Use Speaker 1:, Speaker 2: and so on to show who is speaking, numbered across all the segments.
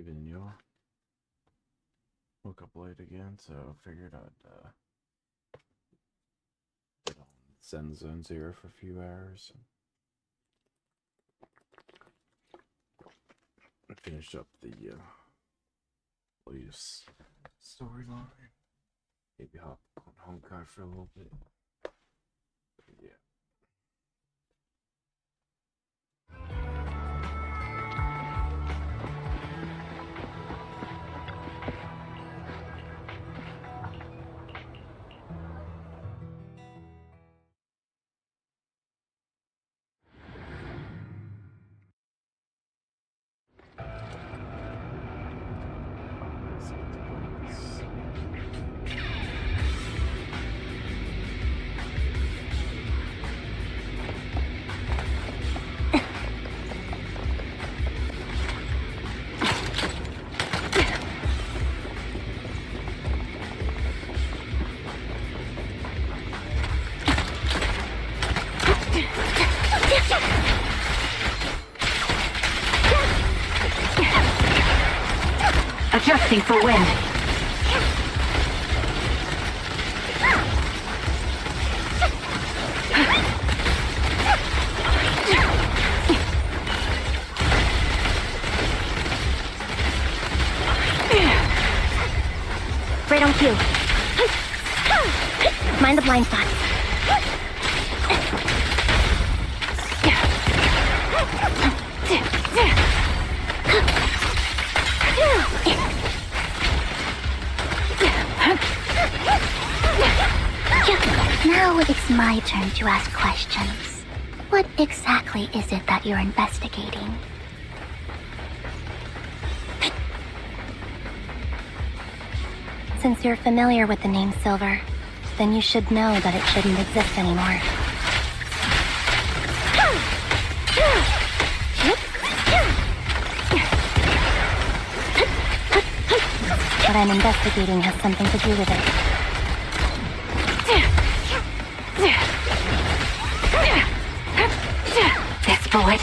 Speaker 1: Even you. Woke up late again, so figured I'd get on Zenless Zone Zero for a few hours. And finish up the latest storyline. Maybe hop on Honkai for a little bit. But yeah.
Speaker 2: Adjusting for wind.
Speaker 3: Right on cue. Mind the blind spots. Now it's my turn to ask questions. What exactly is it that you're investigating? Since you're familiar with the name Silver, then you should know that it shouldn't exist anymore. What I'm investigating has something to do with it.
Speaker 2: This bullet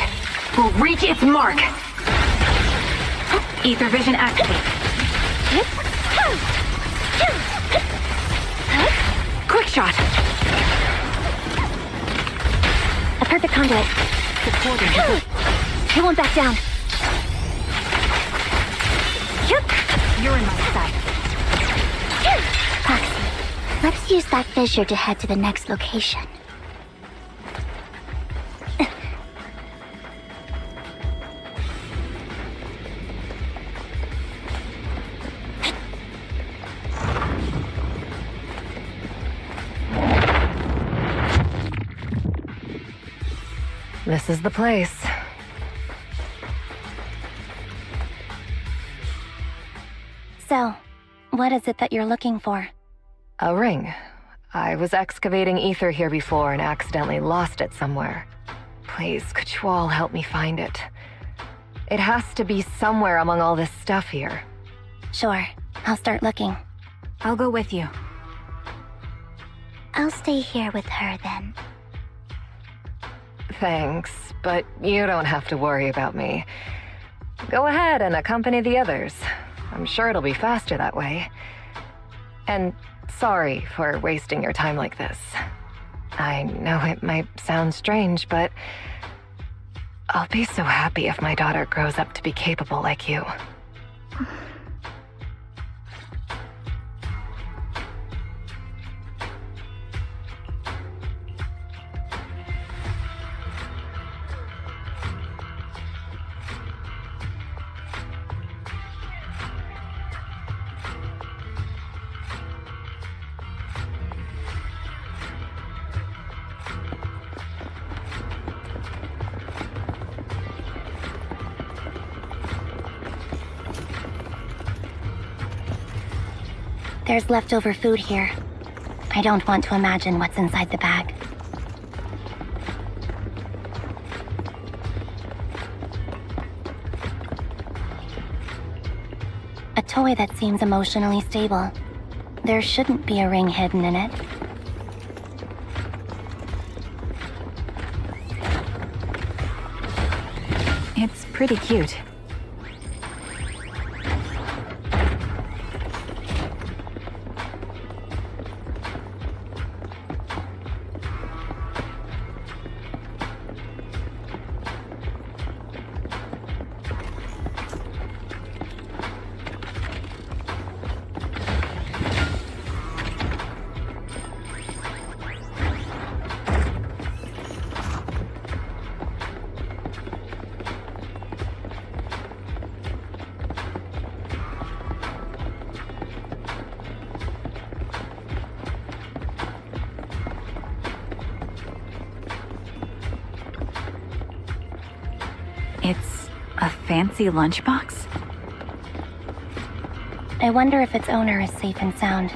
Speaker 2: will reach its mark. Ether vision activate. Quick shot.
Speaker 3: A perfect conduit. He won't back down.
Speaker 2: You're in my sight.
Speaker 3: Foxy, let's use that fissure to head to the next location.
Speaker 2: This is the place.
Speaker 3: So, what is it that you're looking for?
Speaker 2: A ring. I was excavating ether here before and accidentally lost it somewhere. Please, could you all help me find it? It has to be somewhere among all this stuff here.
Speaker 3: Sure, I'll start looking.
Speaker 2: I'll go with you.
Speaker 3: I'll stay here with her then.
Speaker 2: Thanks, but you don't have to worry about me. Go ahead and accompany the others. I'm sure it'll be faster that way. And sorry for wasting your time like this. I know it might sound strange, but I'll be so happy if my daughter grows up to be capable like you.
Speaker 3: There's leftover food here. I don't want to imagine what's inside the bag. A toy that seems emotionally stable. There shouldn't be a ring hidden in it.
Speaker 2: It's pretty cute.
Speaker 4: fancy lunchbox?
Speaker 3: I wonder if its owner is safe and sound.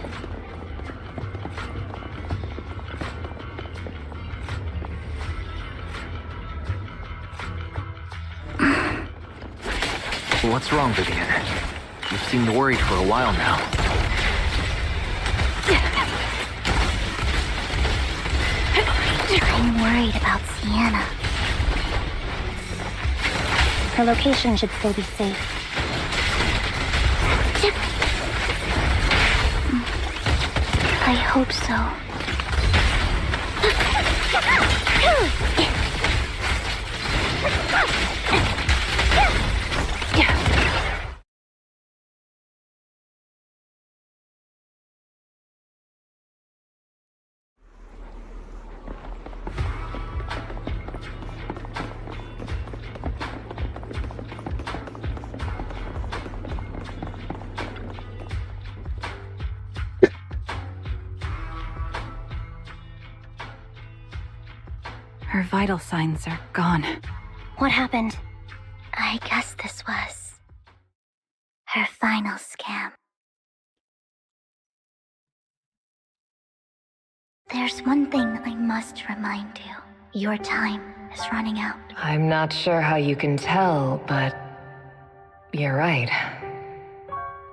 Speaker 5: What's wrong, Vivian? You seemed worried for a while now.
Speaker 3: I'm worried about Sienna. Her location should still be safe. I hope so.
Speaker 4: Her vital signs are gone.
Speaker 3: What happened? I guess this was her final scam. There's one thing I must remind you. Your time is running out.
Speaker 2: I'm not sure how you can tell, but you're right.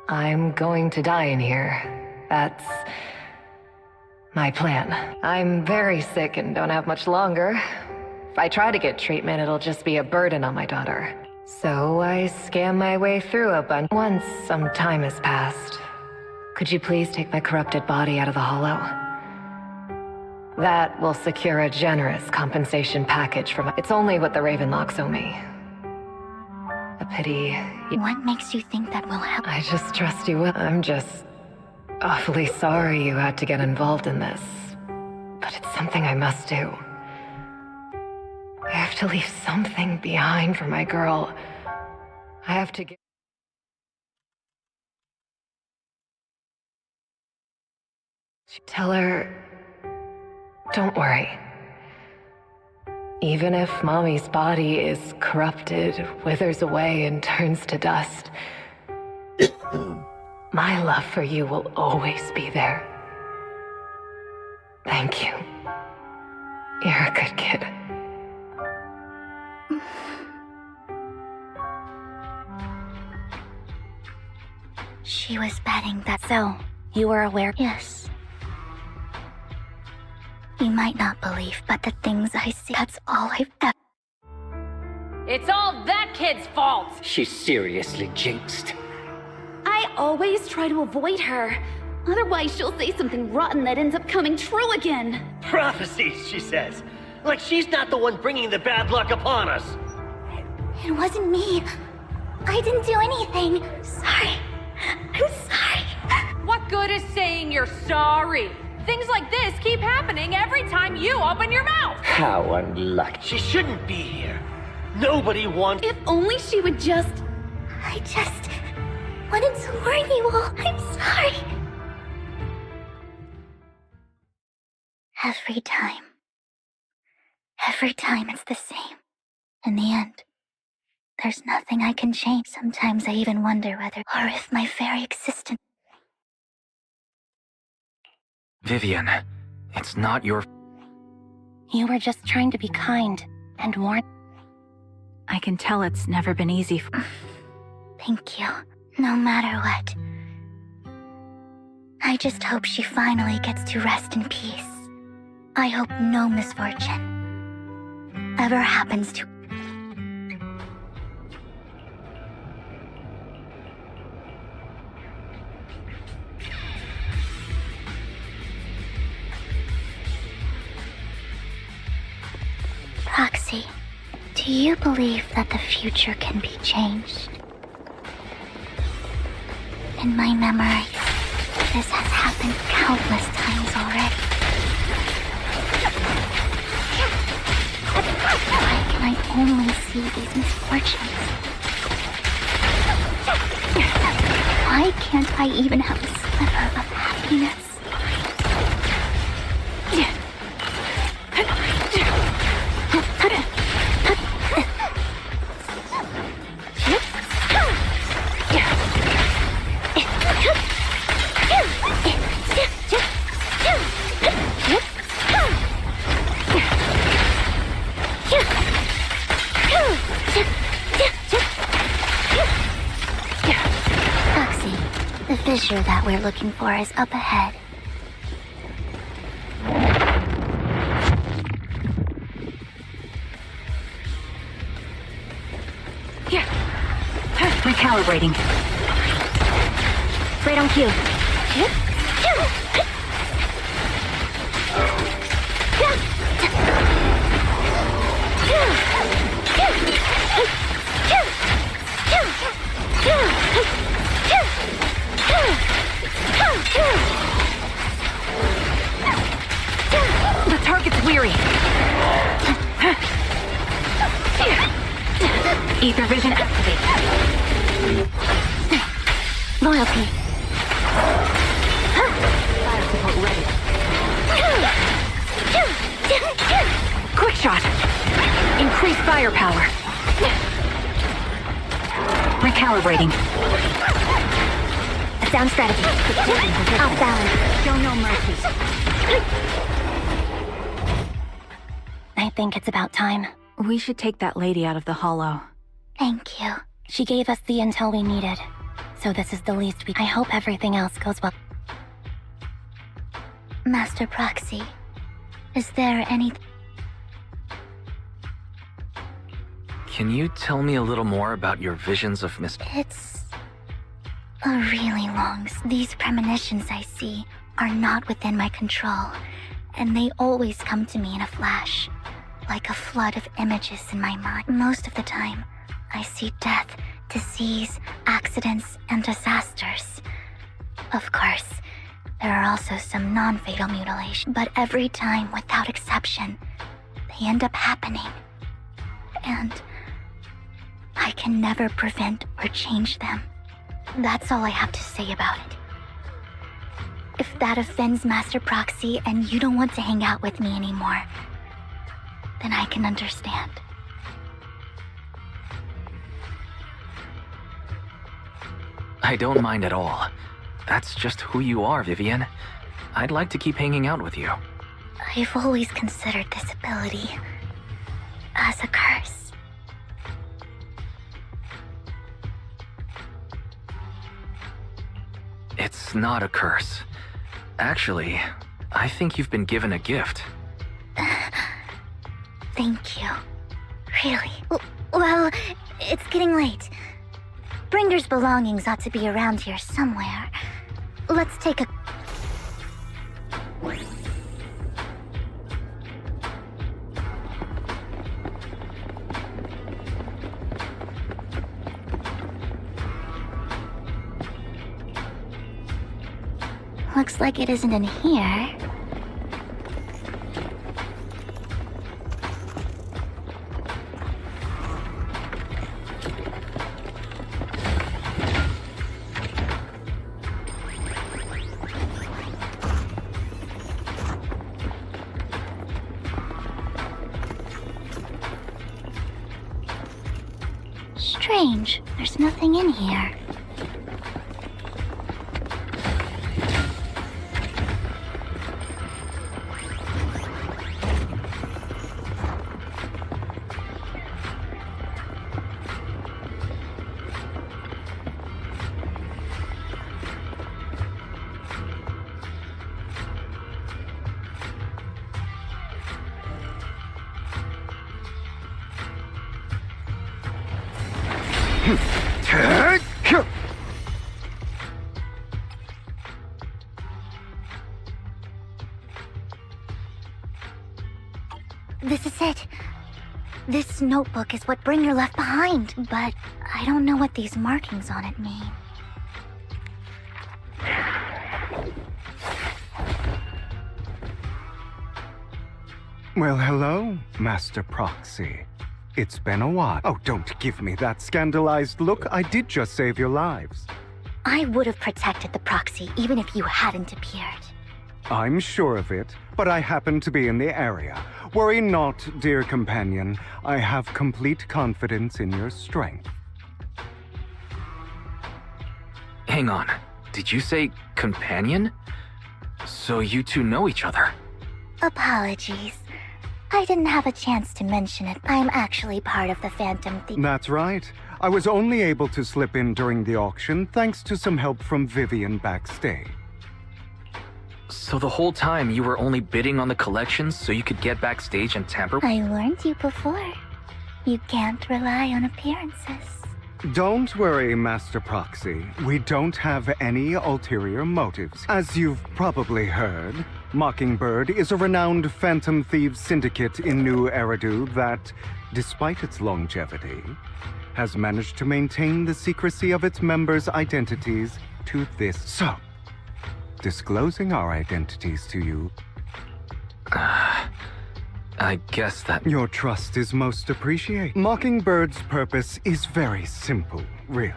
Speaker 2: I'm going to die in here. That's my plan. I'm very sick and don't have much longer. If I try to get treatment, it'll just be a burden on my daughter. So I scam my way through a bunch. Once some time has passed, could you please take my corrupted body out of the hollow? That will secure a generous compensation package for my... It's only what the Ravenlocks owe me. A pity...
Speaker 3: What makes you think that will help?
Speaker 2: I just trust you will. I'm just awfully sorry you had to get involved in this. But it's something I must do. I have to leave something behind for my girl. I have to get... Tell her... Don't worry. Even if Mommy's body is corrupted, withers away, and turns to dust, my love for you will always be there. Thank you. You're a good kid.
Speaker 3: She was betting that. So, you were aware? Yes. You might not believe, but the things I see, that's all I've ever...
Speaker 6: It's all that kid's fault!
Speaker 7: She's seriously jinxed.
Speaker 8: I always try to avoid her. Otherwise, she'll say something rotten that ends up coming true again.
Speaker 7: Prophecies, she says. Like she's not the one bringing the bad luck upon us.
Speaker 3: It wasn't me. I didn't do anything. Sorry. I'm sorry.
Speaker 6: What good is saying you're sorry? Things like this keep happening every time you open your mouth!
Speaker 7: How unlucky. She shouldn't be here. Nobody wants...
Speaker 8: If only she would just...
Speaker 3: I just wanted to warn you all. I'm sorry. Every time it's the same. In the end, there's nothing I can change. Sometimes I even wonder whether, or if my very existence...
Speaker 5: Vivian, it's not your...
Speaker 3: You were just trying to be kind and warn...
Speaker 4: I can tell it's never been easy for...
Speaker 3: Thank you. No matter what. I just hope she finally gets to rest in peace. I hope no misfortune ever happens to... Roxy, do you believe that the future can be changed? In my memory, this has happened countless times already. Why can I only see these misfortunes? Why can't I even have a sliver of happiness? The fissure that we're looking for is up ahead.
Speaker 4: Here. Recalibrating.
Speaker 3: Right on cue.
Speaker 4: The target's weary. Ether vision activate.
Speaker 3: Loyalty.
Speaker 4: Fire support ready. Quick shot. Increase firepower. Recalibrating.
Speaker 3: A sound strategy. Off balance.
Speaker 4: Show no mercy.
Speaker 3: I think it's about time.
Speaker 4: We should take that lady out of the hollow.
Speaker 3: Thank you. She gave us the intel we needed. So this is the least we... I hope everything else goes well. Master Proxy, is there any...
Speaker 5: Can you tell me a little more about your visions of Miss...
Speaker 3: It's... a really long... These premonitions I see are not within my control, and they always come to me in a flash, like a flood of images in my mind. Most of the time, I see death, disease, accidents, and disasters. Of course, there are also some non-fatal mutilations, but every time, without exception, they end up happening. And I can never prevent or change them. That's all I have to say about it. If that offends Master Proxy and you don't want to hang out with me anymore, then I can understand.
Speaker 5: I don't mind at all. That's just who you are, Vivian. I'd like to keep hanging out with you.
Speaker 3: I've always considered this ability as a curse.
Speaker 5: It's not a curse. Actually, I think you've been given a gift.
Speaker 3: Thank you. Really? Well, it's getting late. Bringer's belongings ought to be around here somewhere. Let's take a... Looks like it isn't in here. Strange, there's nothing in here. This is it. This notebook is what Bringer left behind, but I don't know what these markings on it mean.
Speaker 9: Well, hello, Master Proxy. It's been a while. Oh, don't give me that scandalized look. I did just save your lives.
Speaker 3: I would have protected the Proxy even if you hadn't appeared.
Speaker 9: I'm sure of it, but I happen to be in the area. Worry not, dear companion. I have complete confidence in your strength.
Speaker 5: Hang on. Did you say companion? So you two know each other?
Speaker 3: Apologies. I didn't have a chance to mention it. I'm actually part of the Phantom Thief.
Speaker 9: That's right. I was only able to slip in during the auction thanks to some help from Vivian backstage.
Speaker 5: So the whole time you were only bidding on the collections so you could get backstage and tamper?
Speaker 3: I warned you before. You can't rely on appearances.
Speaker 9: Don't worry, Master Proxy. We don't have any ulterior motives. As you've probably heard, Mockingbird is a renowned phantom thieves syndicate in New Eridu that, despite its longevity, has managed to maintain the secrecy of its members' identities to this. So, disclosing our identities to you,
Speaker 5: I guess that...
Speaker 9: Your trust is most appreciated. Mockingbird's purpose is very simple, really.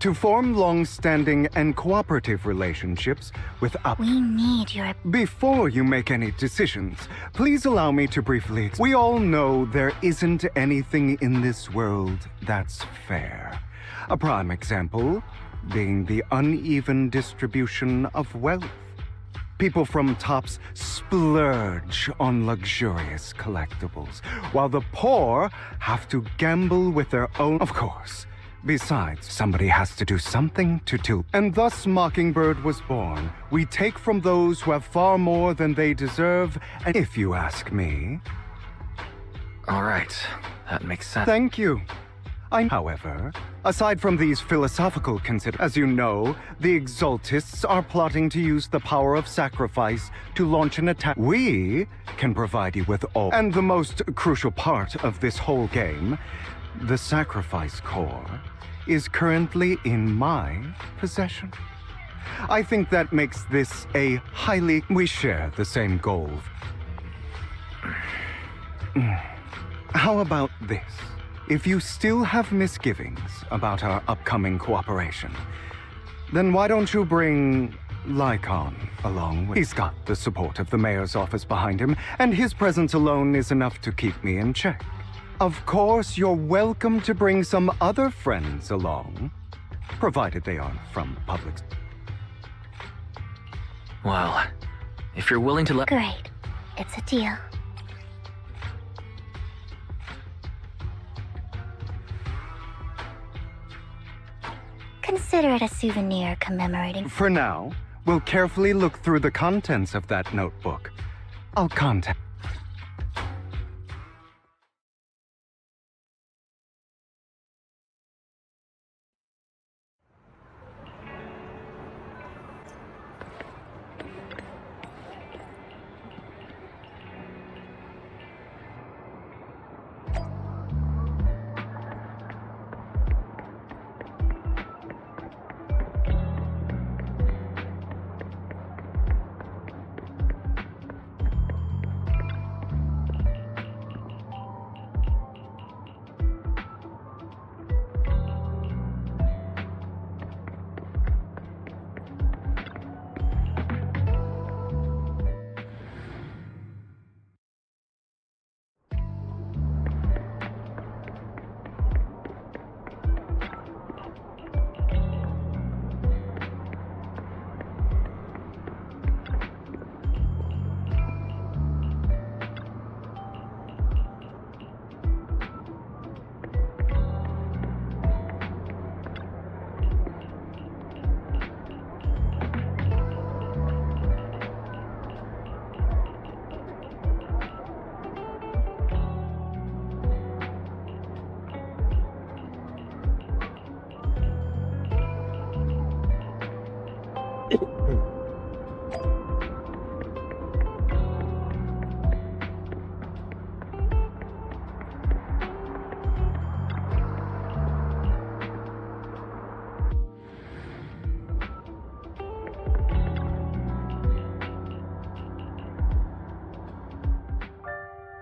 Speaker 9: To form long-standing and cooperative relationships with
Speaker 3: We need your...
Speaker 9: Before you make any decisions, please allow me to briefly... We all know there isn't anything in this world that's fair. A prime example being the uneven distribution of wealth. People from tops splurge on luxurious collectibles, while the poor have to gamble with their own... Of course. Besides, somebody has to do something to do. And thus Mockingbird was born. We take from those who have far more than they deserve, and if you ask me...
Speaker 5: All right, that makes sense.
Speaker 9: Thank you. However, aside from these philosophical considerations, as you know, the Exaltists are plotting to use the power of sacrifice to launch an attack. We can provide you with all. And the most crucial part of this whole game, the sacrifice core, is currently in my possession. I think that makes this a highly... We share the same goal. How about this? If you still have misgivings about our upcoming cooperation, then why don't you bring Lycon along with... He's got the support of the mayor's office behind him, and his presence alone is enough to keep me in check. Of course, you're welcome to bring some other friends along, provided they aren't from public...
Speaker 5: Well, if you're willing to let...
Speaker 3: Great. It's a deal. Consider it a souvenir commemorating...
Speaker 9: For now, we'll carefully look through the contents of that notebook. I'll contact...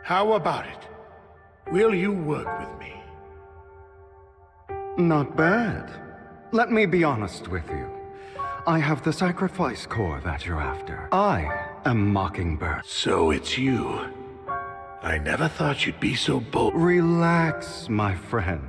Speaker 10: How about it? Will you work with me?
Speaker 9: Not bad. Let me be honest with you. I have the sacrifice core that you're after. I am Mockingbird.
Speaker 10: So it's you. I never thought you'd be so bold.
Speaker 9: Relax, my friend.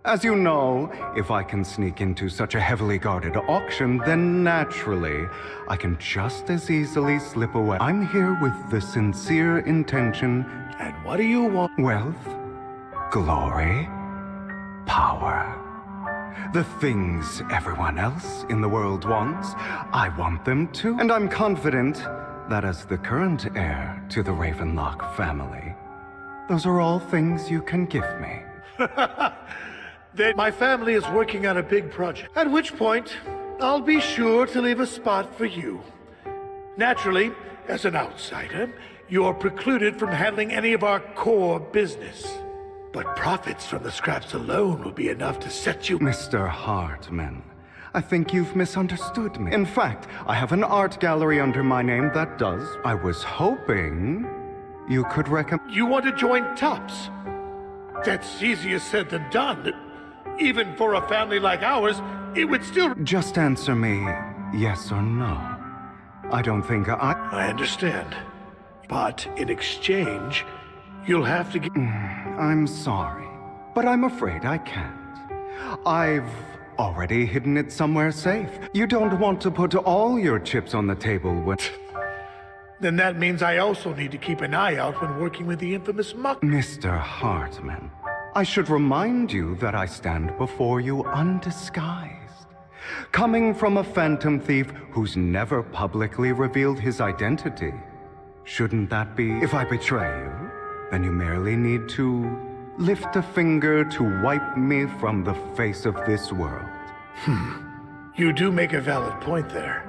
Speaker 9: As you know, if I can sneak into such a heavily guarded auction, then naturally, I can just as easily slip away. I'm here with the sincere intention...
Speaker 10: And what do you want?
Speaker 9: Wealth, glory, power. The things everyone else in the world wants, I want them too. And I'm confident that as the current heir to the Ravenlock family, those are all things you can give me.
Speaker 10: Then my family is working on a big project, at which point I'll be sure to leave a spot for you. Naturally, as an outsider, you're precluded from handling any of our core business. But profits from the scraps alone will be enough to set you...
Speaker 9: Mr. Hartman, I think you've misunderstood me. In fact, I have an art gallery under my name that does. I was hoping you could recommend...
Speaker 10: You want to join TOPS? That's easier said than done. Even for a family like ours, it would still...
Speaker 9: Just answer me yes or no. I don't think
Speaker 10: I understand. But in exchange, you'll have to give...
Speaker 9: I'm sorry, but I'm afraid I can't. I've already hidden it somewhere safe. You don't want to put all your chips on the table when...
Speaker 10: Then that means I also need to keep an eye out when working with the infamous Muck...
Speaker 9: Mr. Hartman, I should remind you that I stand before you undisguised. Coming from a phantom thief who's never publicly revealed his identity. Shouldn't that be... If I betray you, then you merely need to lift a finger to wipe me from the face of this world.
Speaker 10: You do make a valid point there.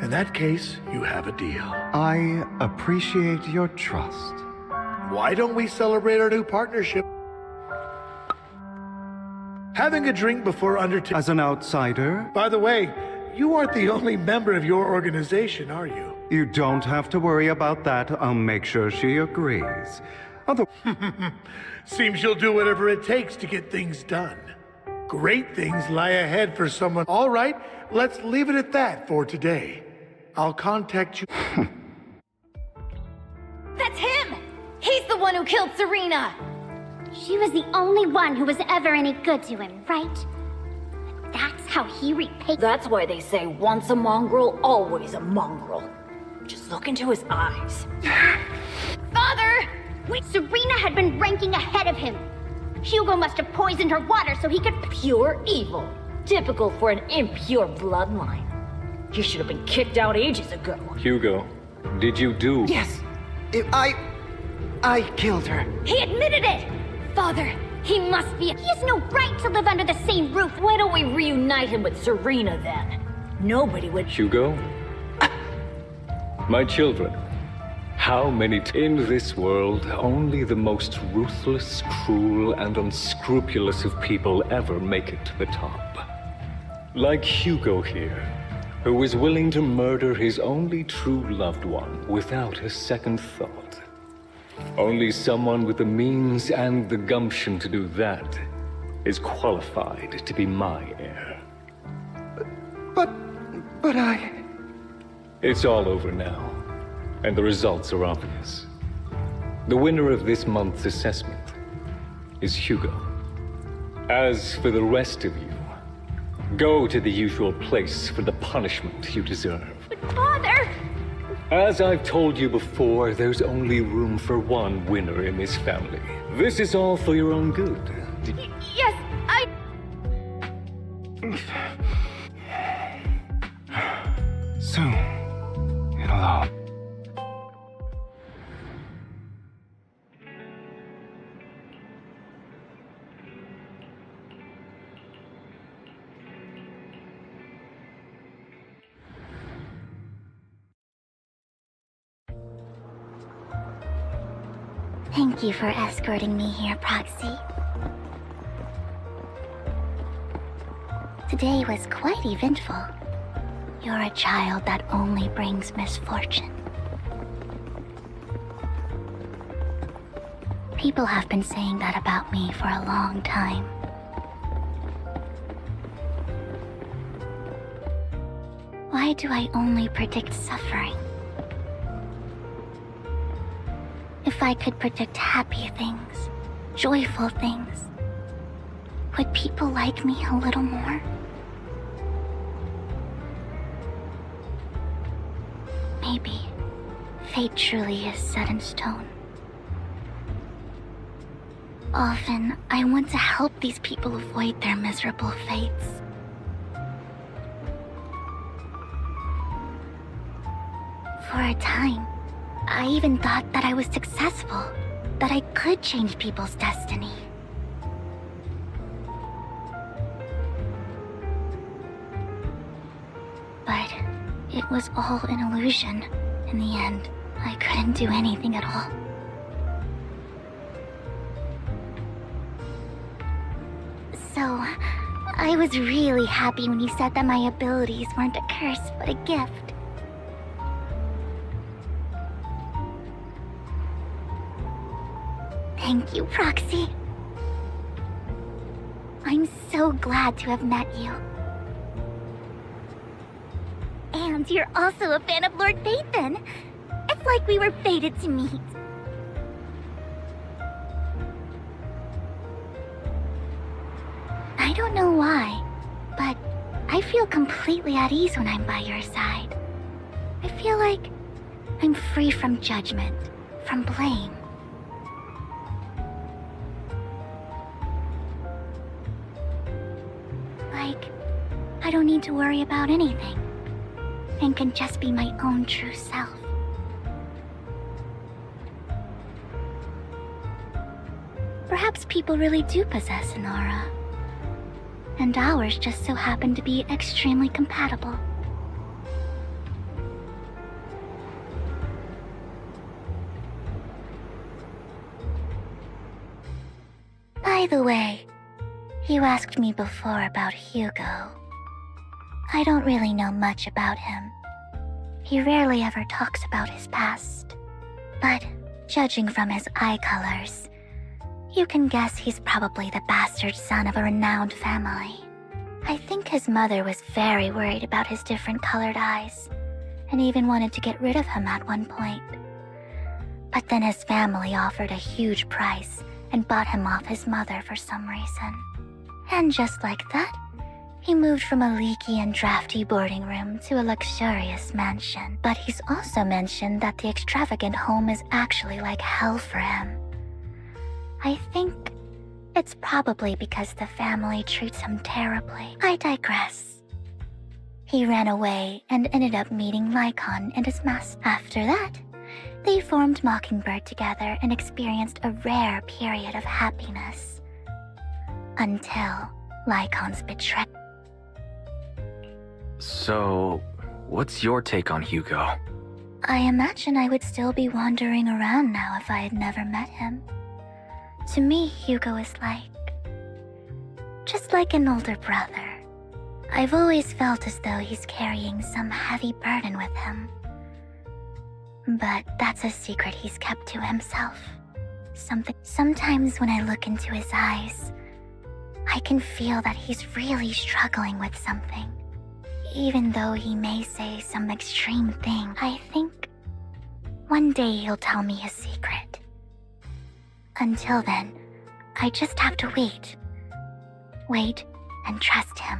Speaker 10: In that case, you have a deal.
Speaker 9: I appreciate your trust.
Speaker 10: Why don't we celebrate our new partnership? Having a drink before undertaking...
Speaker 9: As an outsider...
Speaker 10: By the way, you aren't the only member of your organization, are you?
Speaker 9: You don't have to worry about that. I'll make sure she agrees.
Speaker 10: Seems you'll do whatever it takes to get things done. Great things lie ahead for someone... All right, let's leave it at that for today. I'll contact you...
Speaker 8: That's him! He's the one who killed Serena!
Speaker 3: She was the only one who was ever any good to him, right? That's how he repaid...
Speaker 11: That's why they say once a mongrel, always a mongrel. Just look into his eyes.
Speaker 3: Father! Serena had been ranking ahead of him. Hugo must have poisoned her water so he could...
Speaker 11: Pure evil. Typical for an impure bloodline. He should have been kicked out ages ago.
Speaker 12: Hugo, did you do...
Speaker 13: Yes. I killed her.
Speaker 3: He admitted it! Father, he must be... He has no right to live under the same roof.
Speaker 11: Why don't we reunite him with Serena then? Nobody would...
Speaker 12: Hugo? My children, how many... In this world, only the most ruthless, cruel, and unscrupulous of people ever make it to the top. Like Hugo here, who was willing to murder his only true loved one without a second thought. Only someone with the means and the gumption to do that is qualified to be my heir.
Speaker 13: But I...
Speaker 12: It's all over now, and the results are obvious. The winner of this month's assessment is Hugo. As for the rest of you, go to the usual place for the punishment you deserve.
Speaker 3: But Father!
Speaker 12: As I've told you before, there's only room for one winner in this family. This is all for your own good.
Speaker 3: Yes, I...
Speaker 9: Soon, it'll all...
Speaker 3: Thank you for escorting me here, Proxy. Today was quite eventful. You're a child that only brings misfortune. People have been saying that about me for a long time. Why do I only predict suffering? If I could predict happy things, joyful things, would people like me a little more? Maybe fate truly is set in stone. Often, I want to help these people avoid their miserable fates. For a time, I even thought that I was successful, that I could change people's destiny. But it was all an illusion. In the end, I couldn't do anything at all. So, I was really happy when you said that my abilities weren't a curse, but a gift. Thank you, Proxy. I'm so glad to have met you. And you're also a fan of Lord Phaethon. It's like we were fated to meet. I don't know why, but I feel completely at ease when I'm by your side. I feel like I'm free from judgment, from blame. Like, I don't need to worry about anything, and can just be my own true self. Perhaps people really do possess an aura, and ours just so happen to be extremely compatible. By the way, you asked me before about Hugo. I don't really know much about him. He rarely ever talks about his past. But judging from his eye colors, you can guess he's probably the bastard son of a renowned family. I think his mother was very worried about his different colored eyes, and even wanted to get rid of him at one point. But then his family offered a huge price and bought him off his mother for some reason. And just like that, he moved from a leaky and drafty boarding room to a luxurious mansion. But he's also mentioned that the extravagant home is actually like hell for him. I think it's probably because the family treats him terribly. I digress. He ran away and ended up meeting Lycon and his master. After that, they formed Mockingbird together and experienced a rare period of happiness. Until Lycon's betrayal.
Speaker 5: So, what's your take on Hugo?
Speaker 3: I imagine I would still be wandering around now if I had never met him. To me, Hugo is just like an older brother. I've always felt as though he's carrying some heavy burden with him. But that's a secret he's kept to himself. Sometimes when I look into his eyes, I can feel that he's really struggling with something. Even though he may say some extreme thing, I think one day he'll tell me his secret. Until then, I just have to wait. Wait and trust him.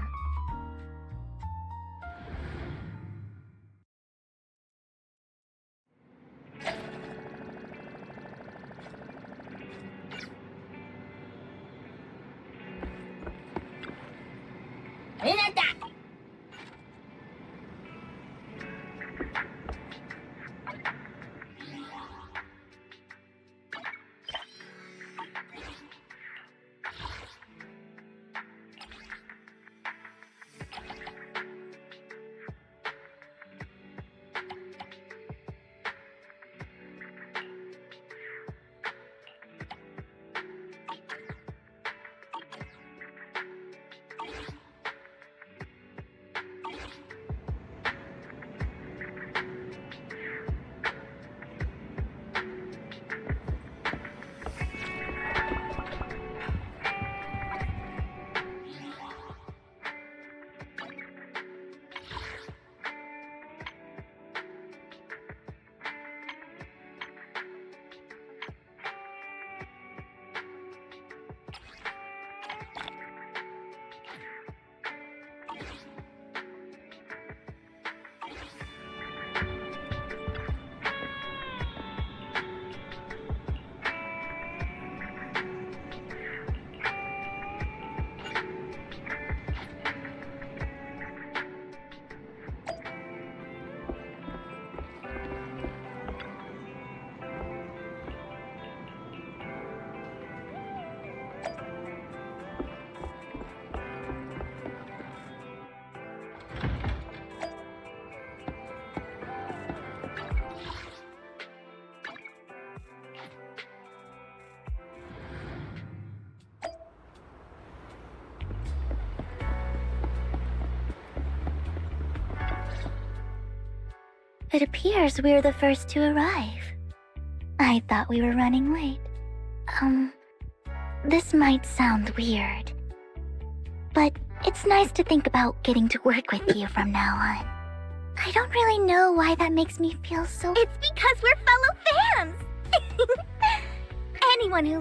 Speaker 3: It appears we're the first to arrive. I thought we were running late. This might sound weird, but it's nice to think about getting to work with you from now on. I don't really know why that makes me feel so...
Speaker 14: It's because we're fellow fans! Anyone who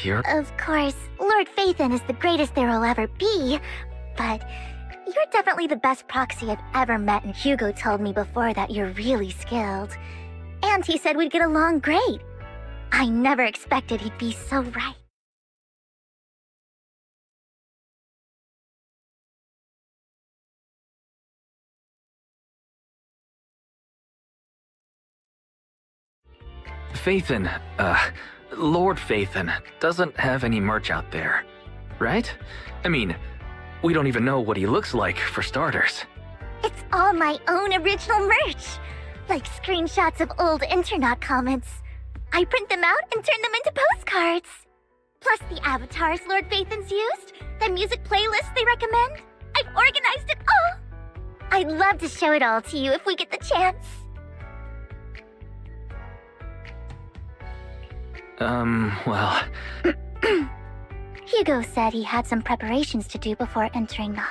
Speaker 3: Of course, Lord Phaethon is the greatest there will ever be, but you're definitely the best proxy I've ever met, and Hugo told me before that you're really skilled. And he said we'd get along great. I never expected he'd be so right.
Speaker 5: Phaethon, Lord Phaethon doesn't have any merch out there, right? I mean, we don't even know what he looks like, for starters.
Speaker 3: It's all my own original merch, like screenshots of old internet comments. I print them out and turn them into postcards. Plus the avatars Lord Phaethon's used, the music playlists they recommend. I've organized it all. I'd love to show it all to you if we get the chance.
Speaker 5: Well...
Speaker 3: Hugo said he had some preparations to do before entering the...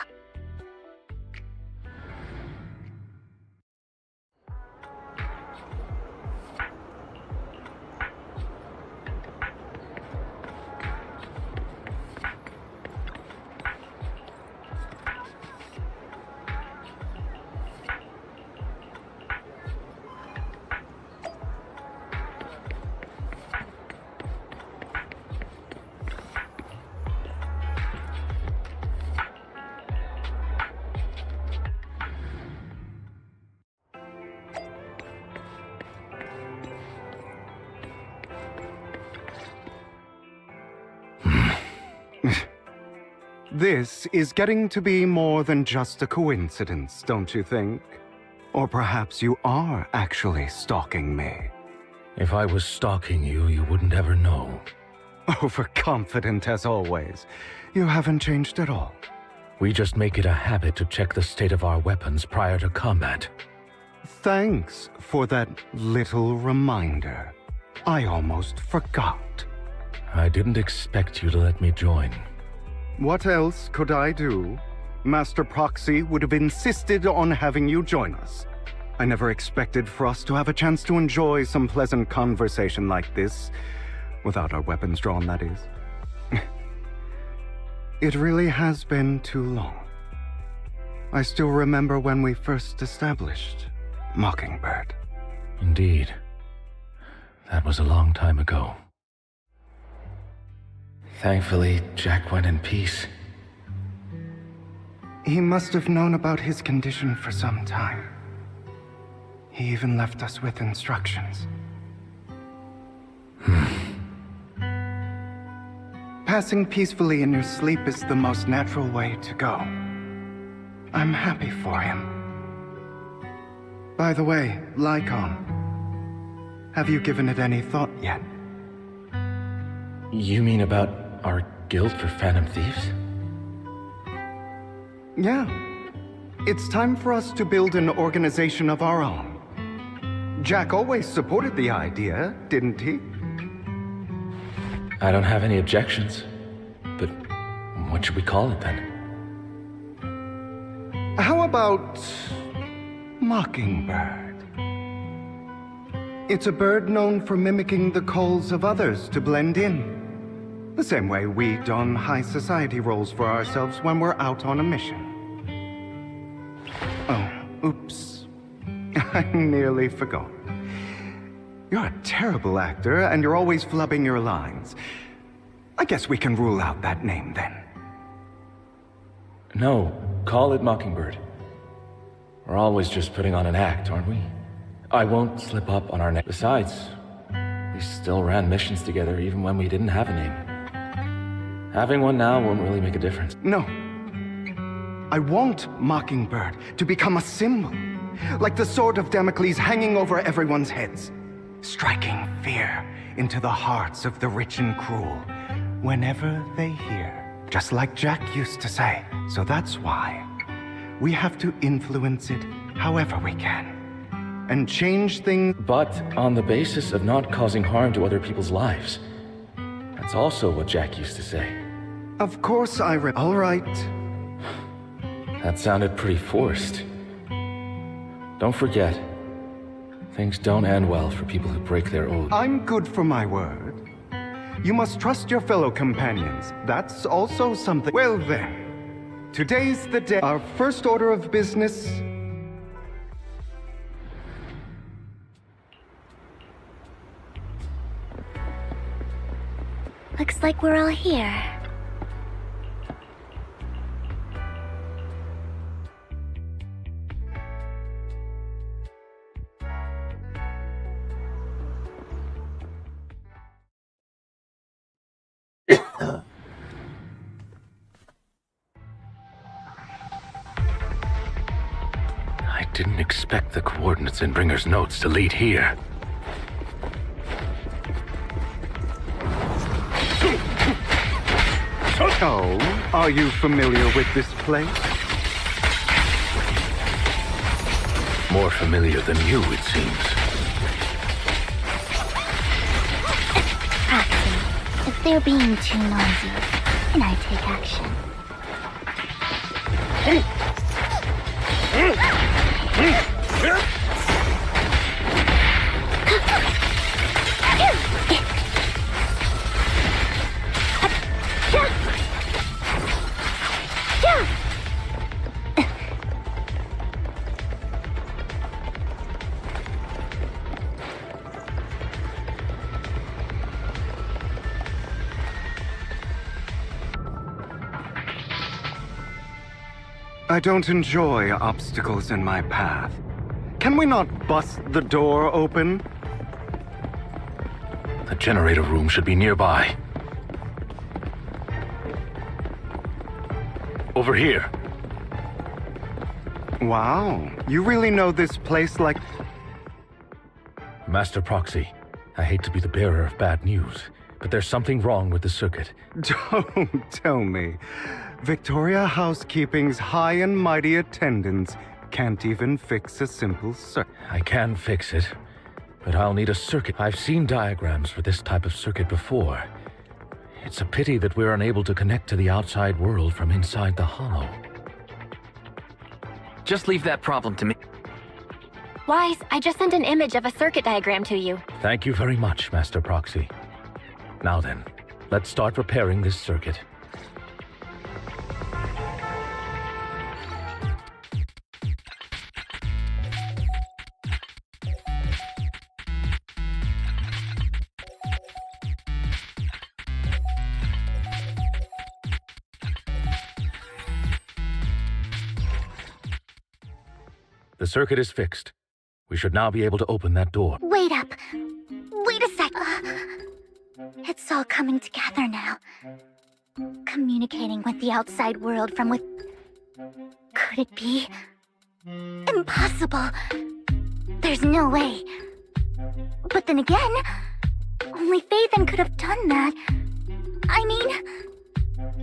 Speaker 9: This is getting to be more than just a coincidence, don't you think? Or perhaps you are actually stalking me.
Speaker 15: If I was stalking you, you wouldn't ever know.
Speaker 9: Overconfident as always. You haven't changed at all.
Speaker 15: We just make it a habit to check the state of our weapons prior to combat.
Speaker 9: Thanks for that little reminder. I almost forgot.
Speaker 15: I didn't expect you to let me join.
Speaker 9: What else could I do? Master Proxy would have insisted on having you join us. I never expected for us to have a chance to enjoy some pleasant conversation like this, without our weapons drawn, that is. It really has been too long. I still remember when we first established Mockingbird.
Speaker 15: Indeed. That was a long time ago. Thankfully, Jack went in peace.
Speaker 9: He must have known about his condition for some time. He even left us with instructions. Passing peacefully in your sleep is the most natural way to go. I'm happy for him. By the way, Lycon, have you given it any thought yet?
Speaker 15: You mean about our guild for Phantom Thieves?
Speaker 9: Yeah. It's time for us to build an organization of our own. Jack always supported the idea, didn't he?
Speaker 15: I don't have any objections. But what should we call it then?
Speaker 9: How about Mockingbird? It's a bird known for mimicking the calls of others to blend in. The same way we don high society roles for ourselves when we're out on a mission. Oh, oops. I nearly forgot. You're a terrible actor, and you're always flubbing your lines. I guess we can rule out that name, then.
Speaker 15: No, call it Mockingbird. We're always just putting on an act, aren't we? I won't slip up on our neck. Besides, we still ran missions together even when we didn't have a name. Having one now won't really make a difference.
Speaker 9: No. I want Mockingbird to become a symbol, like the sword of Damocles hanging over everyone's heads, striking fear into the hearts of the rich and cruel whenever they hear. Just like Jack used to say. So that's why we have to influence it however we can. And change things.
Speaker 15: But on the basis of not causing harm to other people's lives. That's also what Jack used to say.
Speaker 9: Of course all right.
Speaker 15: That sounded pretty forced. Don't forget, things don't end well for people who break their oath.
Speaker 9: I'm good for my word. You must trust your fellow companions. That's also something. Well then, today's the day. Our first order of business.
Speaker 3: Looks like we're all here.
Speaker 15: I didn't expect the coordinates in Bringer's notes to lead here.
Speaker 9: Oh, are you familiar with this place?
Speaker 15: More familiar than you, it seems.
Speaker 3: Proxy, if they're being too noisy, can I take action?
Speaker 9: I don't enjoy obstacles in my path. Can we not bust the door open?
Speaker 15: The generator room should be nearby. Over here.
Speaker 9: Wow, you really know this place like...
Speaker 15: Master Proxy, I hate to be the bearer of bad news, but there's something wrong with the circuit.
Speaker 9: Don't tell me. Victoria Housekeeping's high and mighty attendants can't even fix a simple circuit.
Speaker 15: I can fix it, but I'll need a circuit. I've seen diagrams for this type of circuit before. It's a pity that we're unable to connect to the outside world from inside the hollow.
Speaker 5: Just leave that problem to me.
Speaker 14: Wise, I just sent an image of a circuit diagram to you.
Speaker 15: Thank you very much, Master Proxy. Now then, let's start repairing this circuit. The circuit is fixed. We should now be able to open that door.
Speaker 3: Wait up. Wait a sec. It's all coming together now. Communicating with the outside world from with... Could it be? Impossible. There's no way. But then again, only Phaethon could have done that. I mean,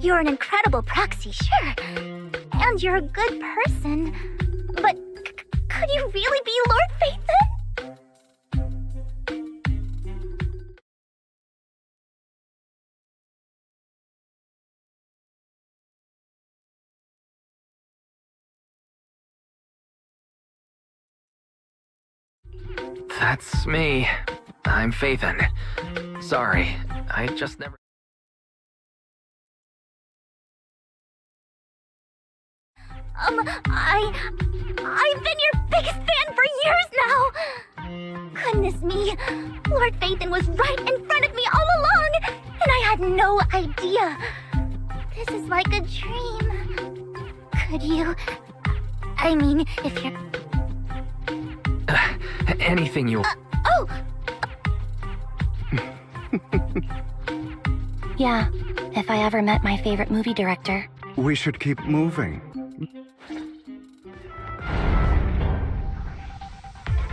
Speaker 3: you're an incredible proxy, sure. And you're a good person. But could you really be Lord Phaethon?
Speaker 5: That's me. I'm Phaethon. Sorry, I just never...
Speaker 3: I've been your biggest fan for years now! Goodness me, Lord Phaethon was right in front of me all along, and I had no idea. This is like a dream. Could you... I mean, if you're...
Speaker 5: Anything you...
Speaker 3: Oh! Yeah, if I ever met my favorite movie director.
Speaker 9: We should keep moving.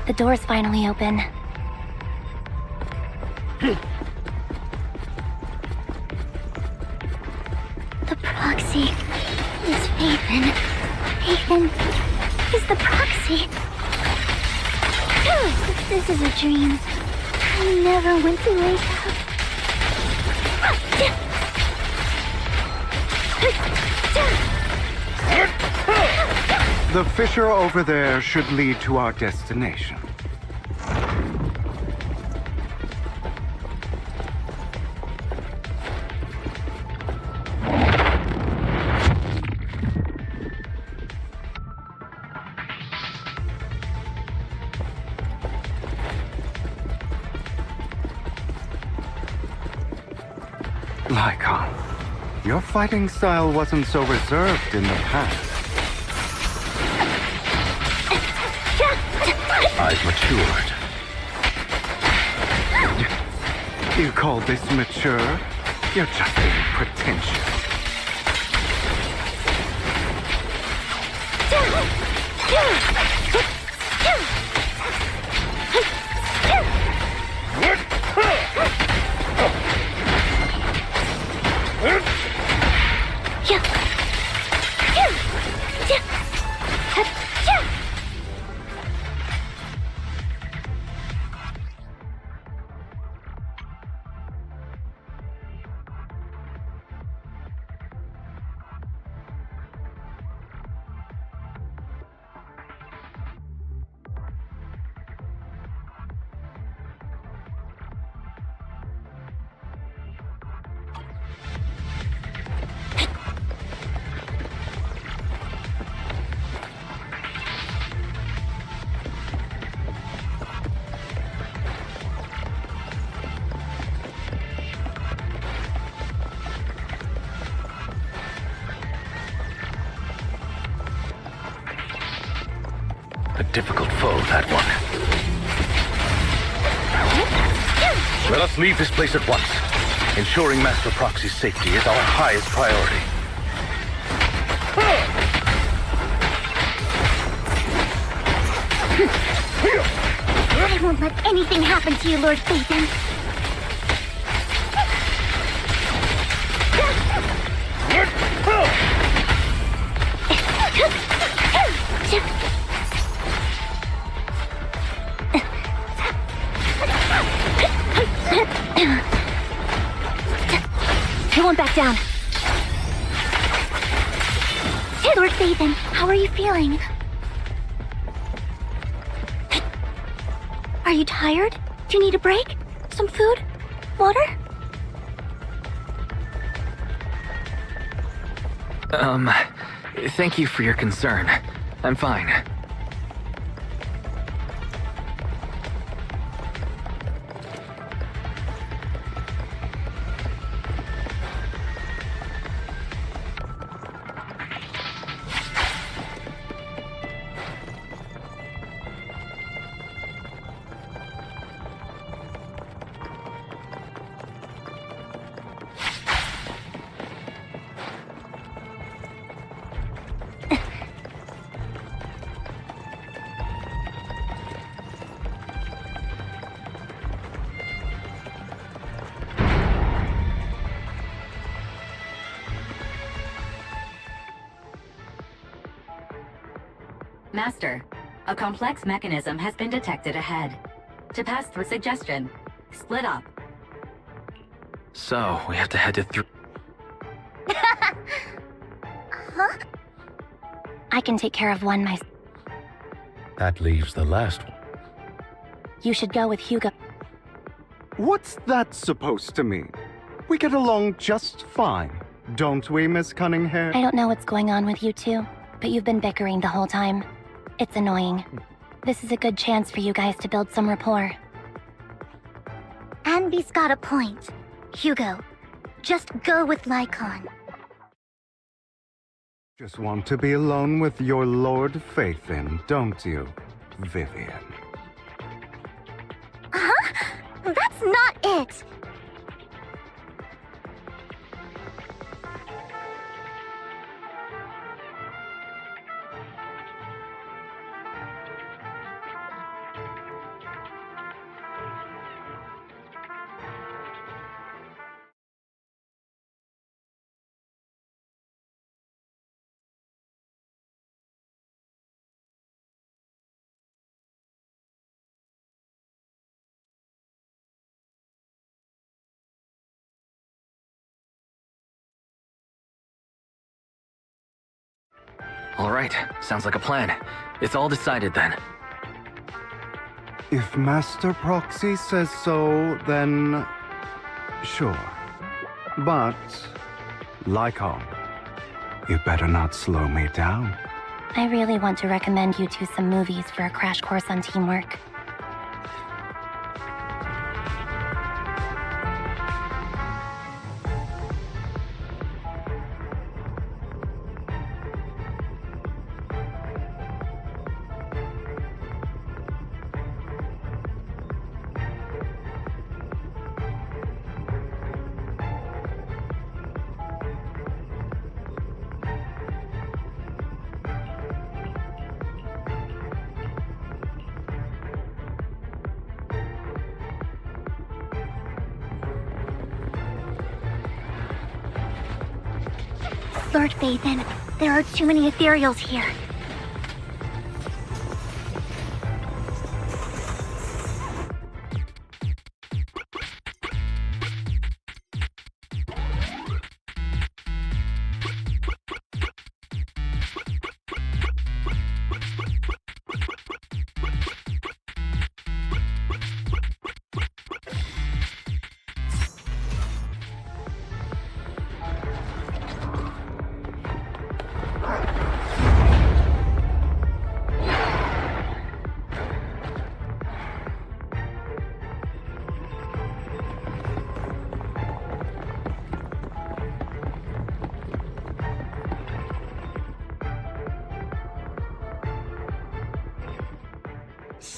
Speaker 3: The door's finally open. The proxy is Phaethon. Phaethon is the proxy. This is a dream. I never went to wake up.
Speaker 9: The fissure over there should lead to our destination. Lycon, your fighting style wasn't so reserved in the past.
Speaker 15: I've matured.
Speaker 9: You call this mature? You're just being pretentious.
Speaker 15: A difficult foe, that one. Let us leave this place at once. Ensuring Master Proxy's safety is our highest priority.
Speaker 3: I won't let anything happen to you, Lord Phaethon. I won't back down. Lord Phaethon, how are you feeling? Are you tired? Do you need a break? Some food? Water?
Speaker 5: Thank you for your concern. I'm fine.
Speaker 16: Master, a complex mechanism has been detected ahead. To pass through suggestion, split up.
Speaker 5: So, we have to head to
Speaker 3: Huh? I can take care of one myself.
Speaker 15: That leaves the last one.
Speaker 3: You should go with Hugo.
Speaker 9: What's that supposed to mean? We get along just fine, don't we, Miss Cunninghair?
Speaker 3: I don't know what's going on with you two, but you've been bickering the whole time. It's annoying. This is a good chance for you guys to build some rapport.
Speaker 14: Anby's got a point. Hugo, just go with Lycon.
Speaker 9: Just want to be alone with your Lord Faithin, don't you, Vivian?
Speaker 14: Huh? That's not it!
Speaker 5: All right, sounds like a plan. It's all decided then.
Speaker 9: If Master Proxy says so, then sure. But, Lycon, you better not slow me down.
Speaker 3: I really want to recommend you two some movies for a crash course on teamwork.
Speaker 14: Lord Faithin, there are too many ethereals here.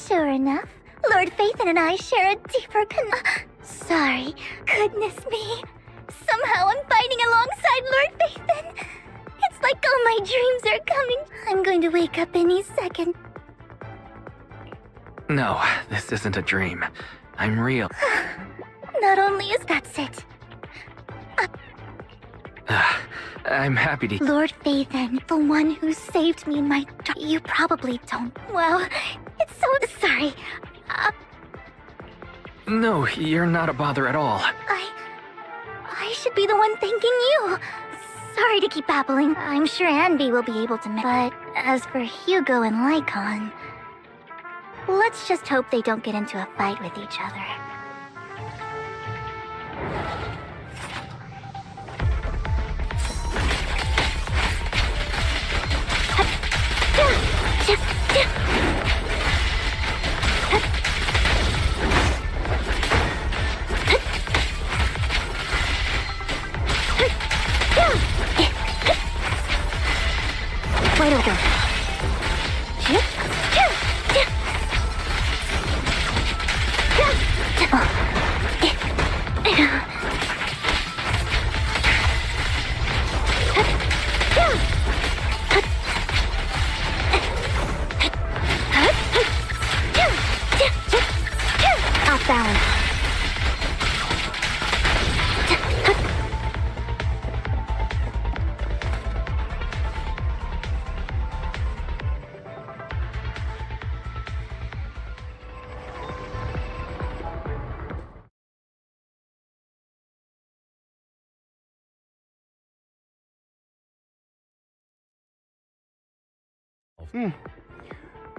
Speaker 14: Sure enough, Lord Faithin and I share a deeper Sorry, goodness me. Somehow I'm fighting alongside Lord Faithin. It's like all my dreams are coming. I'm going to wake up any second.
Speaker 5: No, this isn't a dream. I'm real.
Speaker 14: Not only is that it.
Speaker 5: I'm happy to...
Speaker 14: Lord Faithin, the one who saved me in my... You probably don't. Well, it's so... Sorry.
Speaker 5: No, you're not a bother at all.
Speaker 14: I should be the one thanking you. Sorry to keep babbling. I'm sure Anby will be able to... But as for Hugo and Lycon... Let's just hope they don't get into a fight with each other. Right over. Off balance.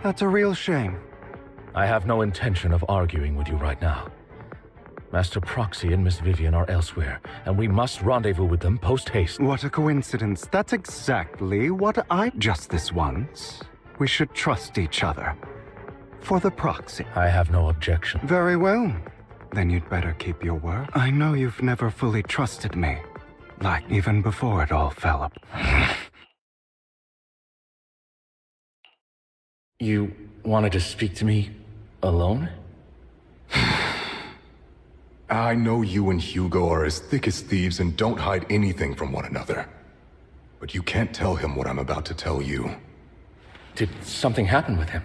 Speaker 9: That's a real shame.
Speaker 15: I have no intention of arguing with you right now. Master Proxy and Miss Vivian are elsewhere, and we must rendezvous with them post-haste.
Speaker 9: What a coincidence. That's exactly what just this once. We should trust each other. For the Proxy.
Speaker 15: I have no objection.
Speaker 9: Very well. Then you'd better keep your word. I know you've never fully trusted me. Like, even before it all fell apart.
Speaker 15: You wanted to speak to me alone?
Speaker 17: I know you and Hugo are as thick as thieves and don't hide anything from one another. But you can't tell him what I'm about to tell you.
Speaker 15: Did something happen with him?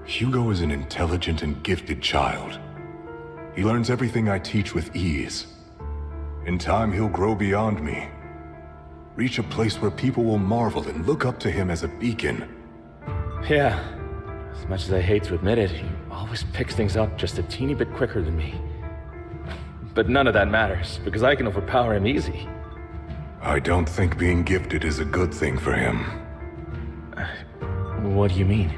Speaker 17: Hugo is an intelligent and gifted child. He learns everything I teach with ease. In time, he'll grow beyond me. Reach a place where people will marvel and look up to him as a beacon.
Speaker 15: Yeah. As much as I hate to admit it, he always picks things up just a teeny bit quicker than me. But none of that matters, because I can overpower him easy.
Speaker 17: I don't think being gifted is a good thing for him.
Speaker 15: What do you mean?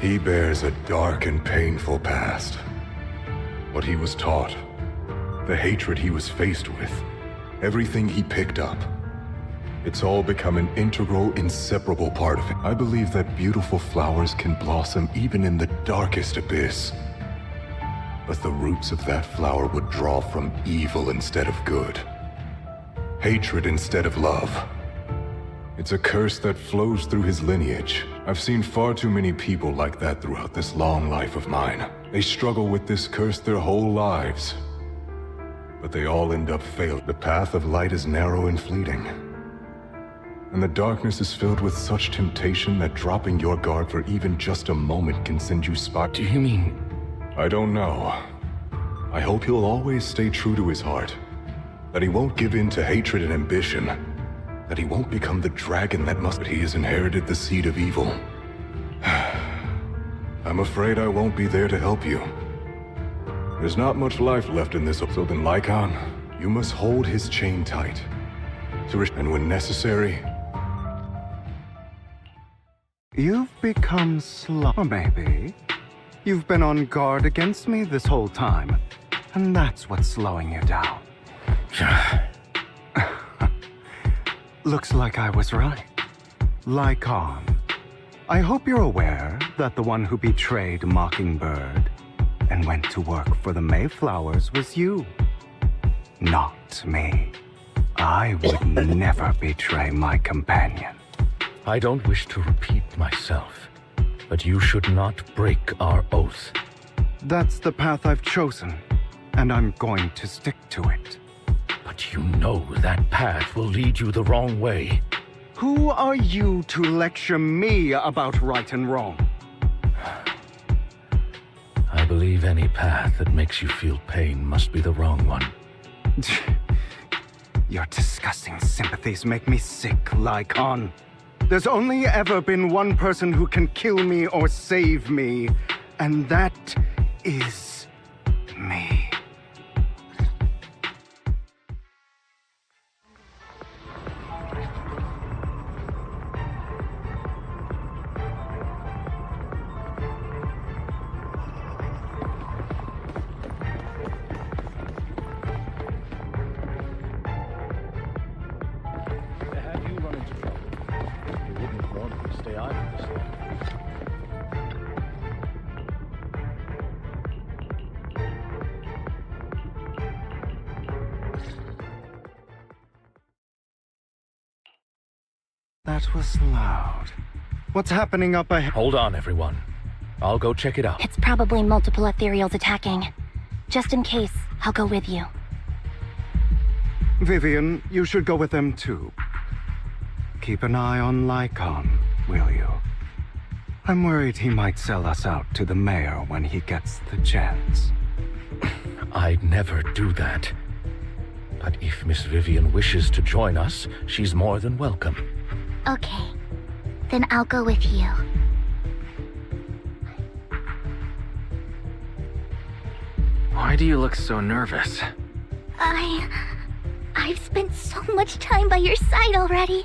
Speaker 17: He bears a dark and painful past. What he was taught, the hatred he was faced with, everything he picked up. It's all become an integral, inseparable part of it. I believe that beautiful flowers can blossom even in the darkest abyss. But the roots of that flower would draw from evil instead of good. Hatred instead of love. It's a curse that flows through his lineage. I've seen far too many people like that throughout this long life of mine. They struggle with this curse their whole lives. But they all end up failing. The path of light is narrow and fleeting. And the darkness is filled with such temptation that dropping your guard for even just a moment can send you spot.
Speaker 15: Do you mean?
Speaker 17: I don't know. I hope he'll always stay true to his heart. That he won't give in to hatred and ambition. That he won't become the dragon that must. But he has inherited the seed of evil. I'm afraid I won't be there to help you. There's not much life left in this. So then, Lycon, you must hold his chain tight. And when necessary,
Speaker 9: You've become slow, maybe. You've been on guard against me this whole time, and that's what's slowing you down. Looks like I was right. Lycon, I hope you're aware that the one who betrayed Mockingbird and went to work for the Mayflowers was you, not me. I would never betray my companion.
Speaker 15: I don't wish to repeat myself, but you should not break our oath.
Speaker 9: That's the path I've chosen, and I'm going to stick to it.
Speaker 15: But you know that path will lead you the wrong way.
Speaker 9: Who are you to lecture me about right and wrong?
Speaker 15: I believe any path that makes you feel pain must be the wrong one.
Speaker 9: Your disgusting sympathies make me sick, Lycon. There's only ever been one person who can kill me or save me, and that is me. That was loud. What's happening up ahead?
Speaker 15: Hold on, everyone. I'll go check it out.
Speaker 3: It's probably multiple ethereals attacking. Just in case, I'll go with you.
Speaker 9: Vivian, you should go with them too. Keep an eye on Lycon, will you? I'm worried he might sell us out to the mayor when he gets the chance.
Speaker 15: I'd never do that. But if Miss Vivian wishes to join us, she's more than welcome.
Speaker 3: Okay. Then I'll go with you.
Speaker 5: Why do you look so nervous?
Speaker 14: I've spent so much time by your side already.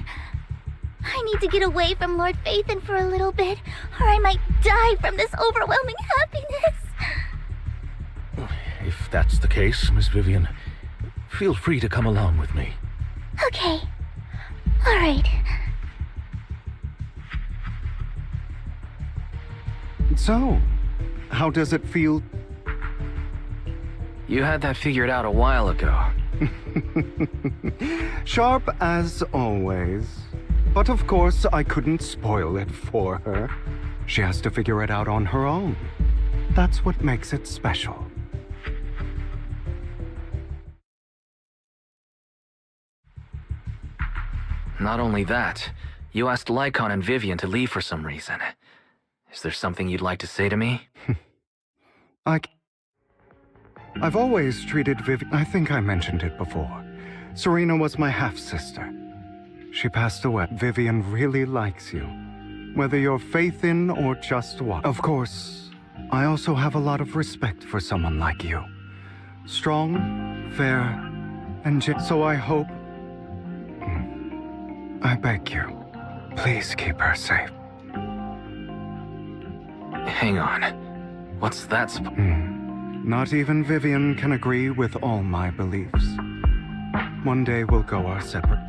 Speaker 14: I need to get away from Lord Phaethon for a little bit, or I might die from this overwhelming happiness.
Speaker 18: If that's the case, Miss Vivian, feel free to come along with me.
Speaker 14: Okay. All right.
Speaker 9: So, how does it feel?
Speaker 5: You had that figured out a while ago.
Speaker 9: Sharp as always. But of course, I couldn't spoil it for her. She has to figure it out on her own. That's what makes it special.
Speaker 5: Not only that, you asked Lycon and Vivian to leave for some reason. Is there something you'd like to say to me?
Speaker 9: I've always treated Vivian... I think I mentioned it before. Serena was my half-sister. She passed away. Vivian really likes you. Whether you're faith in or just what. Of course, I also have a lot of respect for someone like you. Strong, fair, and so I hope... I beg you, please keep her safe.
Speaker 5: Hang on. What's that
Speaker 9: Not even Vivian can agree with all my beliefs. One day we'll go our separate...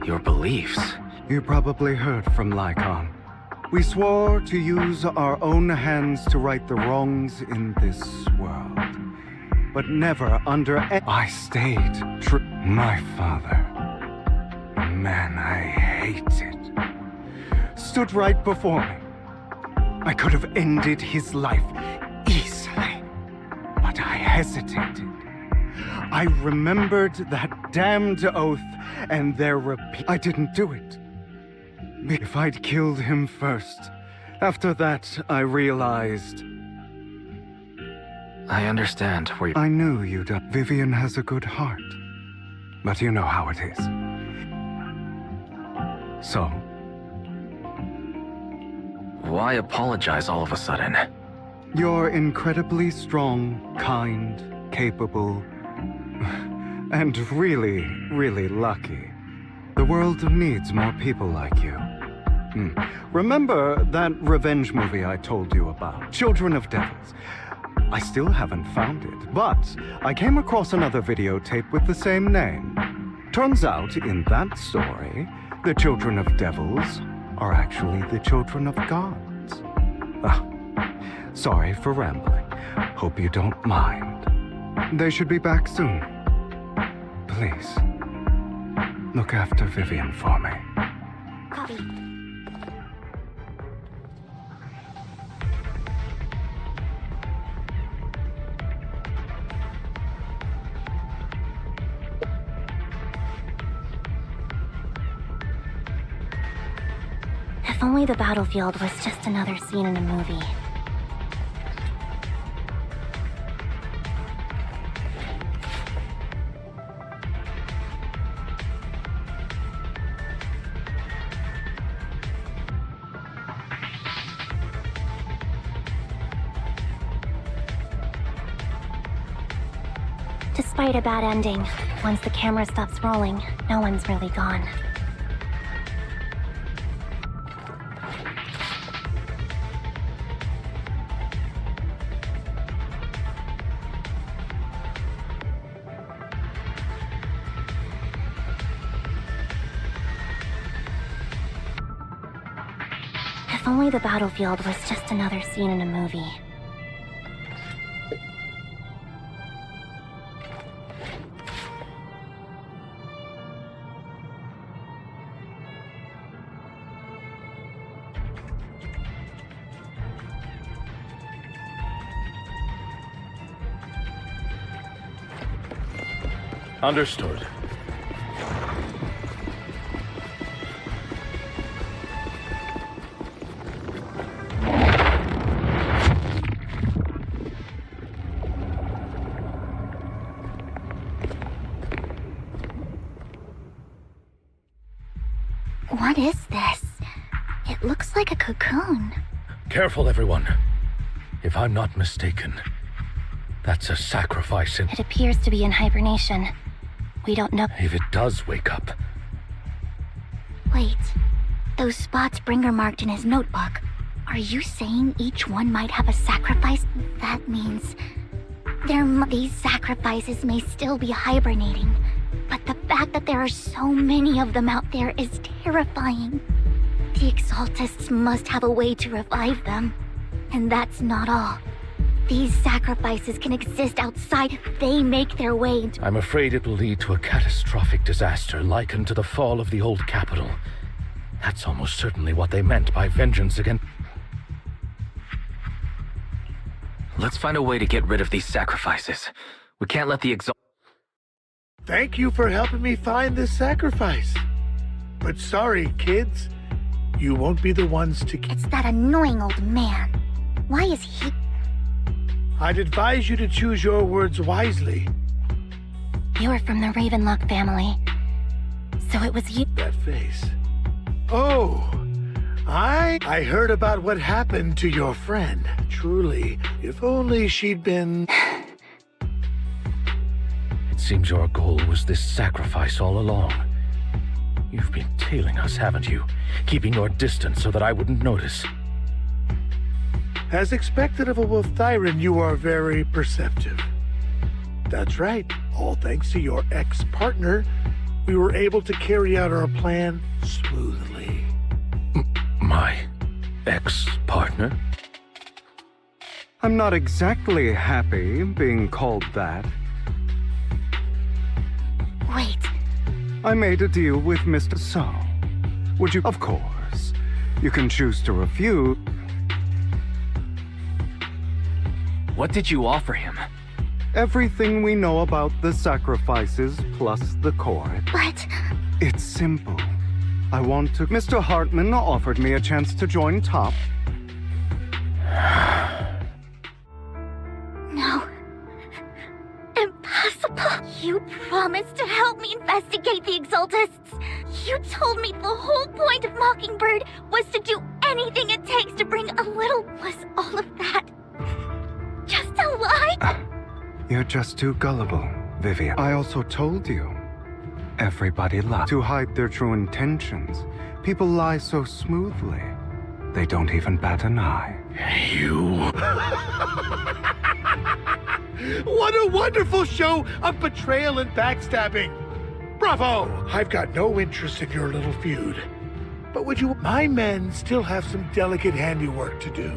Speaker 5: Your beliefs?
Speaker 9: You probably heard from Lycon. We swore to use our own hands to right the wrongs in this world. But never under I stayed true. My father. Man, I hate it. Stood right before me. I could have ended his life easily. But I hesitated. I remembered that damned oath and their repeat. I didn't do it. If I'd killed him first. After that, I realized...
Speaker 5: I understand where you...
Speaker 9: I knew you'd... Vivian has a good heart. But you know how it is. So?
Speaker 5: Why apologize all of a sudden?
Speaker 9: You're incredibly strong, kind, capable, and really, really lucky. The world needs more people like you. Remember that revenge movie I told you about? Children of Devils. I still haven't found it, but I came across another videotape with the same name. Turns out, in that story, the children of devils are actually the children of gods. Sorry for rambling. Hope you don't mind. They should be back soon. Please, look after Vivian for me.
Speaker 14: Copy. If only the battlefield was just another scene in a movie. Despite a bad ending, once the camera stops rolling, no one's really gone. If only the battlefield was just another scene in a movie.
Speaker 18: Understood.
Speaker 14: What is this? It looks like a cocoon.
Speaker 18: Careful, everyone. If I'm not mistaken, that's a sacrifice in...
Speaker 14: It appears to be in hibernation. We don't know...
Speaker 18: If it does wake up...
Speaker 14: Wait. Those spots Bringer marked in his notebook. Are you saying each one might have a sacrifice? That means...
Speaker 3: These sacrifices may still be hibernating, but the fact that there are so many of them out there is terrifying. The Exaltists must have a way to revive them. And that's not all. These sacrifices can exist outside if they make their way into—
Speaker 18: I'm afraid it will lead to a catastrophic disaster likened to the fall of the old capital. That's almost certainly what they meant by vengeance against—
Speaker 5: Let's find a way to get rid of these sacrifices. We can't let the
Speaker 10: Thank you for helping me find this sacrifice. But sorry, kids. You won't be the ones to—
Speaker 3: It's that annoying old man. Why is he—
Speaker 10: I'd advise you to choose your words wisely.
Speaker 3: You're from the Ravenlock family. So it was you—
Speaker 10: That face. Oh, I heard about what happened to your friend. Truly, if only she'd been—
Speaker 18: It seems your goal was this sacrifice all along. You've been tailing us, haven't you? Keeping your distance so that I wouldn't notice.
Speaker 10: As expected of a wolf Thyran, you are very perceptive. That's right. All thanks to your ex-partner, we were able to carry out our plan smoothly.
Speaker 18: My ex-partner?
Speaker 9: I'm not exactly happy being called that.
Speaker 3: Wait.
Speaker 9: I made a deal with Mr. So. Would you— Of course. You can choose to refuse.
Speaker 5: What did you offer him?
Speaker 9: Everything we know about the sacrifices plus the core.
Speaker 3: But—
Speaker 9: It's simple. I want to— Mr. Hartman offered me a chance to join Top.
Speaker 3: No. Impossible. You promised to help me investigate the Exaltists. You told me the whole point of Mockingbird was to do anything it takes to bring a little— Was all of that just a lie?
Speaker 9: You're just too gullible, Vivian. I also told you. Everybody lies. To hide their true intentions, people lie so smoothly, they don't even bat an eye.
Speaker 18: You...
Speaker 10: What a wonderful show of betrayal and backstabbing! Bravo! I've got no interest in your little feud. But would you— My men still have some delicate handiwork to do.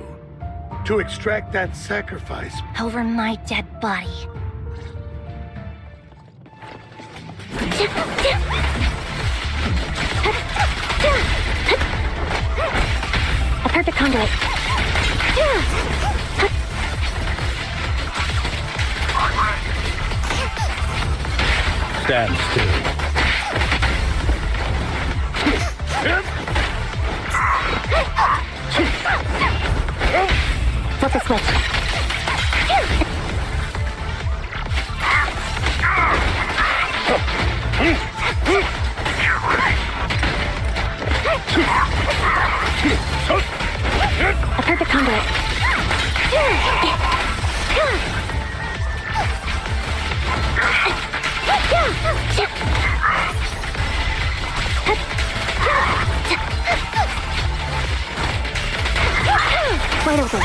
Speaker 10: To extract that sacrifice.
Speaker 3: Over my dead body. A perfect conduit.
Speaker 18: Stand still.
Speaker 3: Flip the switch. A perfect conduit. Wide open.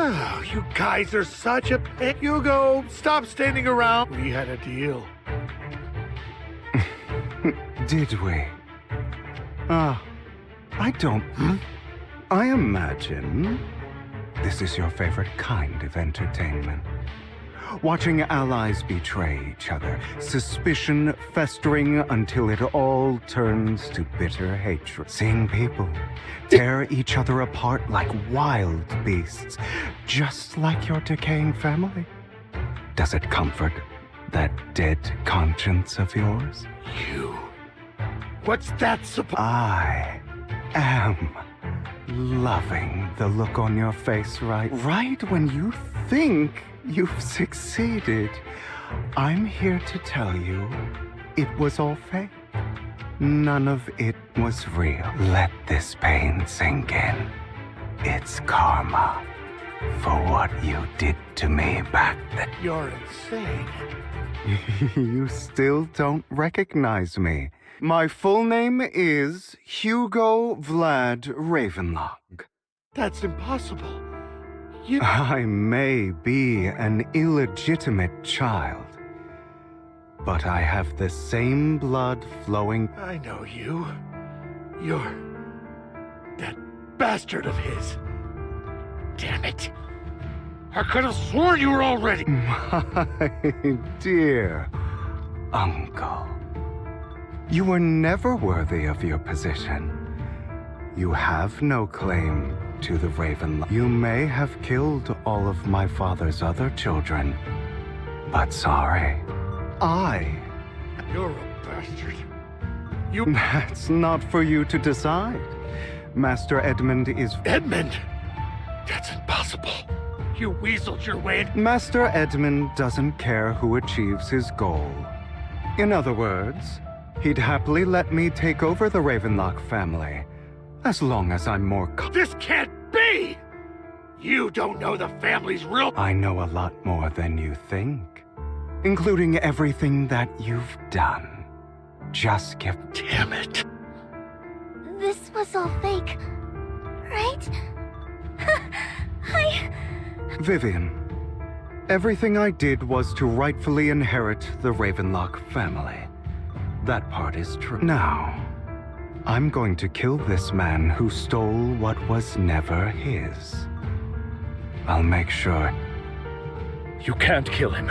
Speaker 10: Oh, you guys are such a pit. Hugo, stop standing around. We had a deal.
Speaker 9: Did we? I don't... I imagine this is your favorite kind of entertainment. Watching allies betray each other, suspicion festering until it all turns to bitter hatred. Seeing people tear each other apart like wild beasts, just like your decaying family. Does it comfort that dead conscience of yours?
Speaker 10: You. What's that supposed?
Speaker 9: I am loving the look on your face right when you think you've succeeded. I'm here to tell you it was all fake. None of it was real. Let this pain sink in. It's karma for what you did to me back then.
Speaker 10: You're insane.
Speaker 9: You still don't recognize me. My full name is Hugo Vlad Ravenlock.
Speaker 10: That's impossible.
Speaker 9: I may be an illegitimate child, but I have the same blood flowing.
Speaker 10: I know you. You're that bastard of his. Damn it. I could have sworn you were already.
Speaker 9: My dear uncle, you were never worthy of your position. You have no claim to the Ravenlock. You may have killed all of my father's other children, but sorry,
Speaker 10: You're a bastard.
Speaker 9: That's not for you to decide. Master Edmund is...
Speaker 10: Edmund? That's impossible. You weaseled your way in...
Speaker 9: Master Edmund doesn't care who achieves his goal. In other words, he'd happily let me take over the Ravenlock family, as long as I'm more...
Speaker 10: This can't be! You don't know the family's real...
Speaker 9: I know a lot more than you think, including everything that you've done. Just give...
Speaker 10: Damn it.
Speaker 14: This was all fake, right?
Speaker 9: Vivian, everything I did was to rightfully inherit the Ravenlock family. That part is true. Now, I'm going to kill this man who stole what was never his. I'll make sure...
Speaker 18: You can't kill him.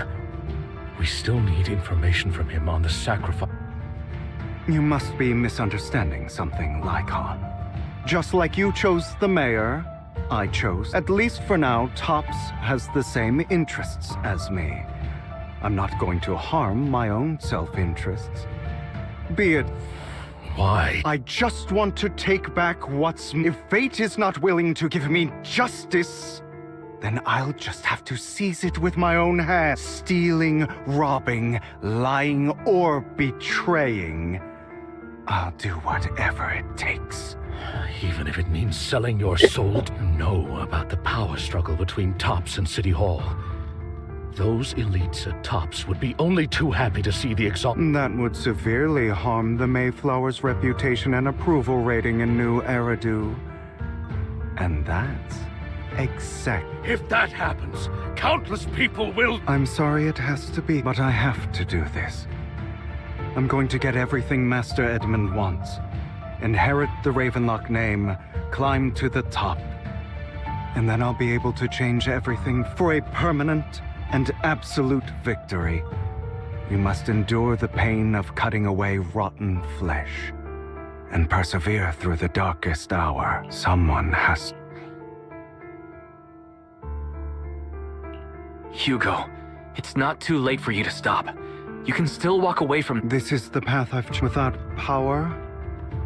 Speaker 18: We still need information from him on the sacrifice.
Speaker 9: You must be misunderstanding something, Lycon. Just like you chose the mayor, I chose. At least for now, Tops has the same interests as me. I'm not going to harm my own self-interests. Be it...
Speaker 18: Why?
Speaker 9: I just want to take back what's... If fate is not willing to give me justice, then I'll just have to seize it with my own hands. Stealing, robbing, lying, or betraying. I'll do whatever it takes.
Speaker 18: Even if it means selling your soul to know about the power struggle between Tops and City Hall. Those elites at Tops would be only too happy to see the
Speaker 9: That would severely harm the Mayflower's reputation and approval rating in New Eridu. And that's exact.
Speaker 10: If that happens, countless people will...
Speaker 9: I'm sorry it has to be, but I have to do this. I'm going to get everything Master Edmund wants. Inherit the Ravenlock name, climb to the top. And then I'll be able to change everything for a permanent and absolute victory. You must endure the pain of cutting away rotten flesh and persevere through the darkest hour. Someone has...
Speaker 5: Hugo, it's not too late for you to stop. You can still walk away from...
Speaker 9: This is the path I've chosen. Without power,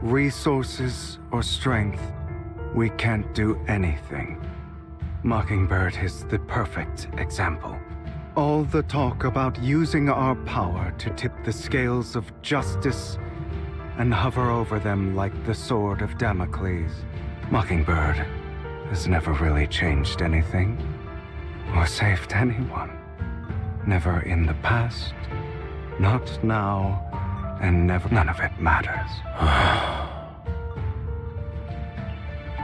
Speaker 9: resources, or strength, we can't do anything. Mockingbird is the perfect example. All the talk about using our power to tip the scales of justice and hover over them like the sword of Damocles. Mockingbird has never really changed anything or saved anyone. Never in the past, not now, and never. None of it matters.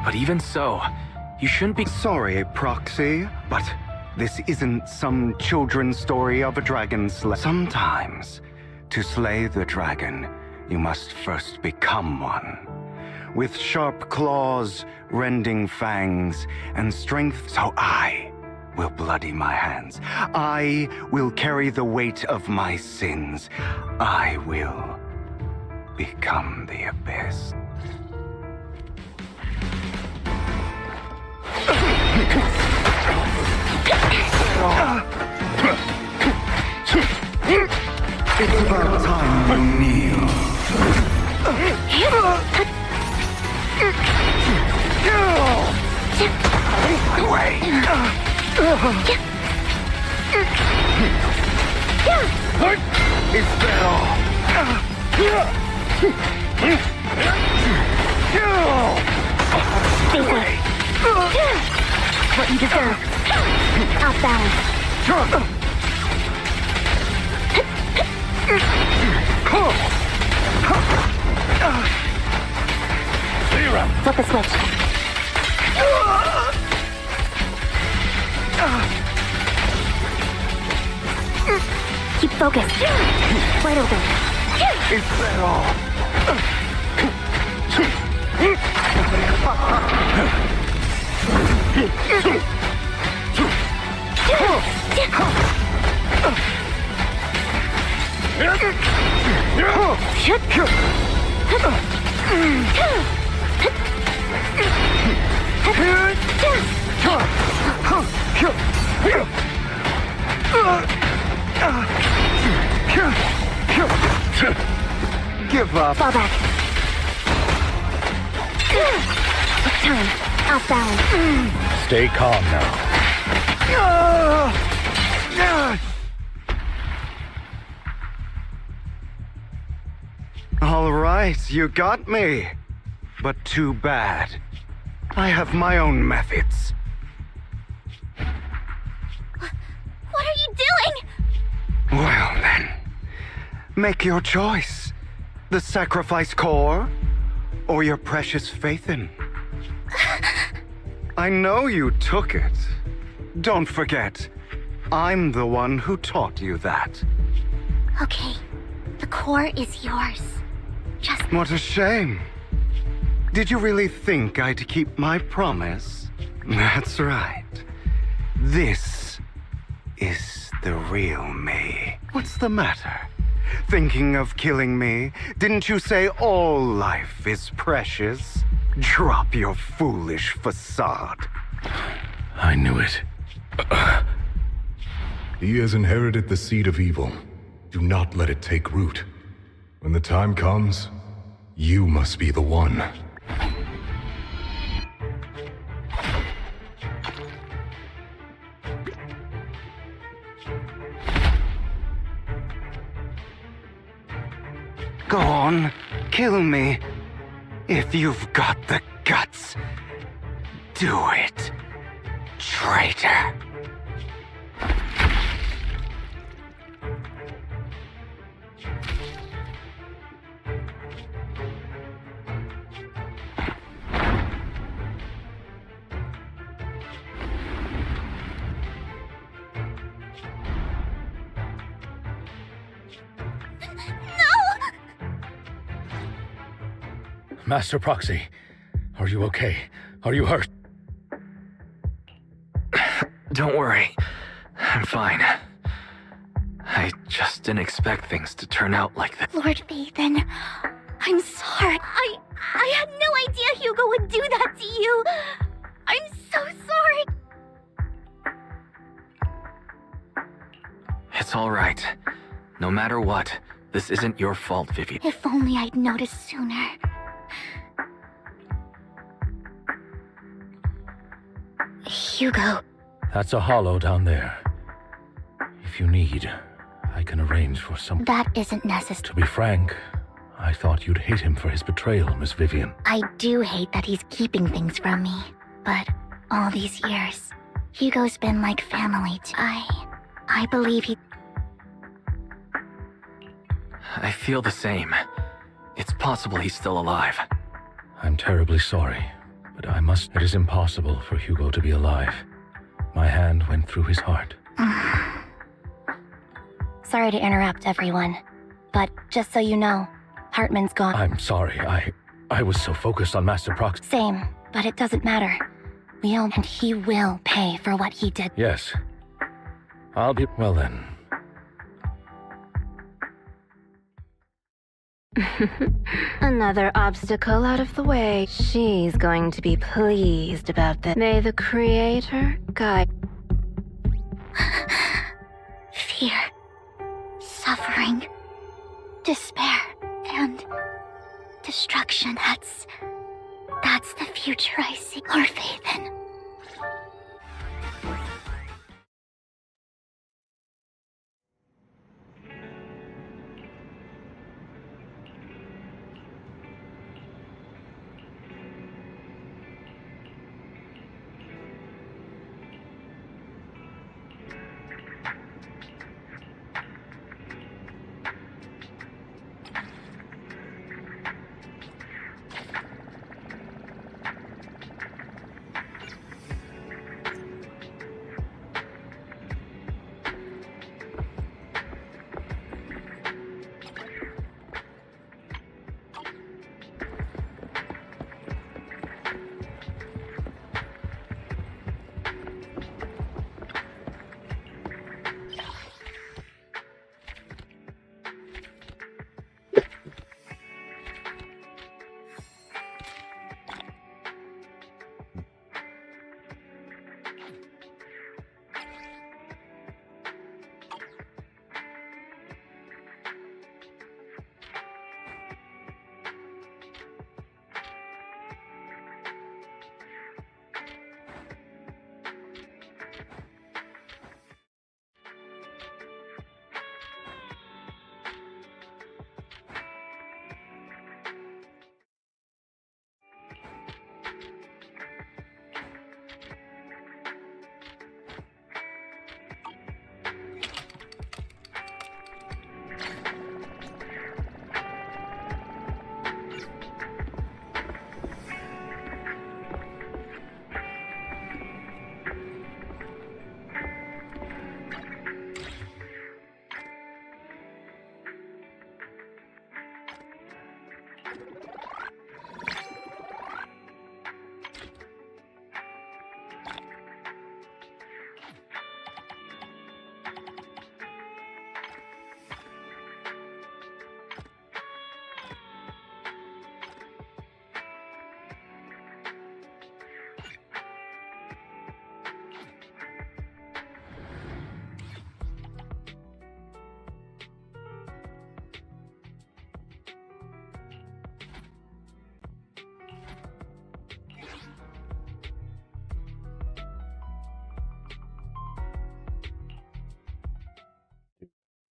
Speaker 5: But even so, you shouldn't be...
Speaker 9: Sorry, Proxy, but this isn't some children's story of a dragon slayer. Sometimes, to slay the dragon, you must first become one. With sharp claws, rending fangs, and strength, so I will bloody my hands. I will carry the weight of my sins. I will become the abyss. It's about time you kneel. My way. Is that all?
Speaker 14: Stay safe. What you deserve. Off balance. Flip the switch. Keep focused. Wide open.
Speaker 9: Is that all? Give up.
Speaker 14: Fall back. It's time. Off balance.
Speaker 18: Stay calm now.
Speaker 9: All right, you got me. But too bad. I have my own methods.
Speaker 14: What are you doing?
Speaker 9: Well then, make your choice. The sacrifice core, or your precious Faithin. I know you took it. Don't forget, I'm the one who taught you that.
Speaker 14: Okay, the core is yours. Just...
Speaker 9: What a shame. Did you really think I'd keep my promise? That's right. This is the real me. What's the matter? Thinking of killing me? Didn't you say all life is precious? Drop your foolish facade.
Speaker 18: I knew it.
Speaker 17: He has inherited the seed of evil. Do not let it take root. When the time comes, you must be the one.
Speaker 9: Go on, kill me. If you've got the guts, do it, traitor.
Speaker 18: Master Proxy, are you okay? Are you hurt?
Speaker 5: Don't worry. I'm fine. I just didn't expect things to turn out like this.
Speaker 14: Lord Faithin, I'm sorry. I had no idea Hugo would do that to you. I'm so sorry.
Speaker 5: It's all right. No matter what, this isn't your fault, Vivian.
Speaker 14: If only I'd noticed sooner. Hugo.
Speaker 18: That's a hollow down there. If you need, I can arrange for some...
Speaker 14: That isn't necessary.
Speaker 18: To be frank, I thought you'd hate him for his betrayal, Miss Vivian.
Speaker 14: I do hate that he's keeping things from me. But all these years, Hugo's been like family to... I believe he...
Speaker 5: I feel the same. It's possible he's still alive.
Speaker 18: I'm terribly sorry, but I must... It is impossible for Hugo to be alive. My hand went through his heart.
Speaker 3: Sorry to interrupt, everyone. But just so you know, Hartman's gone.
Speaker 18: I'm sorry, I was so focused on Master Prox.
Speaker 3: Same, but it doesn't matter. And he will pay for what he did.
Speaker 18: Yes. I'll be... Well then.
Speaker 4: Another obstacle out of the way. She's going to be pleased about that. May the Creator guide.
Speaker 14: Fear.
Speaker 3: suffering, despair, and destruction. That's the future I see, Lord Phaethon.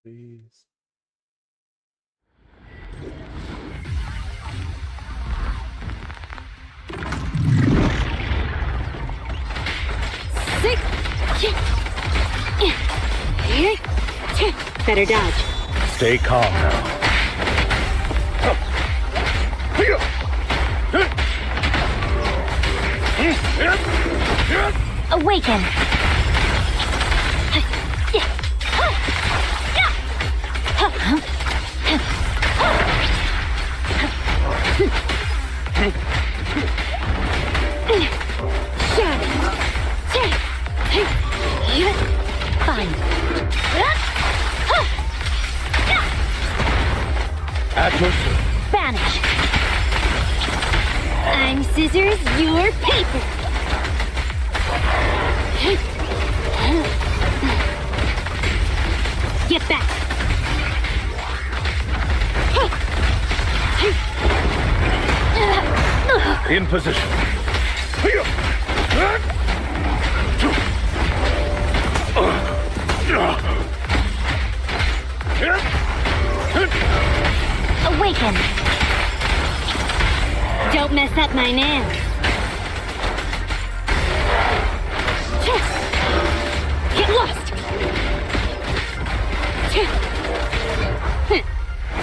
Speaker 1: Please.
Speaker 19: Better dodge.
Speaker 18: Stay calm now.
Speaker 3: Awaken! Fine.
Speaker 18: At your service.
Speaker 3: Vanish. I'm scissors, you're paper. Get back.
Speaker 18: In position.
Speaker 3: Awaken. Don't mess up my nails. Get lost.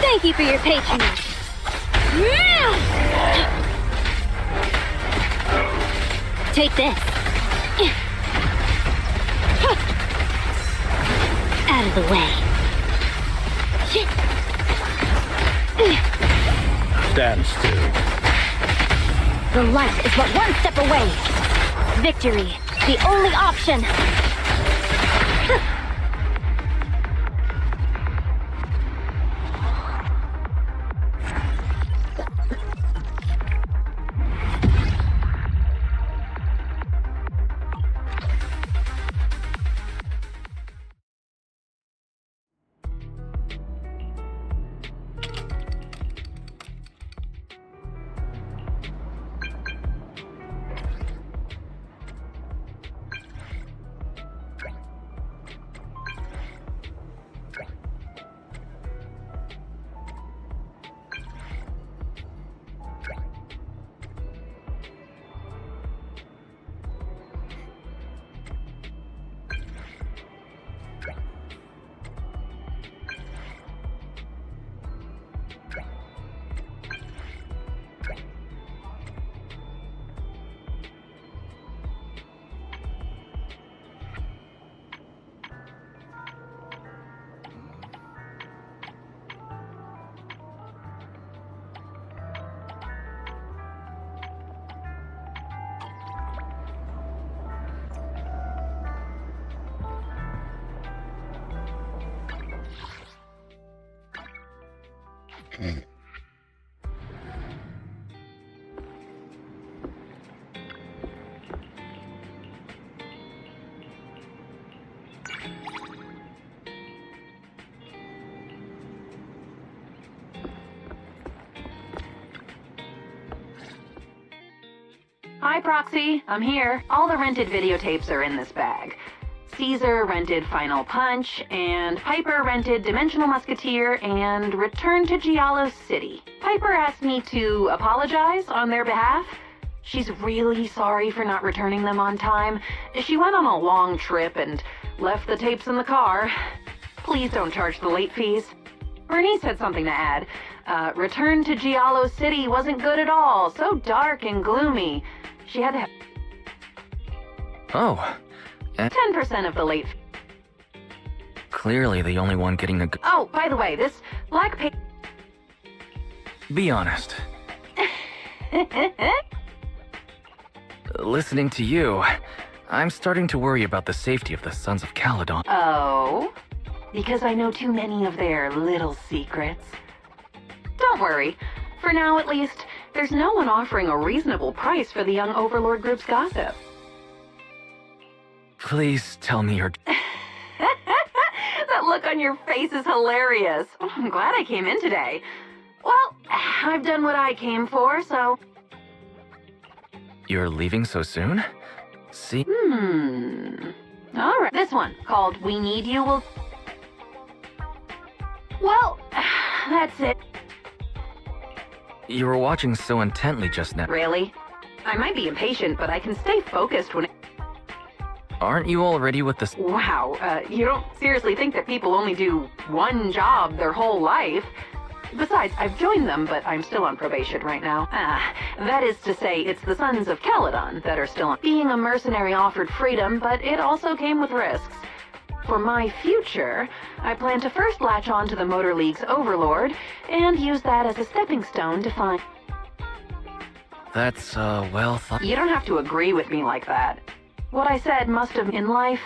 Speaker 3: Thank you for your patronage. Take this. Out of the way.
Speaker 18: Stand still.
Speaker 3: The light is but one step away. Victory, the only option.
Speaker 19: Hi, Proxy. I'm here. All the rented videotapes are in this bag. Caesar rented Final Punch, and Piper rented Dimensional Musketeer and Return to Giallo City. Piper asked me to apologize on their behalf. She's really sorry for not returning them on time. She went on a long trip and left the tapes in the car. Please don't charge the late fees. Bernice had something to add. Return to Giallo City wasn't good at all. So dark and gloomy. She had to have...
Speaker 5: Oh.
Speaker 19: 10% of the late fee.
Speaker 5: Clearly the only one getting a...
Speaker 19: Oh, by the way, this black paper...
Speaker 5: Be honest. Listening to you, I'm starting to worry about the safety of the Sons of Caledon.
Speaker 19: Oh? Because I know too many of their little secrets. Don't worry. For now, at least, there's no one offering a reasonable price for the young Overlord group's gossip.
Speaker 5: Please tell me you're...
Speaker 19: That look on your face is hilarious. I'm glad I came in today. Well, I've done what I came for, so...
Speaker 5: You're leaving so soon? See?
Speaker 19: Alright, this one, called We Need You, will... Well, that's it.
Speaker 5: You were watching so intently just now.
Speaker 19: Really? I might be impatient, but I can stay focused when...
Speaker 5: Aren't you already with the...
Speaker 19: Wow, you don't seriously think that people only do one job their whole life? Besides, I've joined them, but I'm still on probation right now. That is to say, it's the Sons of Caledon that are still on. Being a mercenary offered freedom, but it also came with risks. For my future, I plan to first latch on to the Motor League's Overlord, and use that as a stepping stone to find...
Speaker 5: That's, well thought...
Speaker 19: You don't have to agree with me like that. What I said must have in life,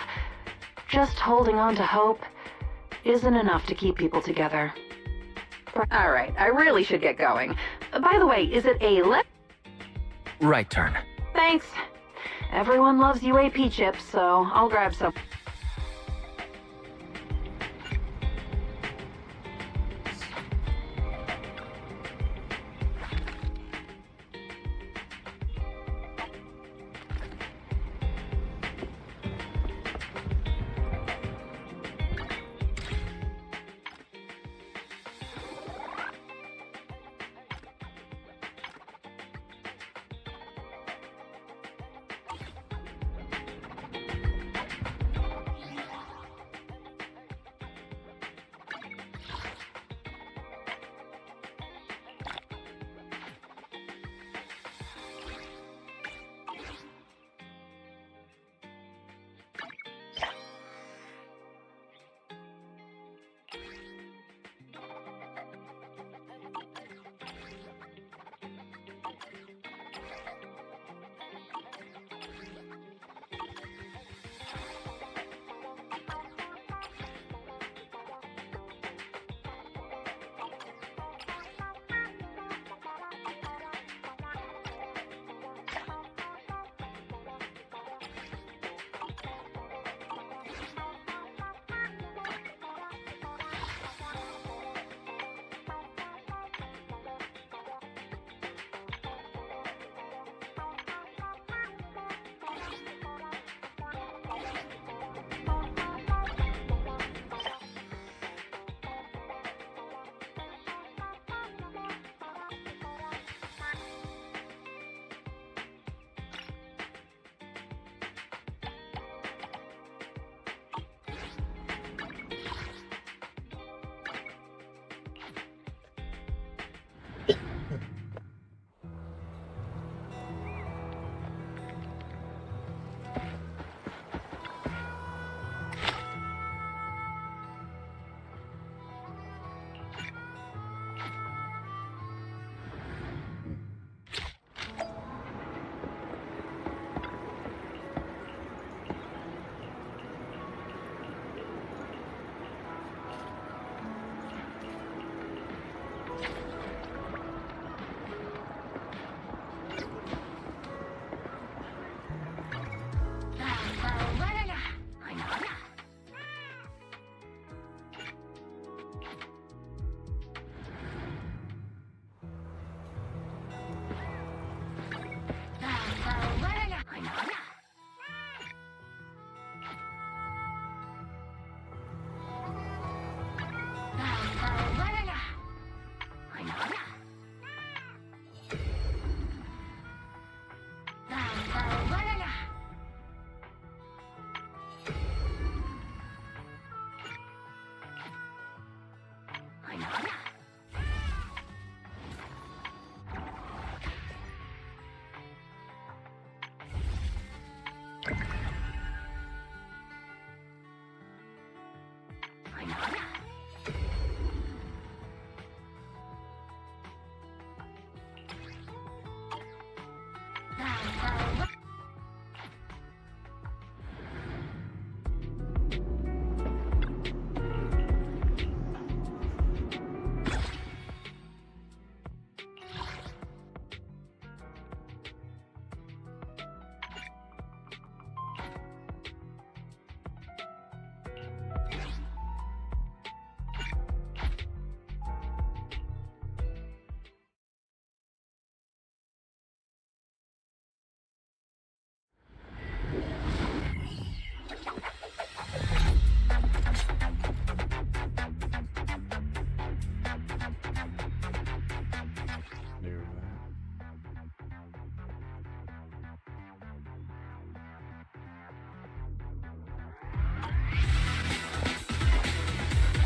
Speaker 19: just holding on to hope, isn't enough to keep people together. Alright, I really should get going. By the way, is it a left?
Speaker 5: Right turn.
Speaker 19: Thanks. Everyone loves UAP chips, so I'll grab some.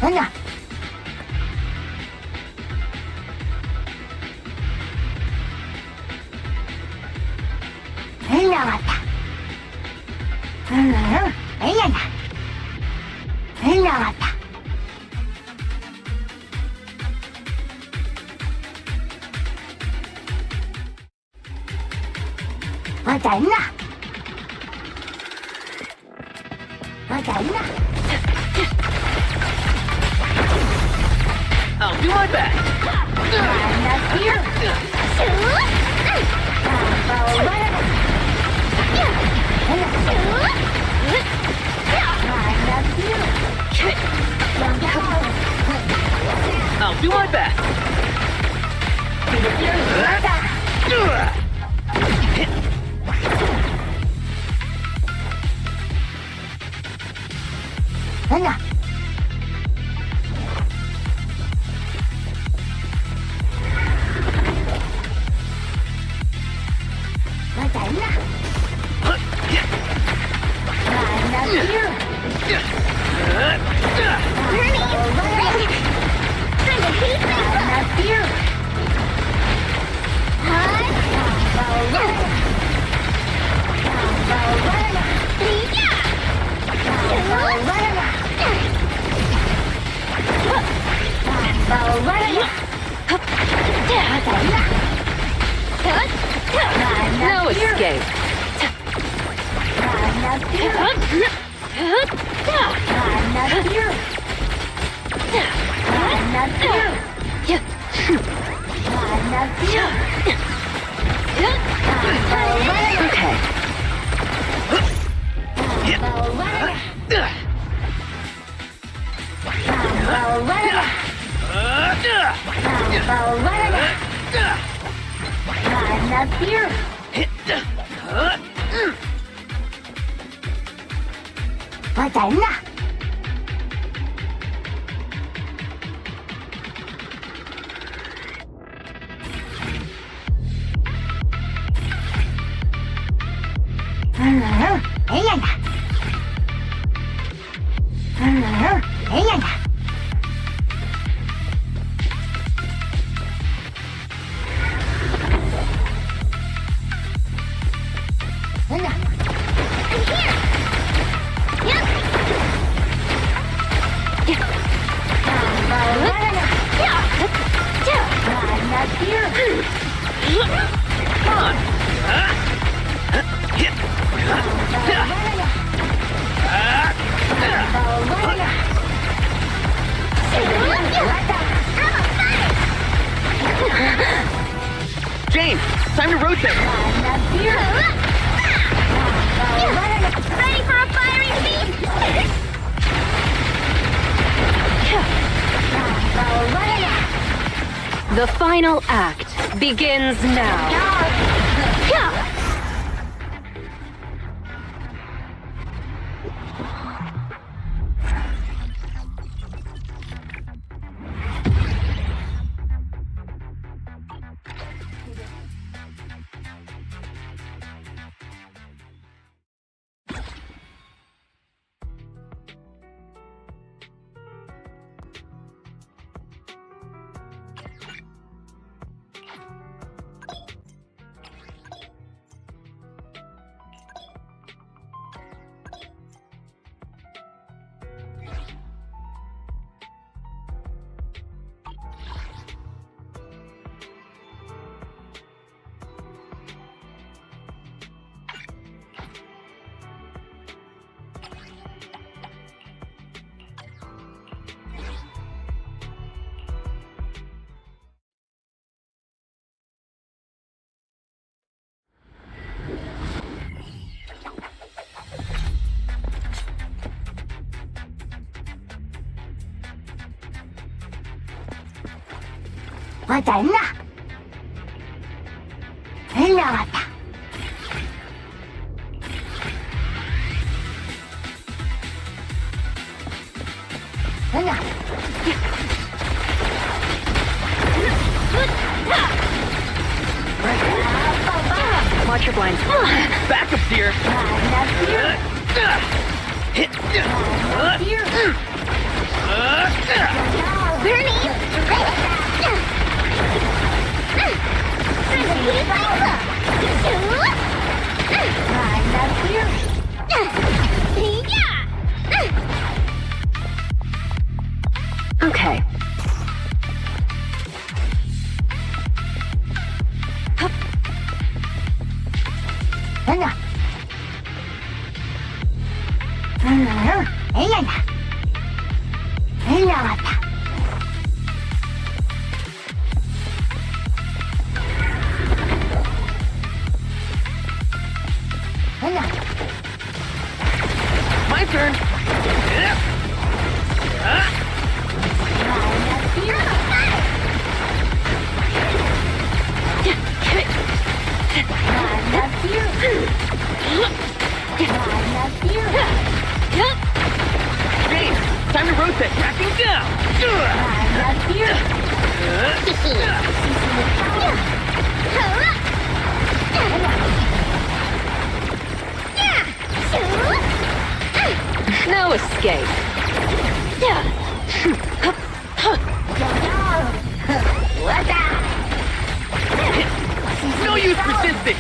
Speaker 14: Venga. Venga, bata. Venga, venga, bata. Bata, venga. Bata, venga.
Speaker 5: I'll do my best.
Speaker 14: I'm not here.
Speaker 5: I'll do my best.
Speaker 14: Venga.
Speaker 2: No escape.
Speaker 7: James, time to rotate.
Speaker 14: Ready for a fiery feast?
Speaker 2: The final act begins now.
Speaker 6: Watch your blinds.
Speaker 7: Backup's here.
Speaker 2: Okay.
Speaker 7: My turn. James, time to rotate. Cracking down.
Speaker 2: No escape.
Speaker 7: No use resisting.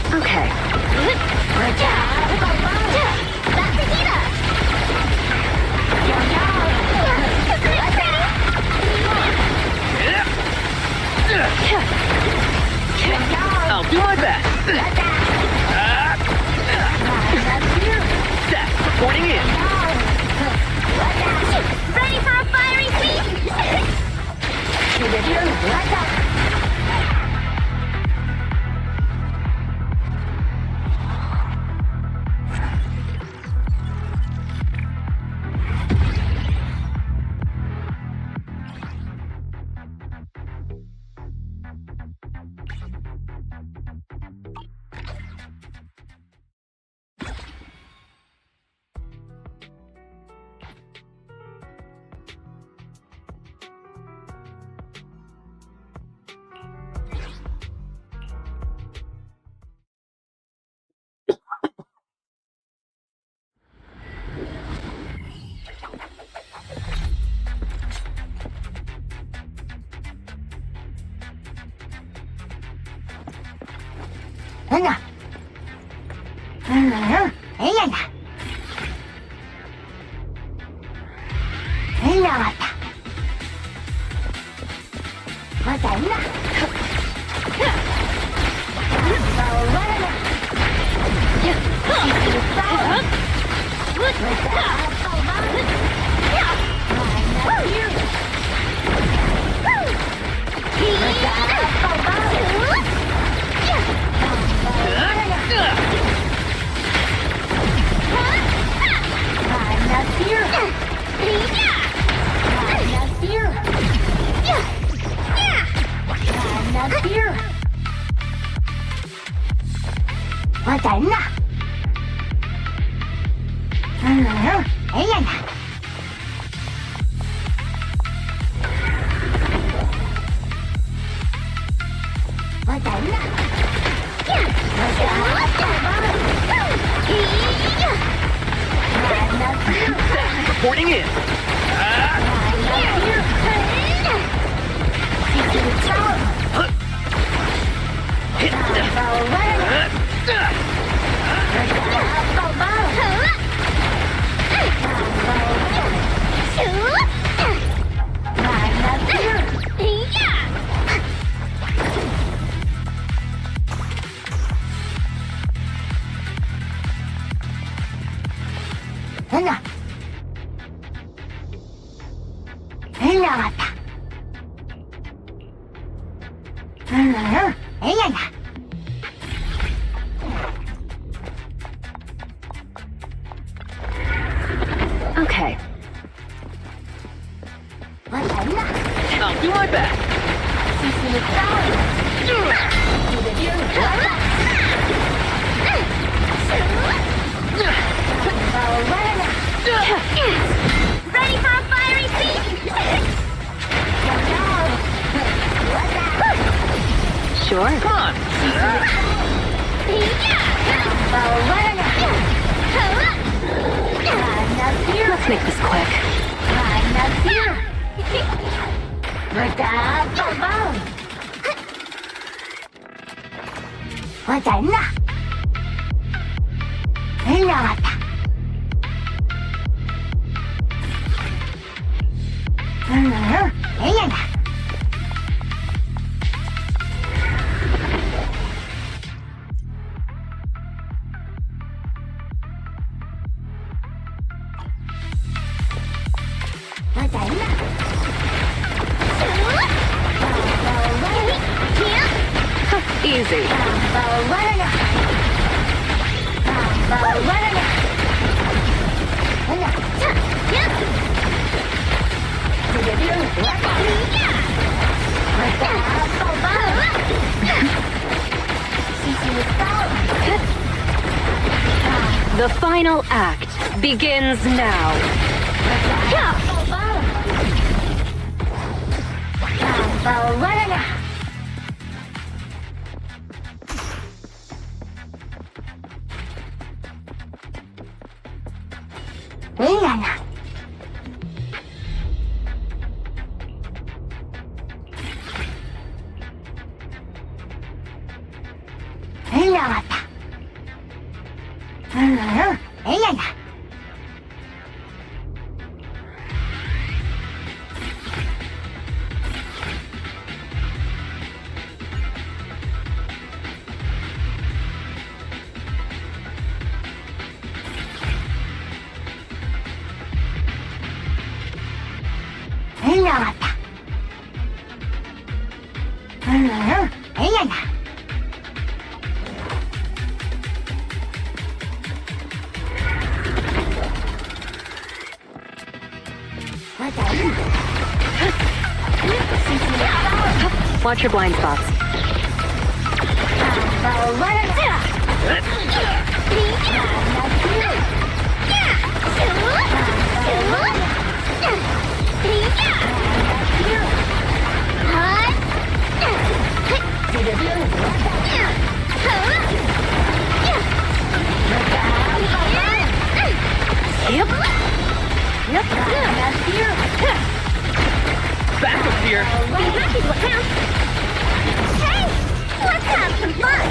Speaker 2: Okay.
Speaker 7: I'll do my best. Seth, reporting in.
Speaker 14: Ready for a fiery feast?
Speaker 5: Reporting in.
Speaker 2: Okay.
Speaker 5: I'll do my best.
Speaker 14: Ready for a fiery feast?
Speaker 2: Sure.
Speaker 5: Come on.
Speaker 2: Let's make this quick. Easy. The final act begins now. Watch your blind spots.
Speaker 5: Back up here.
Speaker 14: Hey, let's have some fun.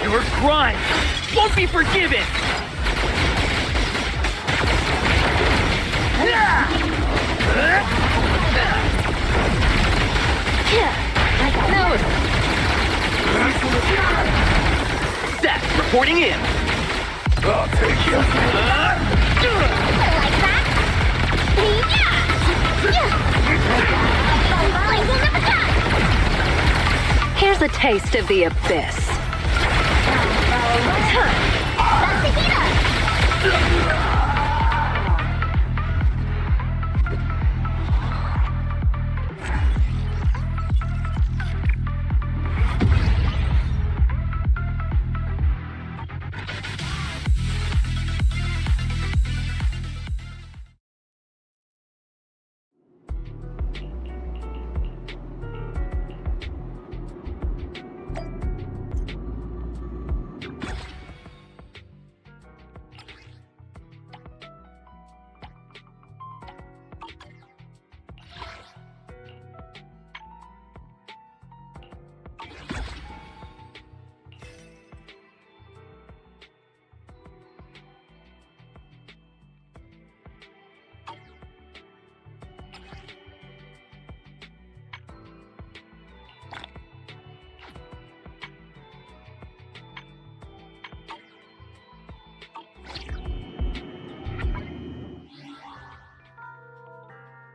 Speaker 20: Your crime won't be forgiven! Seth, reporting in!
Speaker 10: I'll take you.
Speaker 2: Here's a taste of the abyss.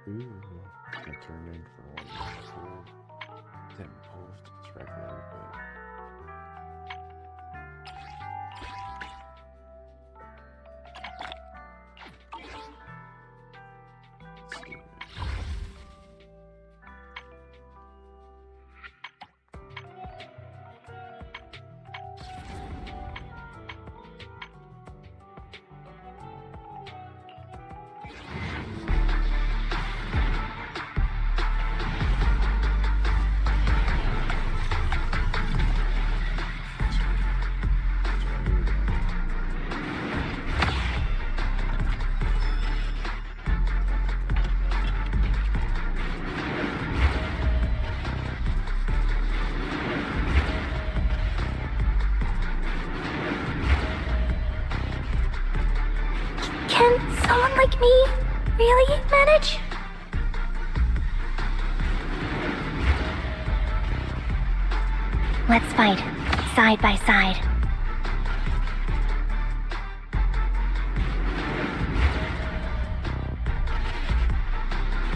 Speaker 1: Ooh, I turned in for one full 10 post. It's regular, but
Speaker 3: Can someone like me really manage? Let's fight, side by side.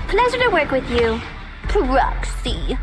Speaker 8: Pleasure to work with you, Proxy.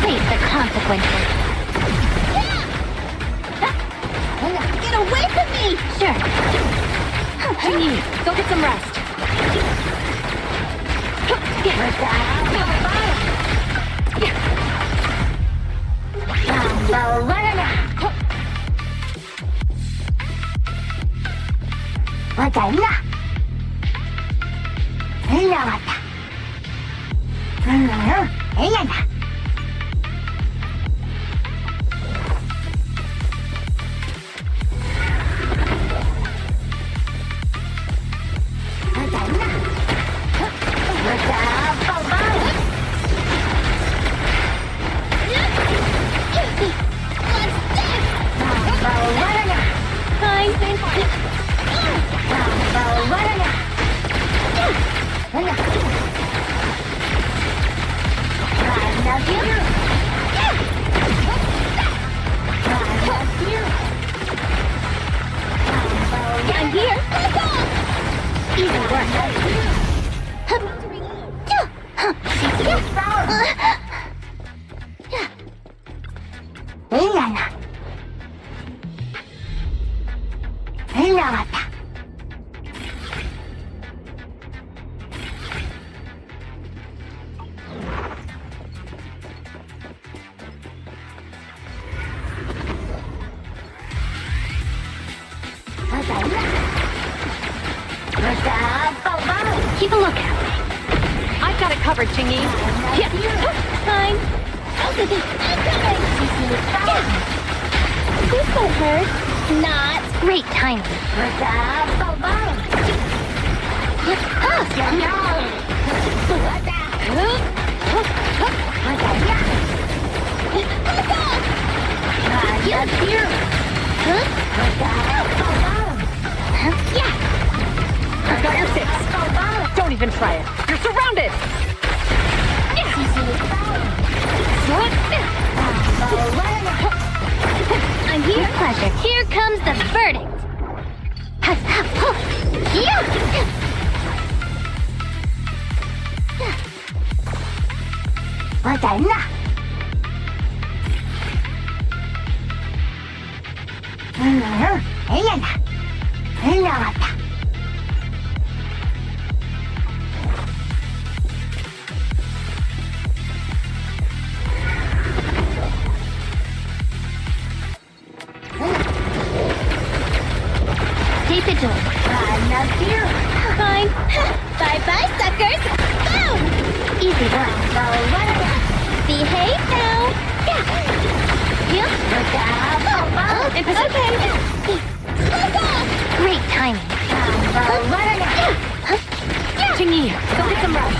Speaker 14: Face the consequences. Get away from me! Sure.
Speaker 6: Jinyi, go get some rest.
Speaker 14: I'm here. Easy work.
Speaker 6: Keep a lookout. I've got it covered, Jinyi. Yeah.
Speaker 14: Fine. This won't hurt. Not. Great timing.
Speaker 6: I've got your six. Don't even try it. You're surrounded.
Speaker 14: I'm here. Pleasure. Here comes the verdict. Stay vigilant. Fine. Bye-bye, suckers. Boom! Easy one. Behave now. Okay. Great timing.
Speaker 6: Jinyi, go get some rest.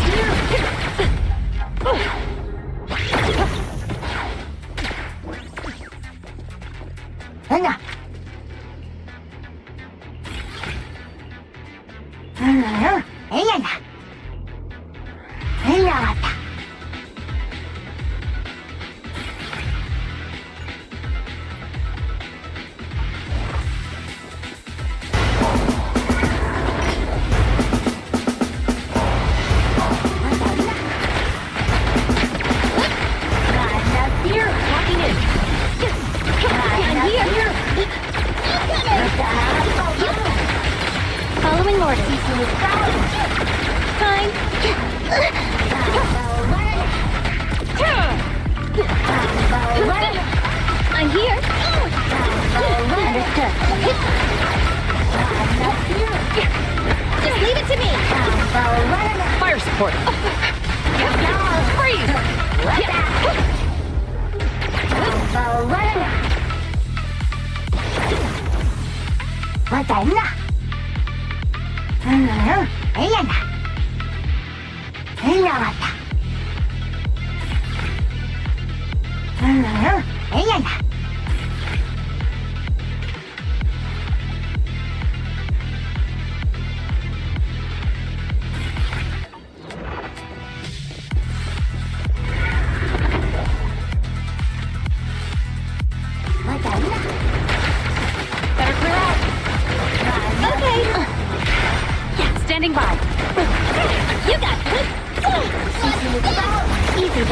Speaker 14: Following orders. Fine. I'm here. Understood. Just leave it to me.
Speaker 6: Fire support. Freeze.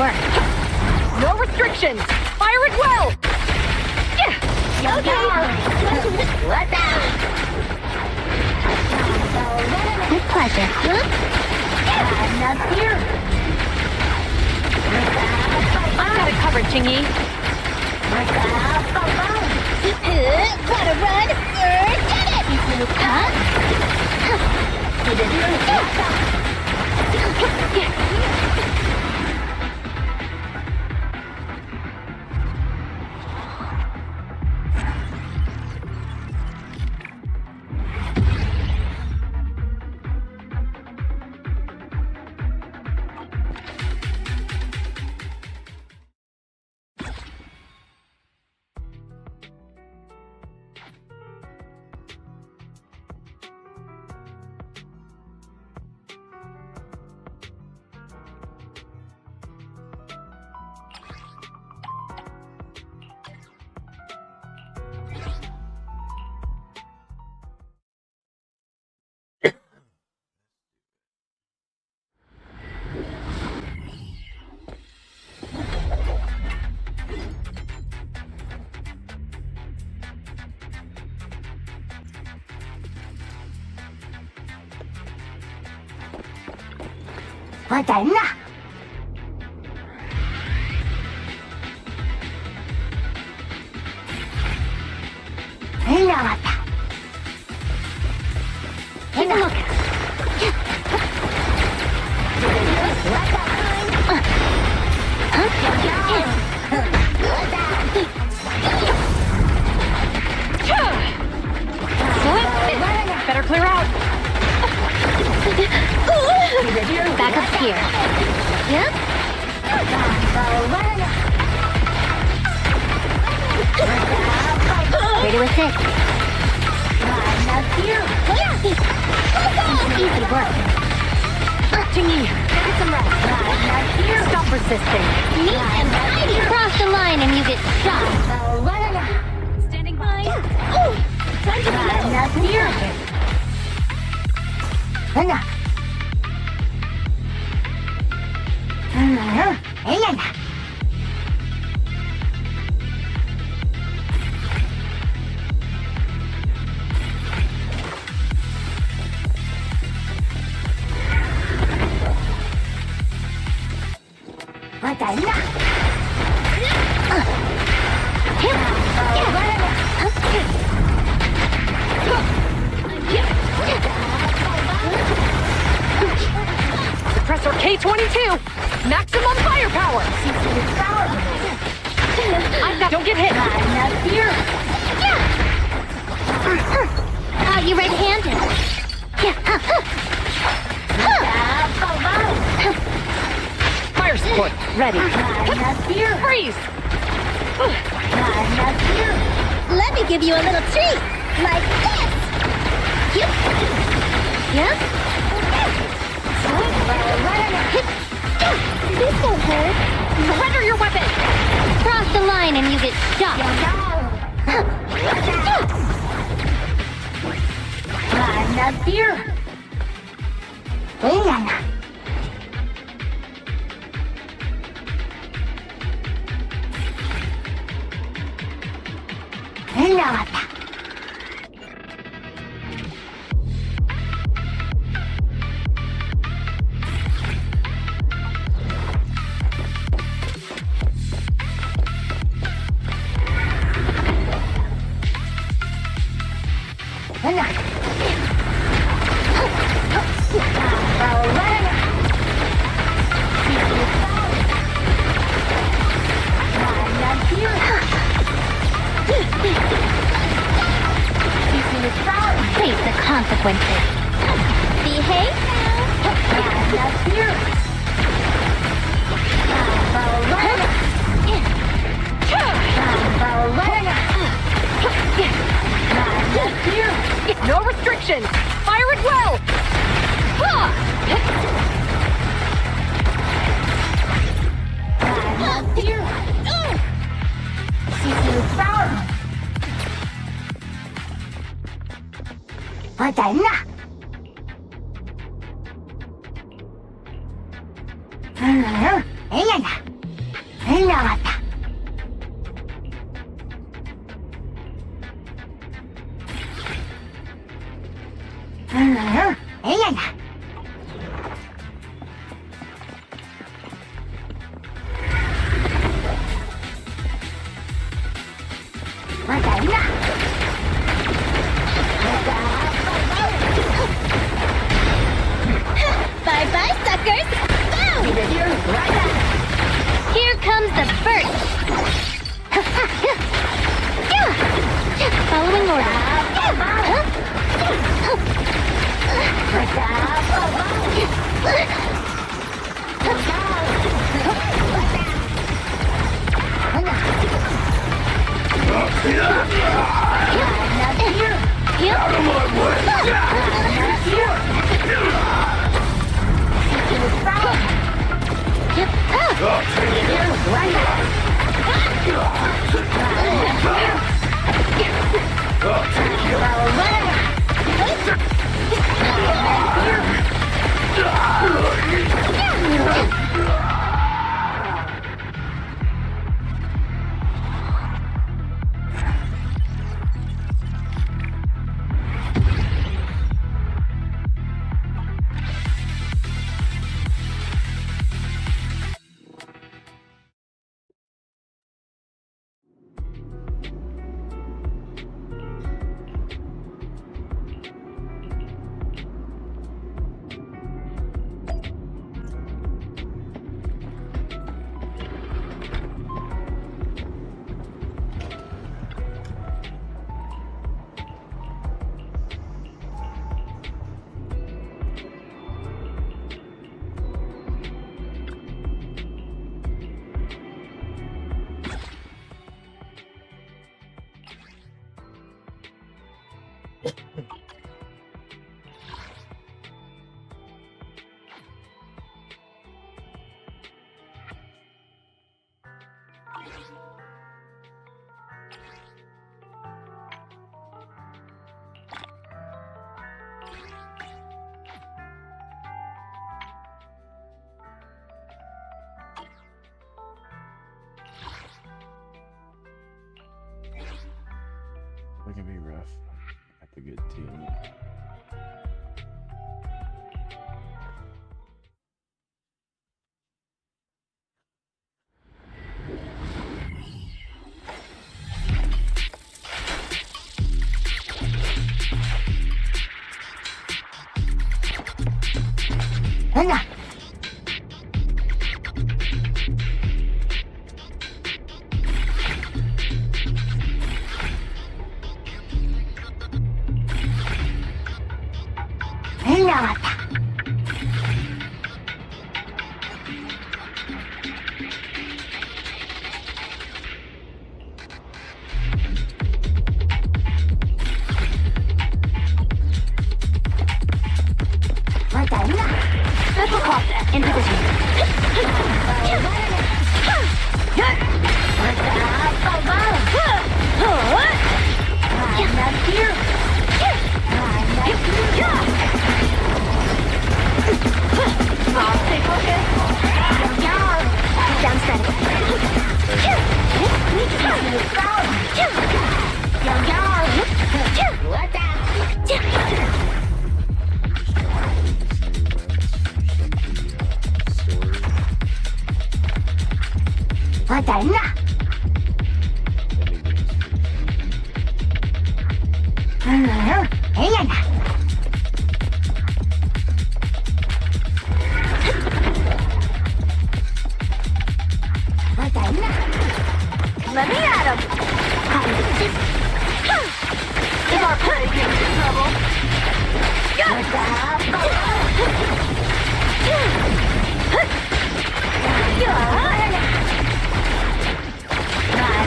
Speaker 2: work. No restrictions! Fire it well!
Speaker 14: Okay. What's that? With pleasure. Not here.
Speaker 6: I've got it covered, Chingy.
Speaker 14: Gotta run. Get it! Huh?
Speaker 6: Better clear out.
Speaker 14: Back up here. Yep. Ready to assist. Easy work.
Speaker 2: Chingy, get some rest. Stop resisting.
Speaker 14: Neat and tidy. Cross the line and you get shot.
Speaker 6: Standing by.
Speaker 14: Time to be here.
Speaker 2: Suppressor K-22! Maximum firepower! Don't get hit!
Speaker 14: You red-handed.
Speaker 2: Fire support, ready. Freeze!
Speaker 14: Let me give you a little treat, like this. Yep. This won't hurt.
Speaker 2: Surrender your weapon!
Speaker 14: Cross the line and you get shot. Not here. Face the consequences. Behave now. Not here.
Speaker 2: No restrictions! Fire it well!
Speaker 14: Not here. Bye-bye, suckers! Boom! Here comes the first! Following order.
Speaker 10: Out of my way!
Speaker 1: That can be rough at the good team.
Speaker 14: Let me at him! If our prey gets in trouble...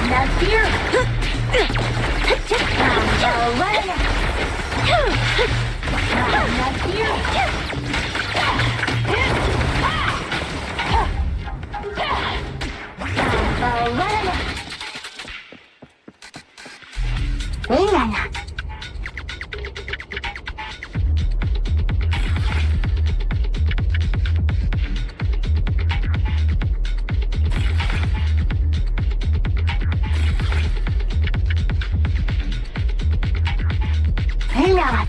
Speaker 14: Not here! Not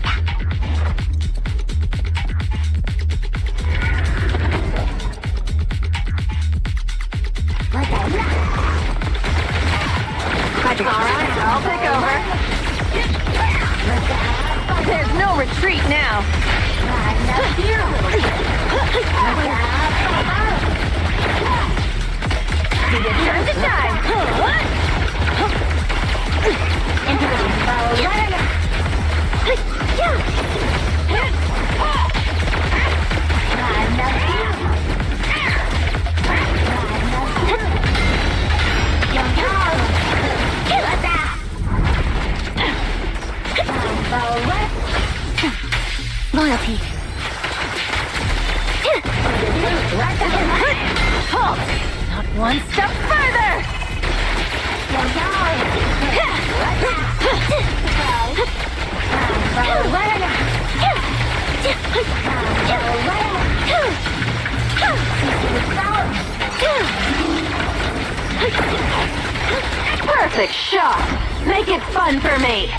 Speaker 2: Roger.
Speaker 6: Alright, I'll take over. There's no retreat now. Turn to shine. Into the
Speaker 14: Loyalty.
Speaker 6: Halt! Not one step further! Perfect shot! Make it fun for me!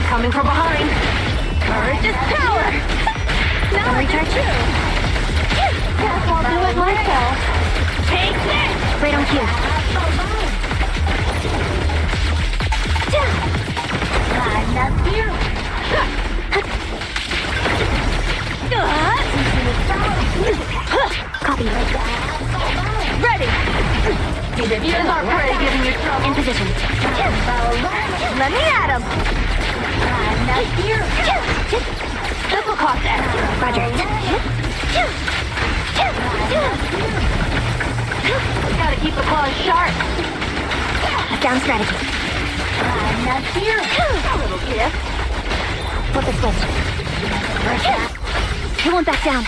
Speaker 6: Coming from behind. Courage is power. Now recharge you. I'll do it myself. Take this.
Speaker 14: Right on cue. Copy.
Speaker 6: Ready. Here's our prey giving you trouble.
Speaker 14: In position.
Speaker 6: Let me at him. This will cost extra.
Speaker 14: Roger.
Speaker 6: Gotta keep the claws sharp.
Speaker 14: Down strategy.
Speaker 6: A little gift.
Speaker 14: Flip the switch. He won't back down.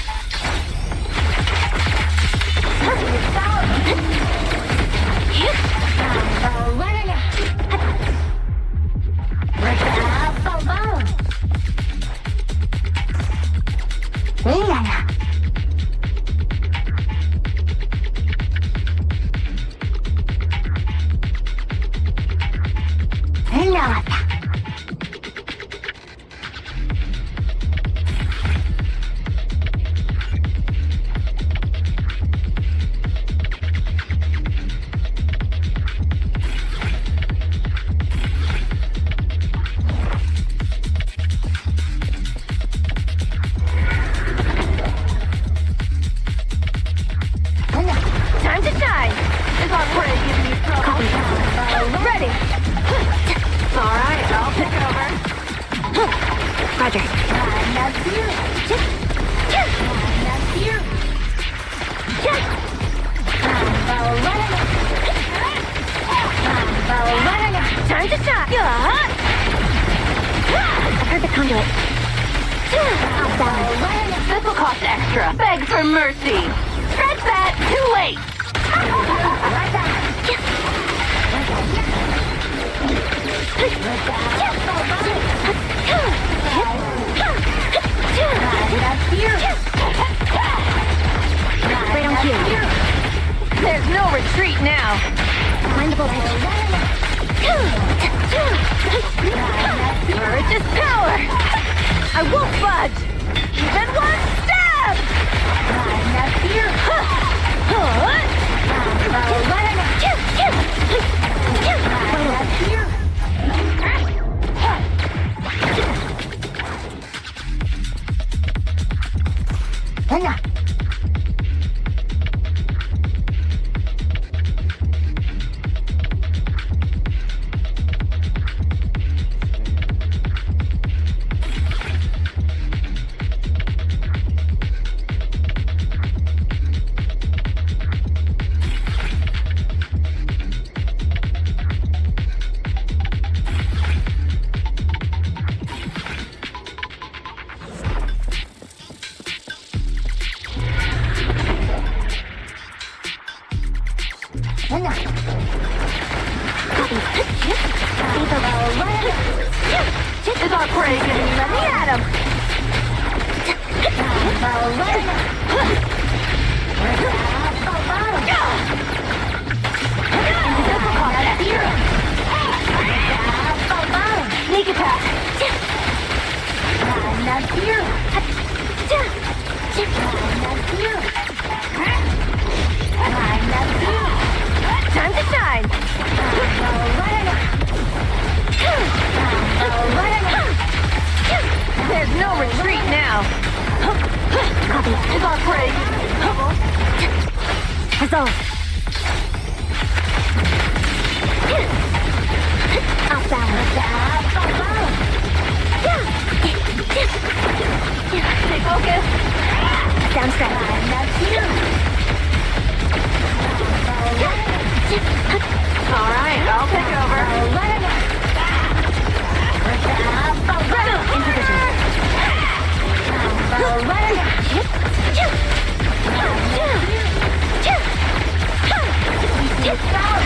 Speaker 6: Time to shine. Is our prey giving you trouble? Ready. Alright, I'll take over.
Speaker 14: Roger.
Speaker 6: Time to shine.
Speaker 14: I've heard the conduit. Off balance.
Speaker 6: This will cost extra. Beg for mercy. Scratch that. Too late.
Speaker 14: Right on cue.
Speaker 6: There's no retreat now.
Speaker 14: Mind the voltage.
Speaker 6: Courage is power. I won't budge. Even one step.
Speaker 19: Is our prey getting you?
Speaker 6: Let me at him!
Speaker 19: Sneak attack!
Speaker 6: Time to shine! There's no retreat now!
Speaker 19: Is our prey?
Speaker 6: Huzzah! Off balance.
Speaker 19: Stay focused!
Speaker 6: Down straight.
Speaker 19: Alright, I'll take over.
Speaker 6: Into vision. It's time.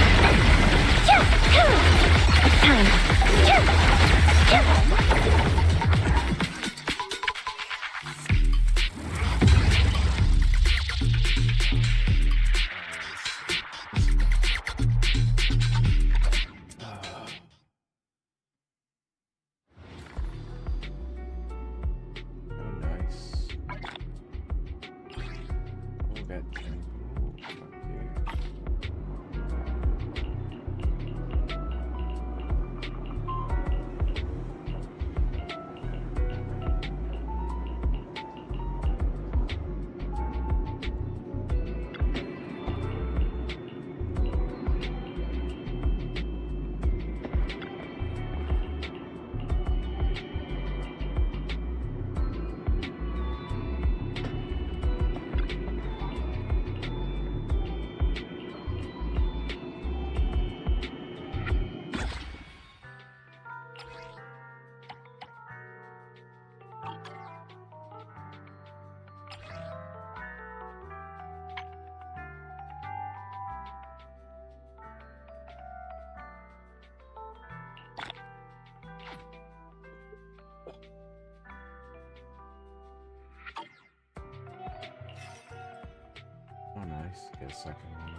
Speaker 1: Oh, nice. Get a second one.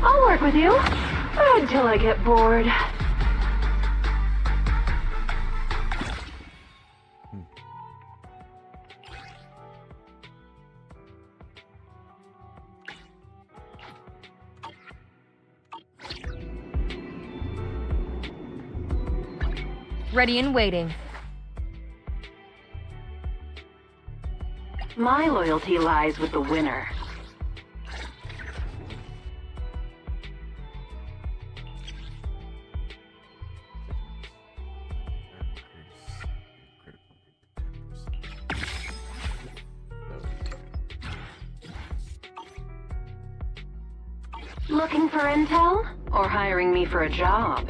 Speaker 19: I'll work with you until I get bored.
Speaker 2: Ready and waiting.
Speaker 19: My loyalty lies with the winner. Looking for intel? Or hiring me for a job?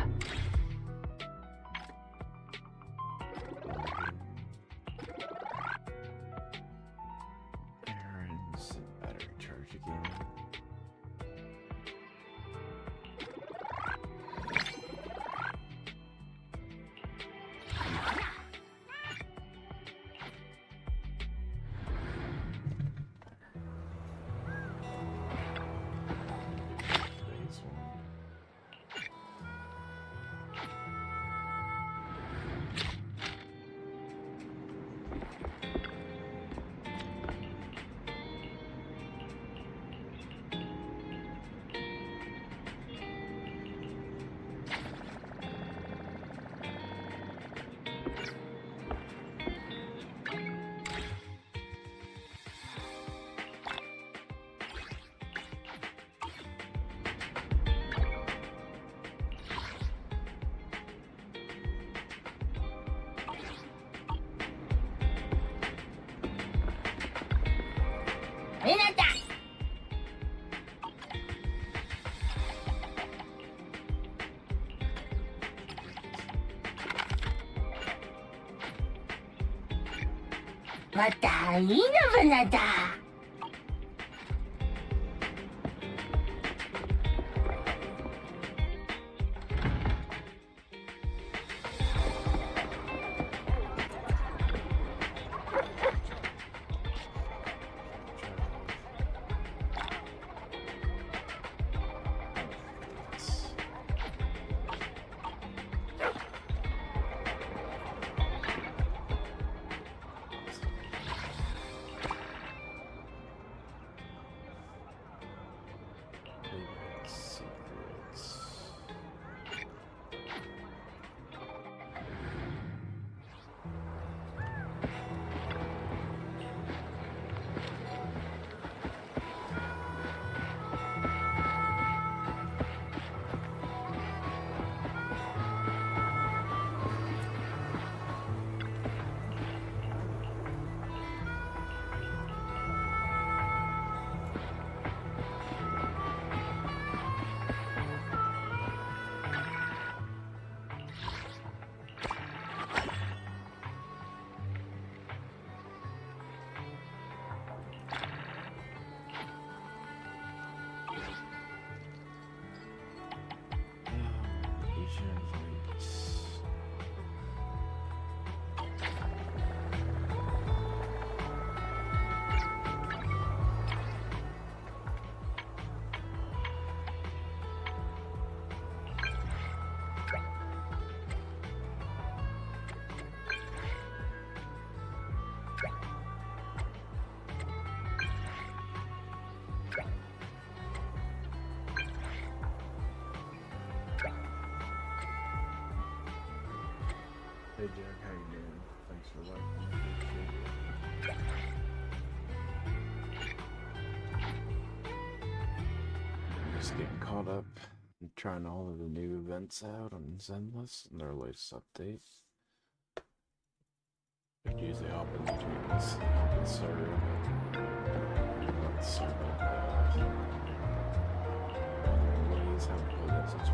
Speaker 1: Aaron's battery charge again. Hey Jack, how you doing? Thanks for liking. Appreciate it. Just getting caught up and trying all of the new events out on Zenless and their latest update. I usually hop in between this and server, but server. Ways haven't played that since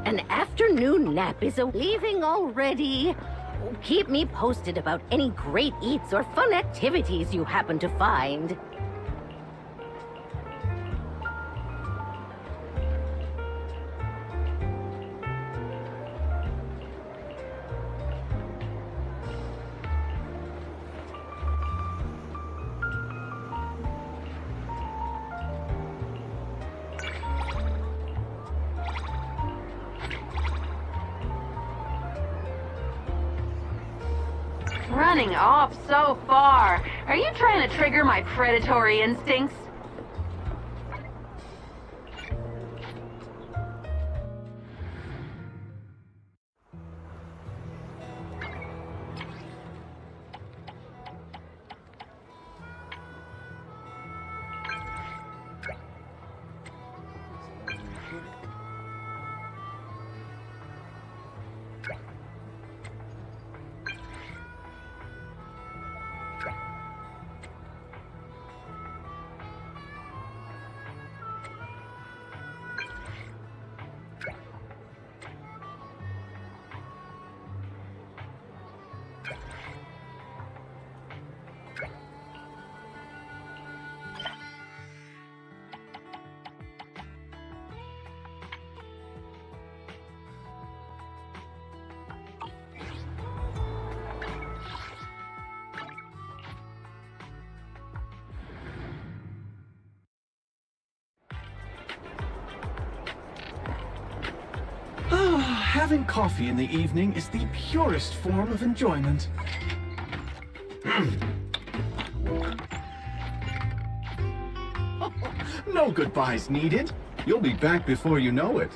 Speaker 6: An afternoon nap is leaving already. Keep me posted about any great eats or fun activities you happen to find.
Speaker 19: Running off so far. Are you trying to trigger my predatory instincts?
Speaker 21: Having coffee in the evening is the purest form of enjoyment. No goodbyes needed. You'll be back before you know it.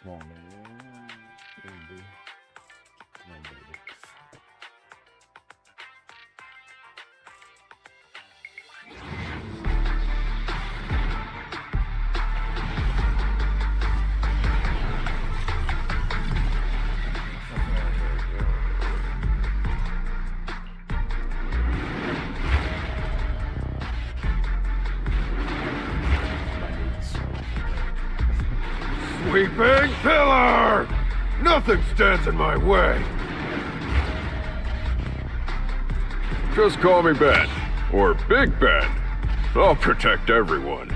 Speaker 1: Come on, man. Anby. Come on, baby.
Speaker 11: Sweeping pillar! Nothing stands in my way. Just call me Ben, or Big Ben. I'll protect everyone.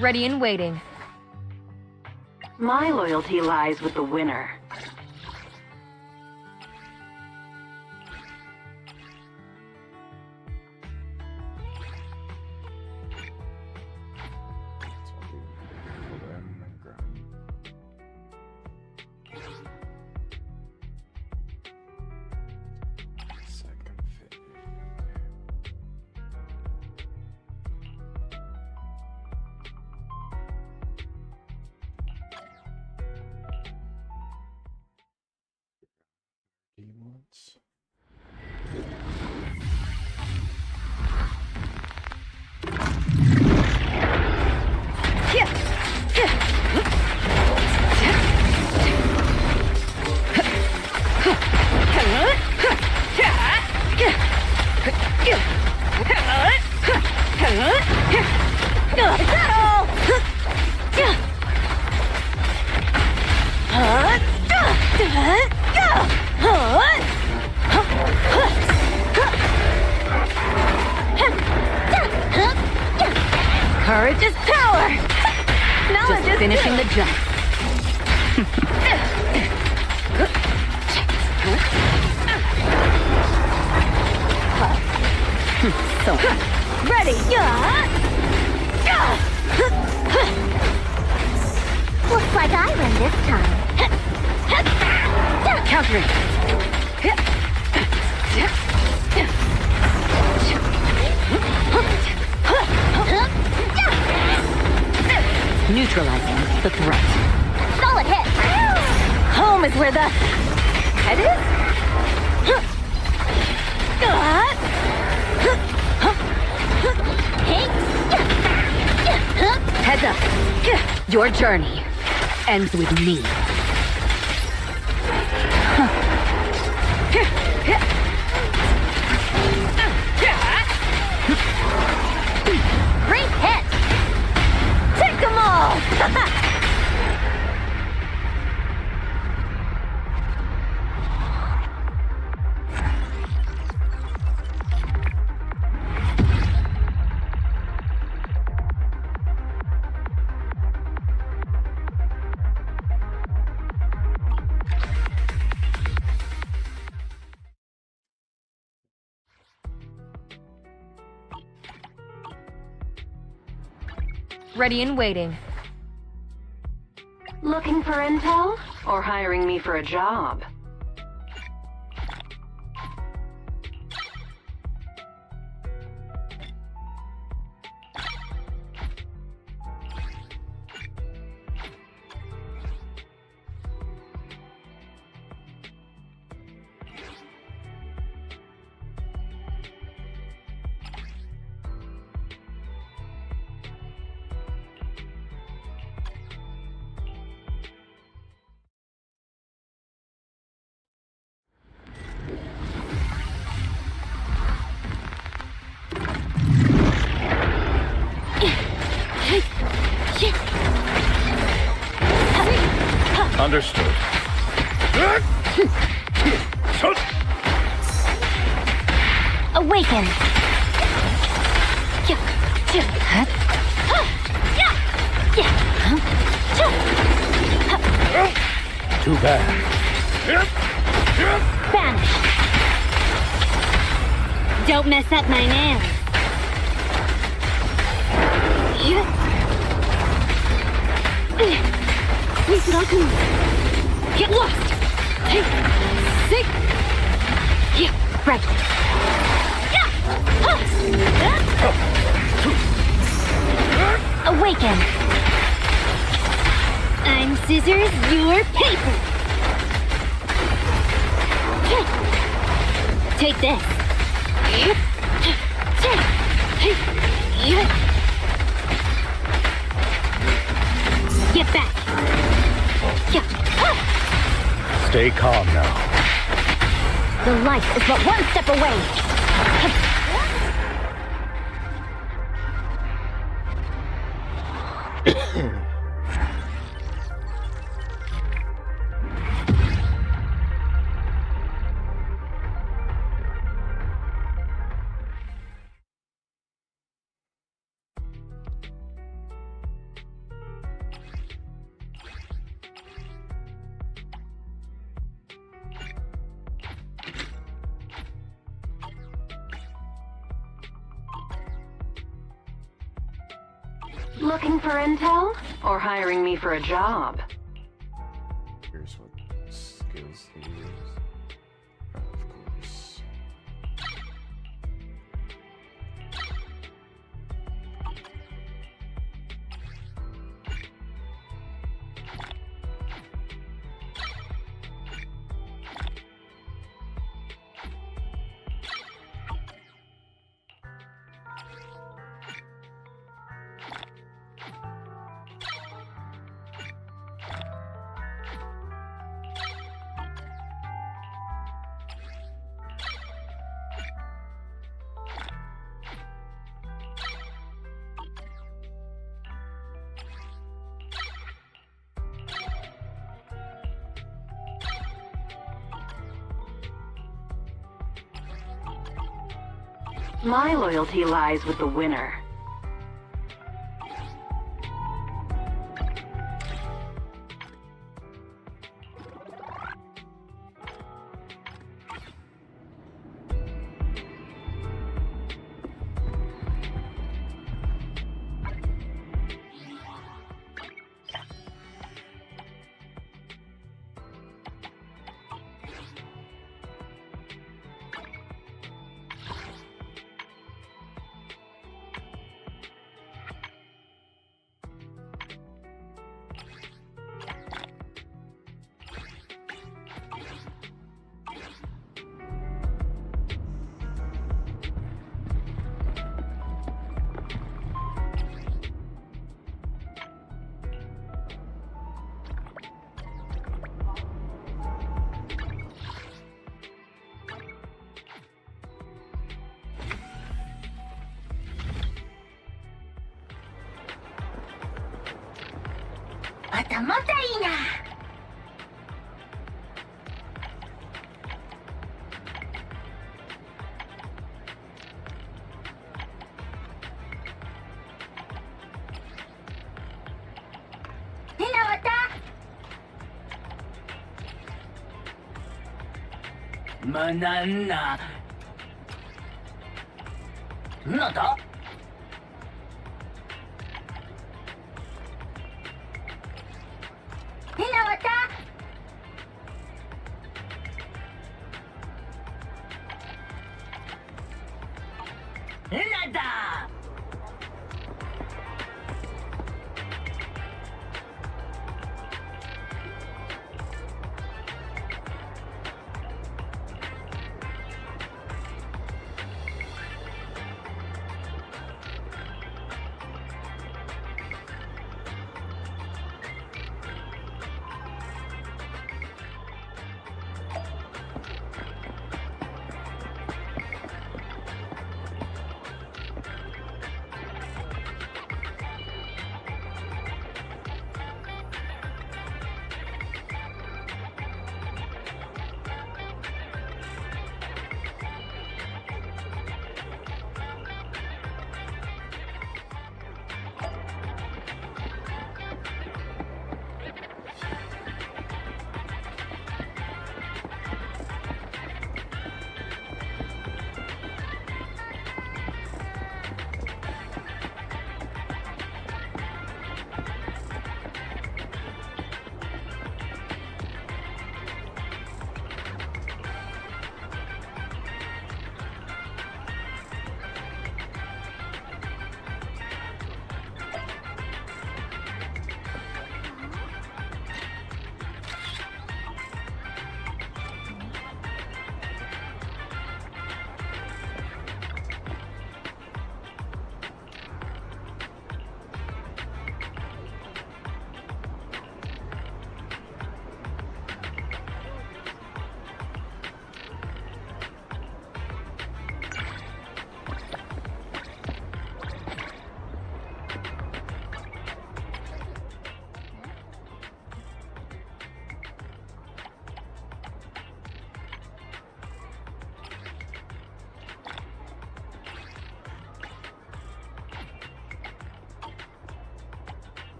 Speaker 2: Ready and waiting.
Speaker 19: My loyalty lies with the winner.
Speaker 1: Demons.
Speaker 6: Courage is power! Knowledge is
Speaker 2: finishing the job.
Speaker 6: So, ready!
Speaker 14: Looks like I win this time.
Speaker 2: Countering. Neutralizing the threat.
Speaker 14: Solid hit.
Speaker 6: Home is where the head is?
Speaker 2: Heads up. Your journey ends with me.
Speaker 14: Great hit.
Speaker 6: Take them all!
Speaker 2: Ready and waiting.
Speaker 19: Looking for intel? Or hiring me for a job?
Speaker 18: Understood.
Speaker 3: Awaken!
Speaker 18: Too bad.
Speaker 6: Vanish. Don't mess up my nails. Get lost! Sick! Right.
Speaker 3: Awaken!
Speaker 6: I'm scissors, you're paper! Take this. Get back!
Speaker 18: Stay calm now.
Speaker 3: The light is but one step away!
Speaker 19: Looking for intel? Or hiring me for a job?
Speaker 1: Here's what skills they use. Of course.
Speaker 19: My loyalty lies with the winner.
Speaker 20: Banana. なんだ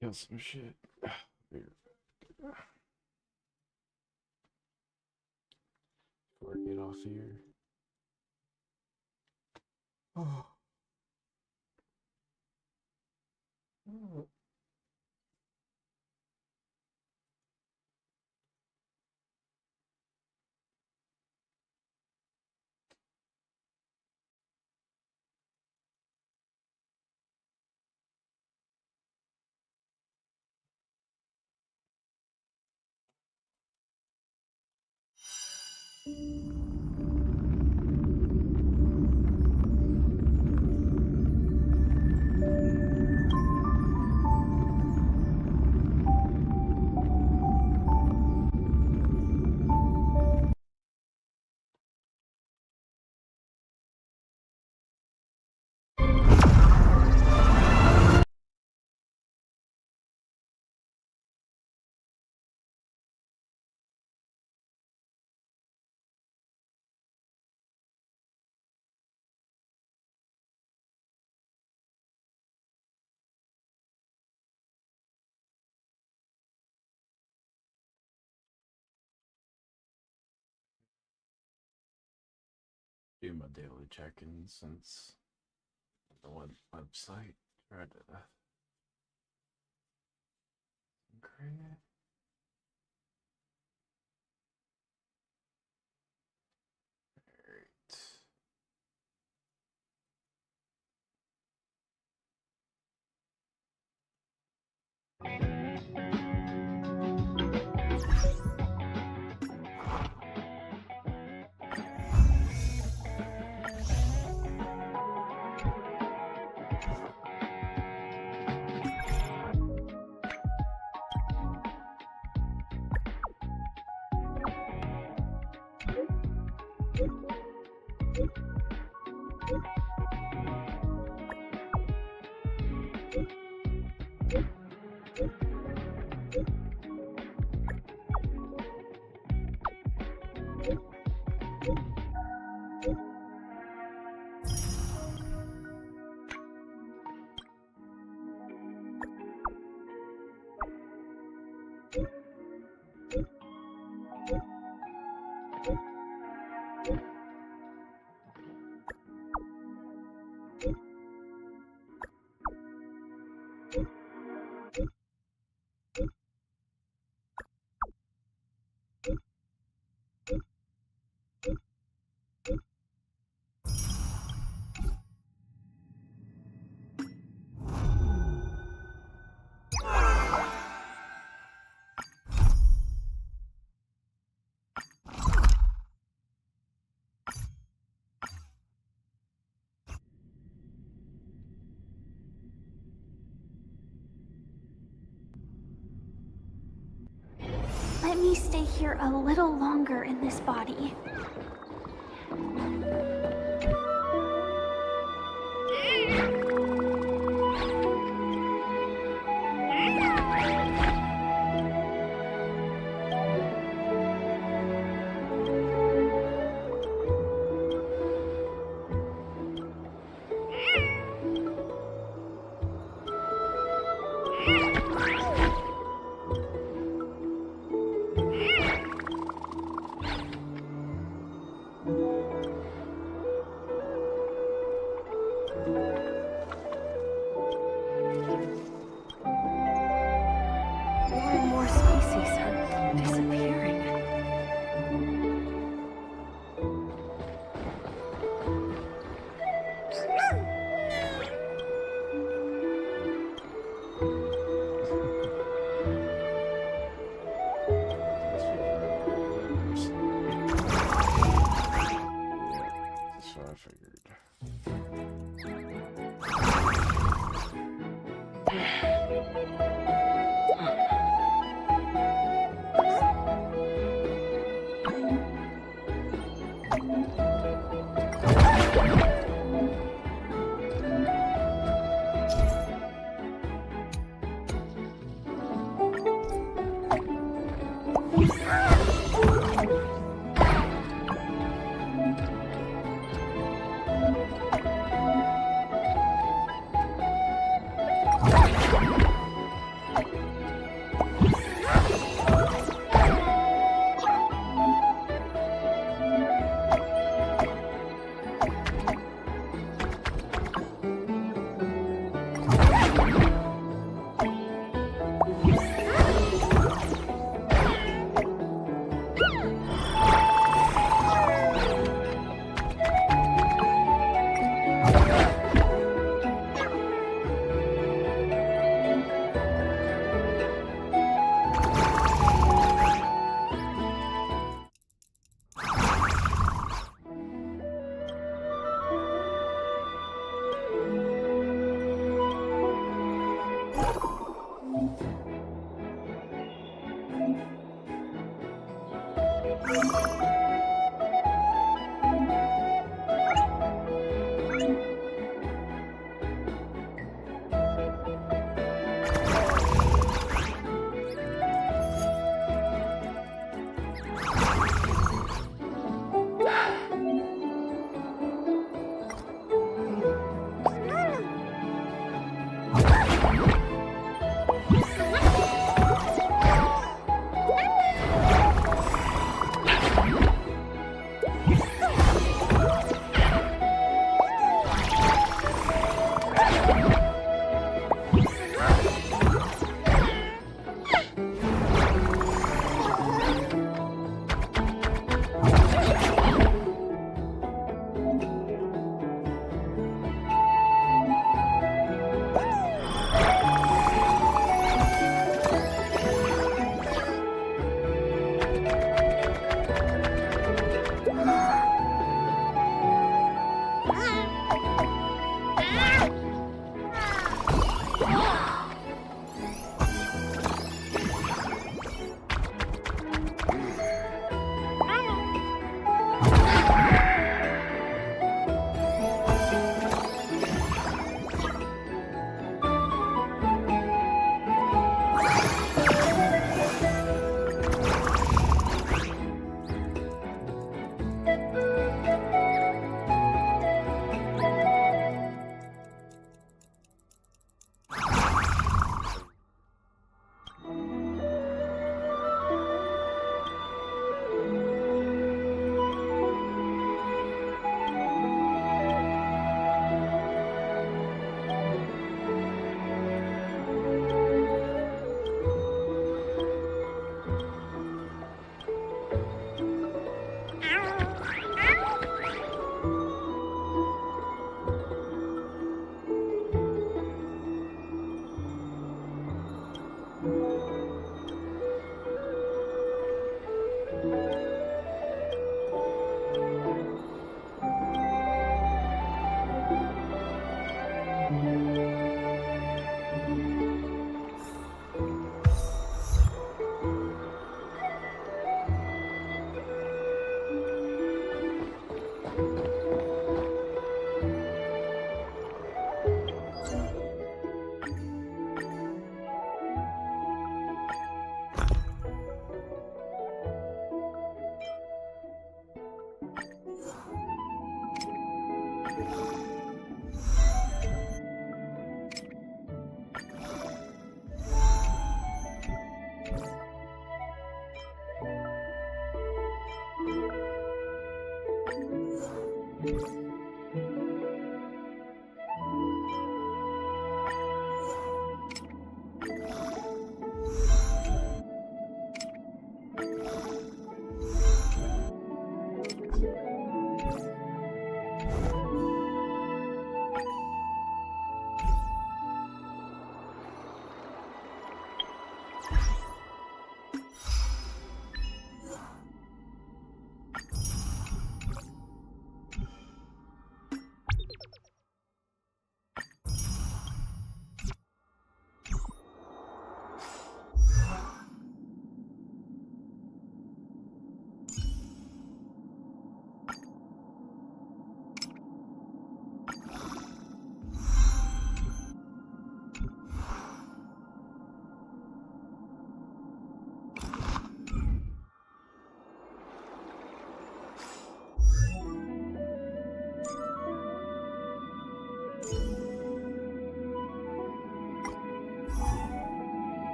Speaker 1: Kill some shit. Before I get off here. Oh. Do my daily check-ins since the website tried to create it.
Speaker 8: Let me stay here a little longer in this body.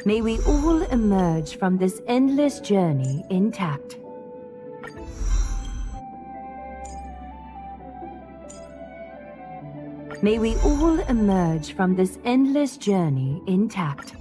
Speaker 13: May we all emerge from this endless journey intact. May we all emerge from this endless journey intact.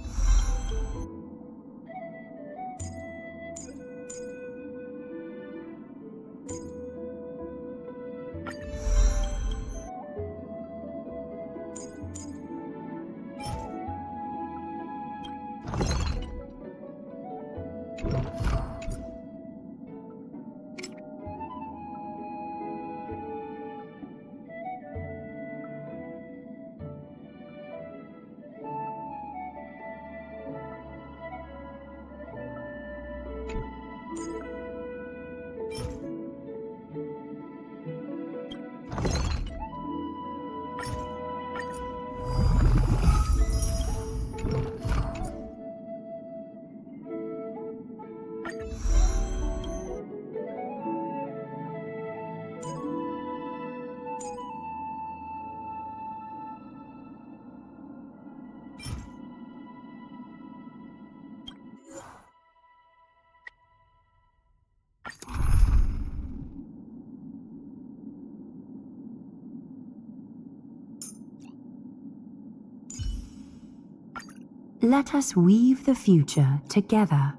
Speaker 13: Let us weave the future together.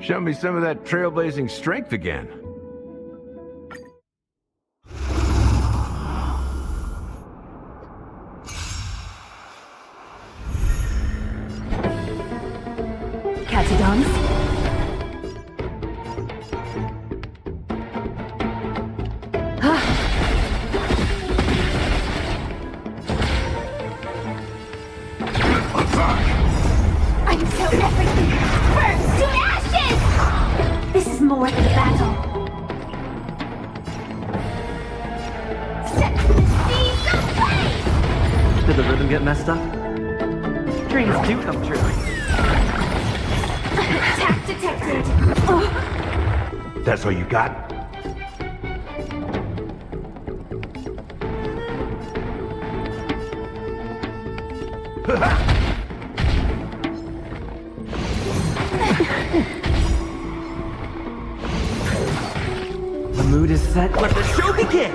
Speaker 22: Show me some of that trailblazing strength again.
Speaker 13: Catch a dance?
Speaker 6: I'm so everything burns to ashes! This is more than a battle. Set the seas aflame!
Speaker 23: Did the rhythm get messed up? Dreams do come true.
Speaker 6: Attack detected!
Speaker 22: That's all you got?
Speaker 23: The mood is set. Let the show begin!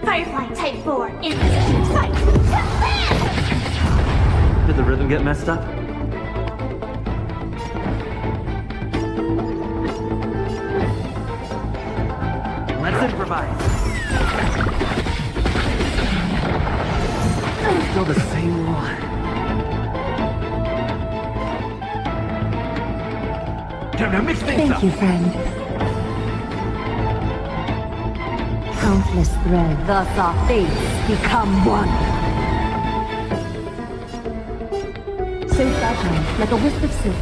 Speaker 6: Firefly Type 4 in position. Fight!
Speaker 23: Did the rhythm get messed up? Let's improvise. Still the same one.
Speaker 22: Time to mix things up.
Speaker 13: Thank you, friend. Countless threads, thus our fates become one. So fragile, like a wisp of silk.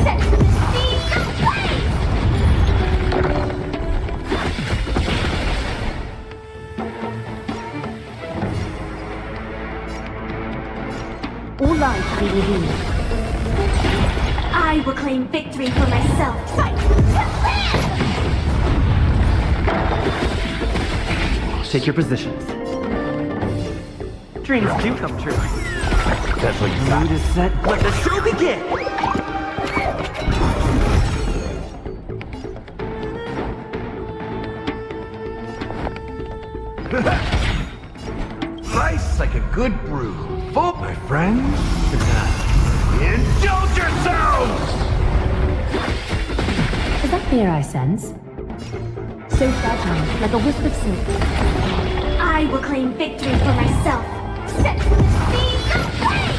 Speaker 6: Set the seas aflame!
Speaker 13: All life be revealed.
Speaker 6: I will claim victory for myself. Fight!
Speaker 23: Take your positions. Dreams do come true.
Speaker 22: That's what you
Speaker 23: The
Speaker 22: got.
Speaker 23: mood is set. Let the show begin!
Speaker 22: Nice like a good brew. Full, my friends. Indulge yourselves!
Speaker 13: Is that fear I sense? So fragile, like a wisp of silk.
Speaker 6: I will claim victory for myself. Set the seas aflame!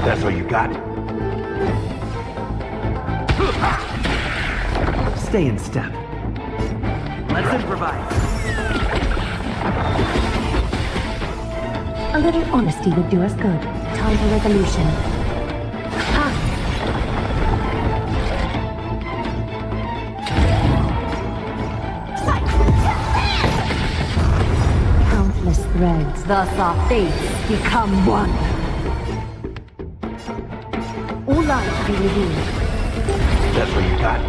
Speaker 22: That's all you got?
Speaker 23: Stay in step. Let's improvise.
Speaker 13: A little honesty would do us good. Time for resolution. threads, thus our fates become one. All light be revealed.
Speaker 22: That's what you got.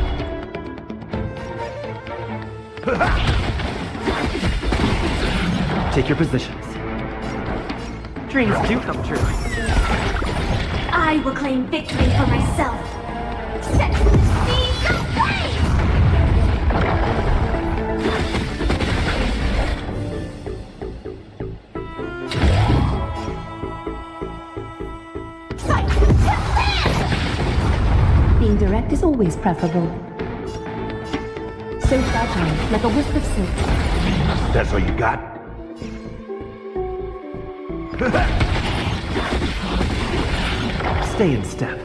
Speaker 23: Take your positions. Dreams do come true.
Speaker 6: I will claim victory for myself. Set the seas aflame! Fight to live!
Speaker 13: Being direct is always preferable. So fragile, like a wisp of silk.
Speaker 22: That's what you got.
Speaker 23: Stay in step.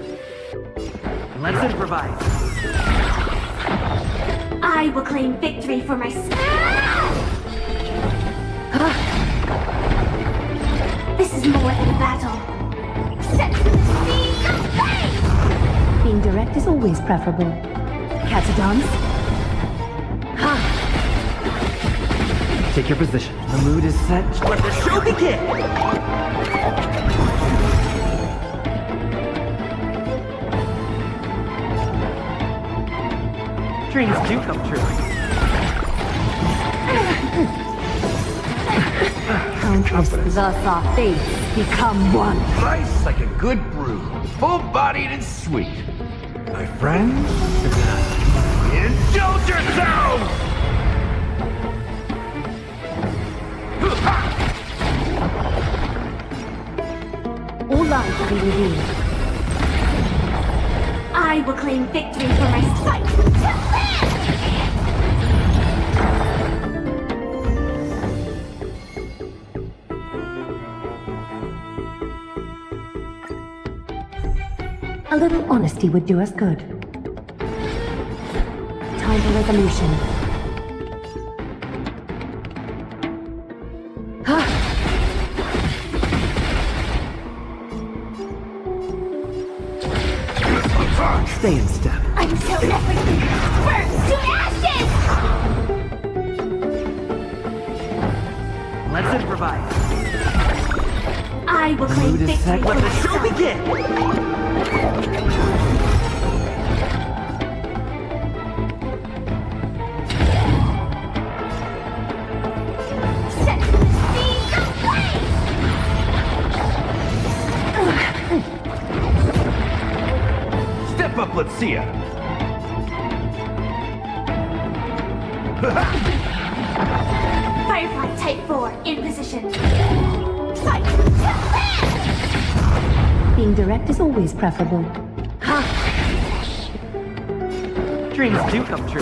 Speaker 23: Let's improvise.
Speaker 6: I will claim victory for myself. This is more than a battle. Set the seas aflame!
Speaker 13: Being direct is always preferable. Catch a dance?
Speaker 23: Take your position. The mood is set. Let the show begin! Dreams do come true.
Speaker 13: Countless, thus our fates become one.
Speaker 22: Nice like a good brew. Full-bodied and sweet. My friends, indulge yourselves!
Speaker 13: All light be revealed.
Speaker 6: I will claim victory for my sight.
Speaker 13: A little honesty would do us good. Time for resolution.
Speaker 23: Stay in step.
Speaker 6: Until everything burns to ashes!
Speaker 23: Let's improvise.
Speaker 6: I will
Speaker 23: The
Speaker 6: claim
Speaker 23: mood is
Speaker 6: victory
Speaker 23: set.
Speaker 6: for
Speaker 23: Let the show
Speaker 6: myself.
Speaker 23: begin!
Speaker 6: Set the seas aflame!
Speaker 22: Step up, let's see ya.
Speaker 6: Firefly Type 4 in position. Fight to live!
Speaker 13: Being direct is always preferable.
Speaker 23: Dreams do come true.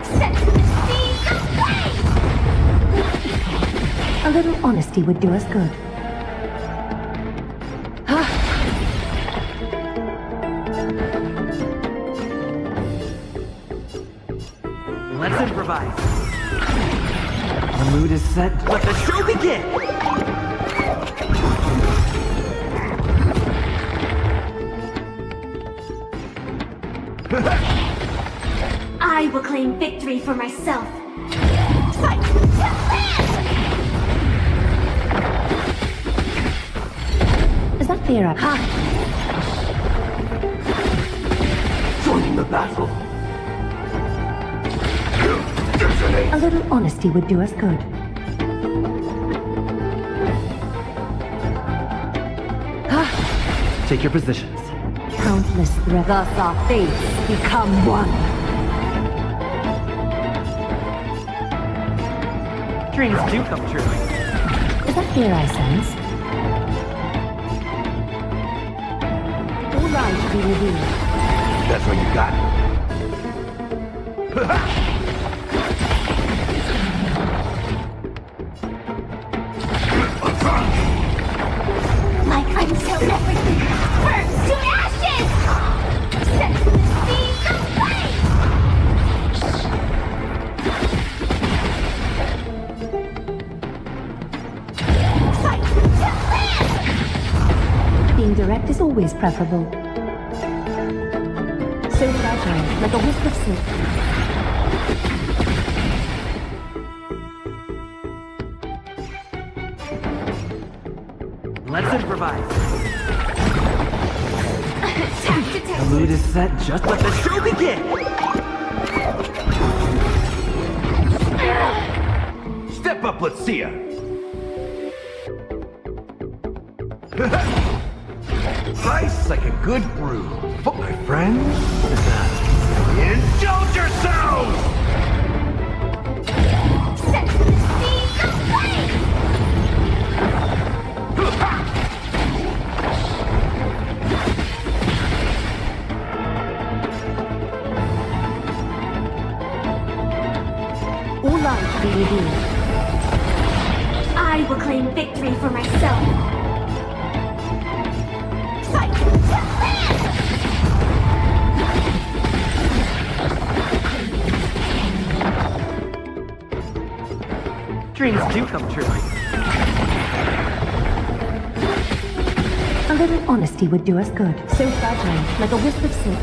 Speaker 6: Set the seas aflame!
Speaker 13: A little honesty would do us good.
Speaker 23: Let's improvise. The mood is set. Let the show begin!
Speaker 6: I will claim victory for myself. Fight to live!
Speaker 13: Is that fair up?
Speaker 22: Joining the battle.
Speaker 13: A little honesty would do us good.
Speaker 23: Take your positions.
Speaker 13: Countless threads, thus our fates become one.
Speaker 23: Dreams do come true.
Speaker 13: Is that fair, I sense? All light be revealed.
Speaker 22: That's what you got.
Speaker 6: Until everything burns to ashes! Set the seas aflame! Fight to live!
Speaker 13: Being direct is always preferable. So fragile, like a wisp of silk.
Speaker 23: Let's improvise. The mood is set, just let the show begin!
Speaker 22: Step up, let's see ya! Nice like a good brew. But my friends, indulge yourselves!
Speaker 14: Set the scene aflame!
Speaker 13: All light be revealed.
Speaker 14: I will claim victory for myself. Fight!
Speaker 23: Dreams do come true.
Speaker 13: A little honesty would do us good. So fragile, like a wisp of silk.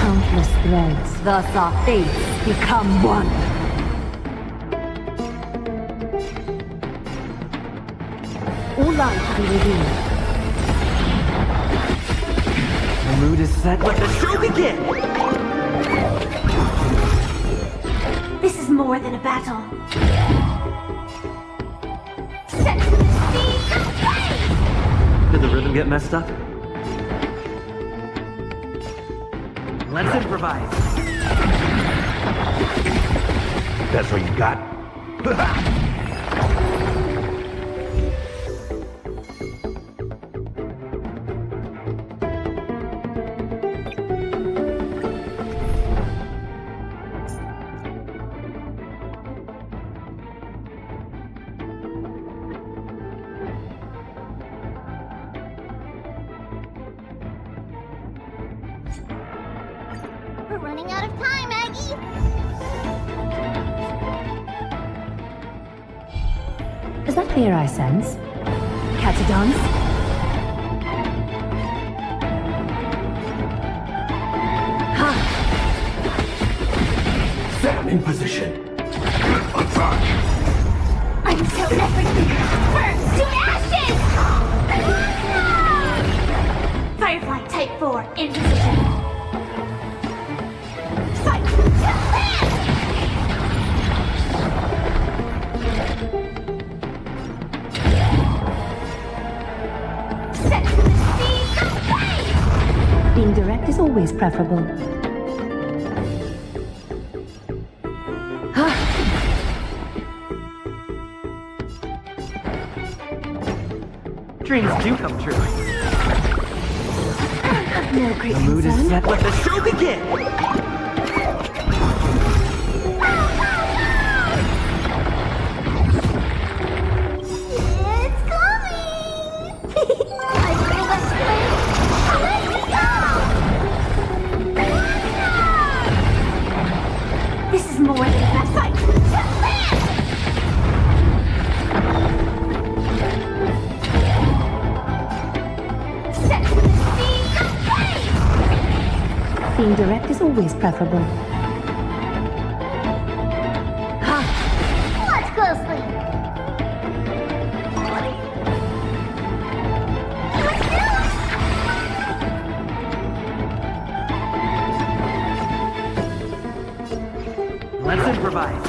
Speaker 13: Countless threads, thus our fates become one. All light be revealed.
Speaker 23: The mood is set, let the show begin!
Speaker 14: This is more than a battle. Set the scene aflame!
Speaker 23: Did the rhythm get messed up? Let's improvise.
Speaker 22: That's what you got?
Speaker 14: We're running out of time, Aggie!
Speaker 13: Is that fear I sense? Catch a dance? Ha!
Speaker 22: Set him in position. Attack!
Speaker 14: Until everything burns to ashes! Firefly Type 4 in position. Fight! Set the scene aflame!
Speaker 13: Being direct is always preferable.
Speaker 23: Dreams do come true.
Speaker 13: No great
Speaker 23: The mood is
Speaker 13: concern.
Speaker 23: set, let the show begin!
Speaker 14: It's coming! I feel that flame! Let me go! This is more than a bad fight! Set the scene aflame!
Speaker 13: Being direct is always preferable.
Speaker 14: Watch closely!
Speaker 23: Let's improvise.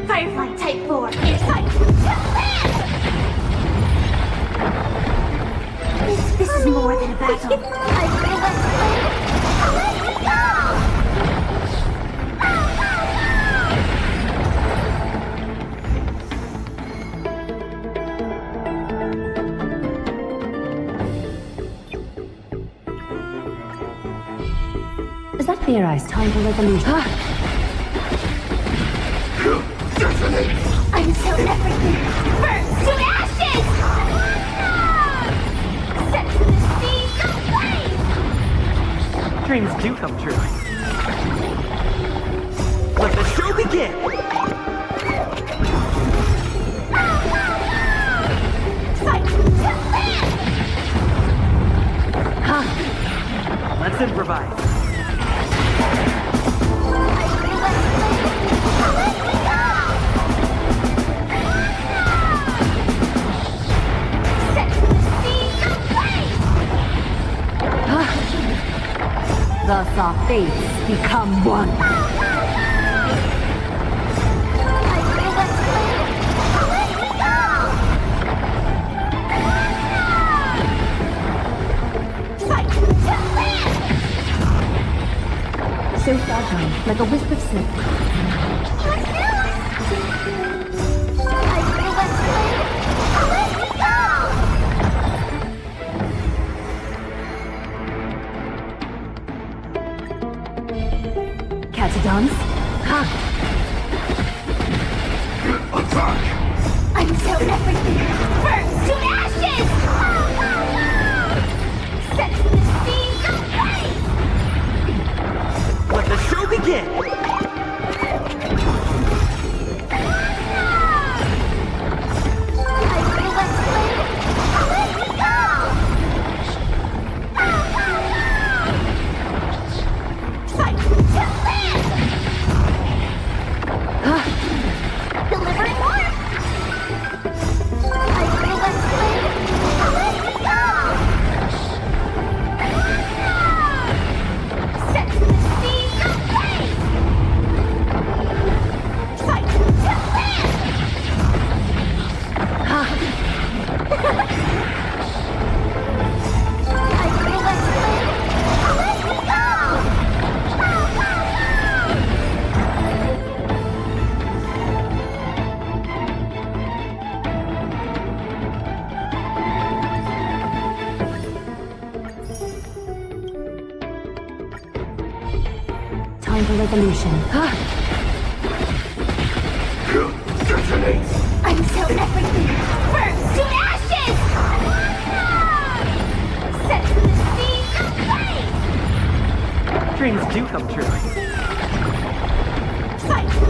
Speaker 14: Firefly Type 4 in fight! This is more than a battle. I feel that flame! Let me go!
Speaker 13: Is that fear I's time for resolution?
Speaker 14: Until everything burns to ashes! Set the scene aflame!
Speaker 23: Dreams do come true. Let the show begin!
Speaker 14: Fight!
Speaker 13: Ha!
Speaker 23: Let's improvise.
Speaker 13: Thus our fates become one. So fragile, like a wisp of silk. Catadons? Ha!
Speaker 22: Attack!
Speaker 14: Until everything burns to ashes! Set the scene aflame!
Speaker 23: Let the show begin!
Speaker 14: Delivering warmth! Set the scene aflame! Fight to
Speaker 13: Time for resolution.
Speaker 22: Detonate!
Speaker 14: until everything burns to ashes! Set the scene aflame!
Speaker 23: Dreams do come true.
Speaker 14: Fight to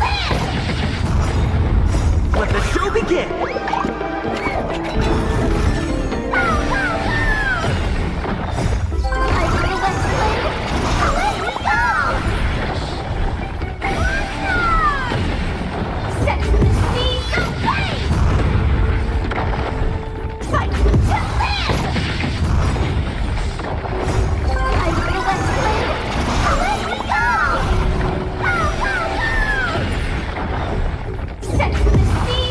Speaker 14: live!
Speaker 23: Let the show begin!
Speaker 14: Set the scene aflame! Fight to live! Set the scene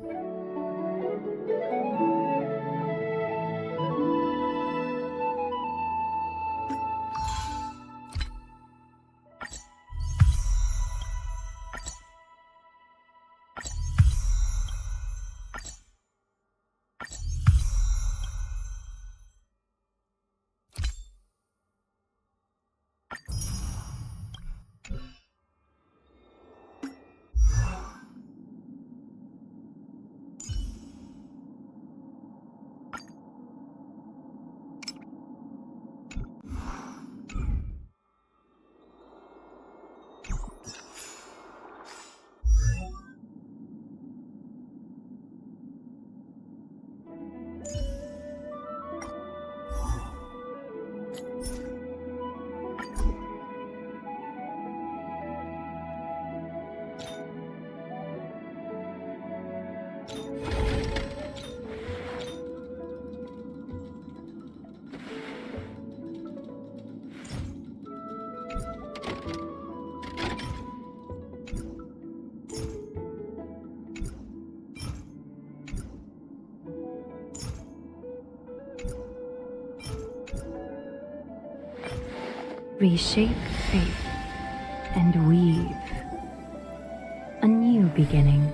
Speaker 14: aflame!
Speaker 13: reshape fate, and weave a new beginning.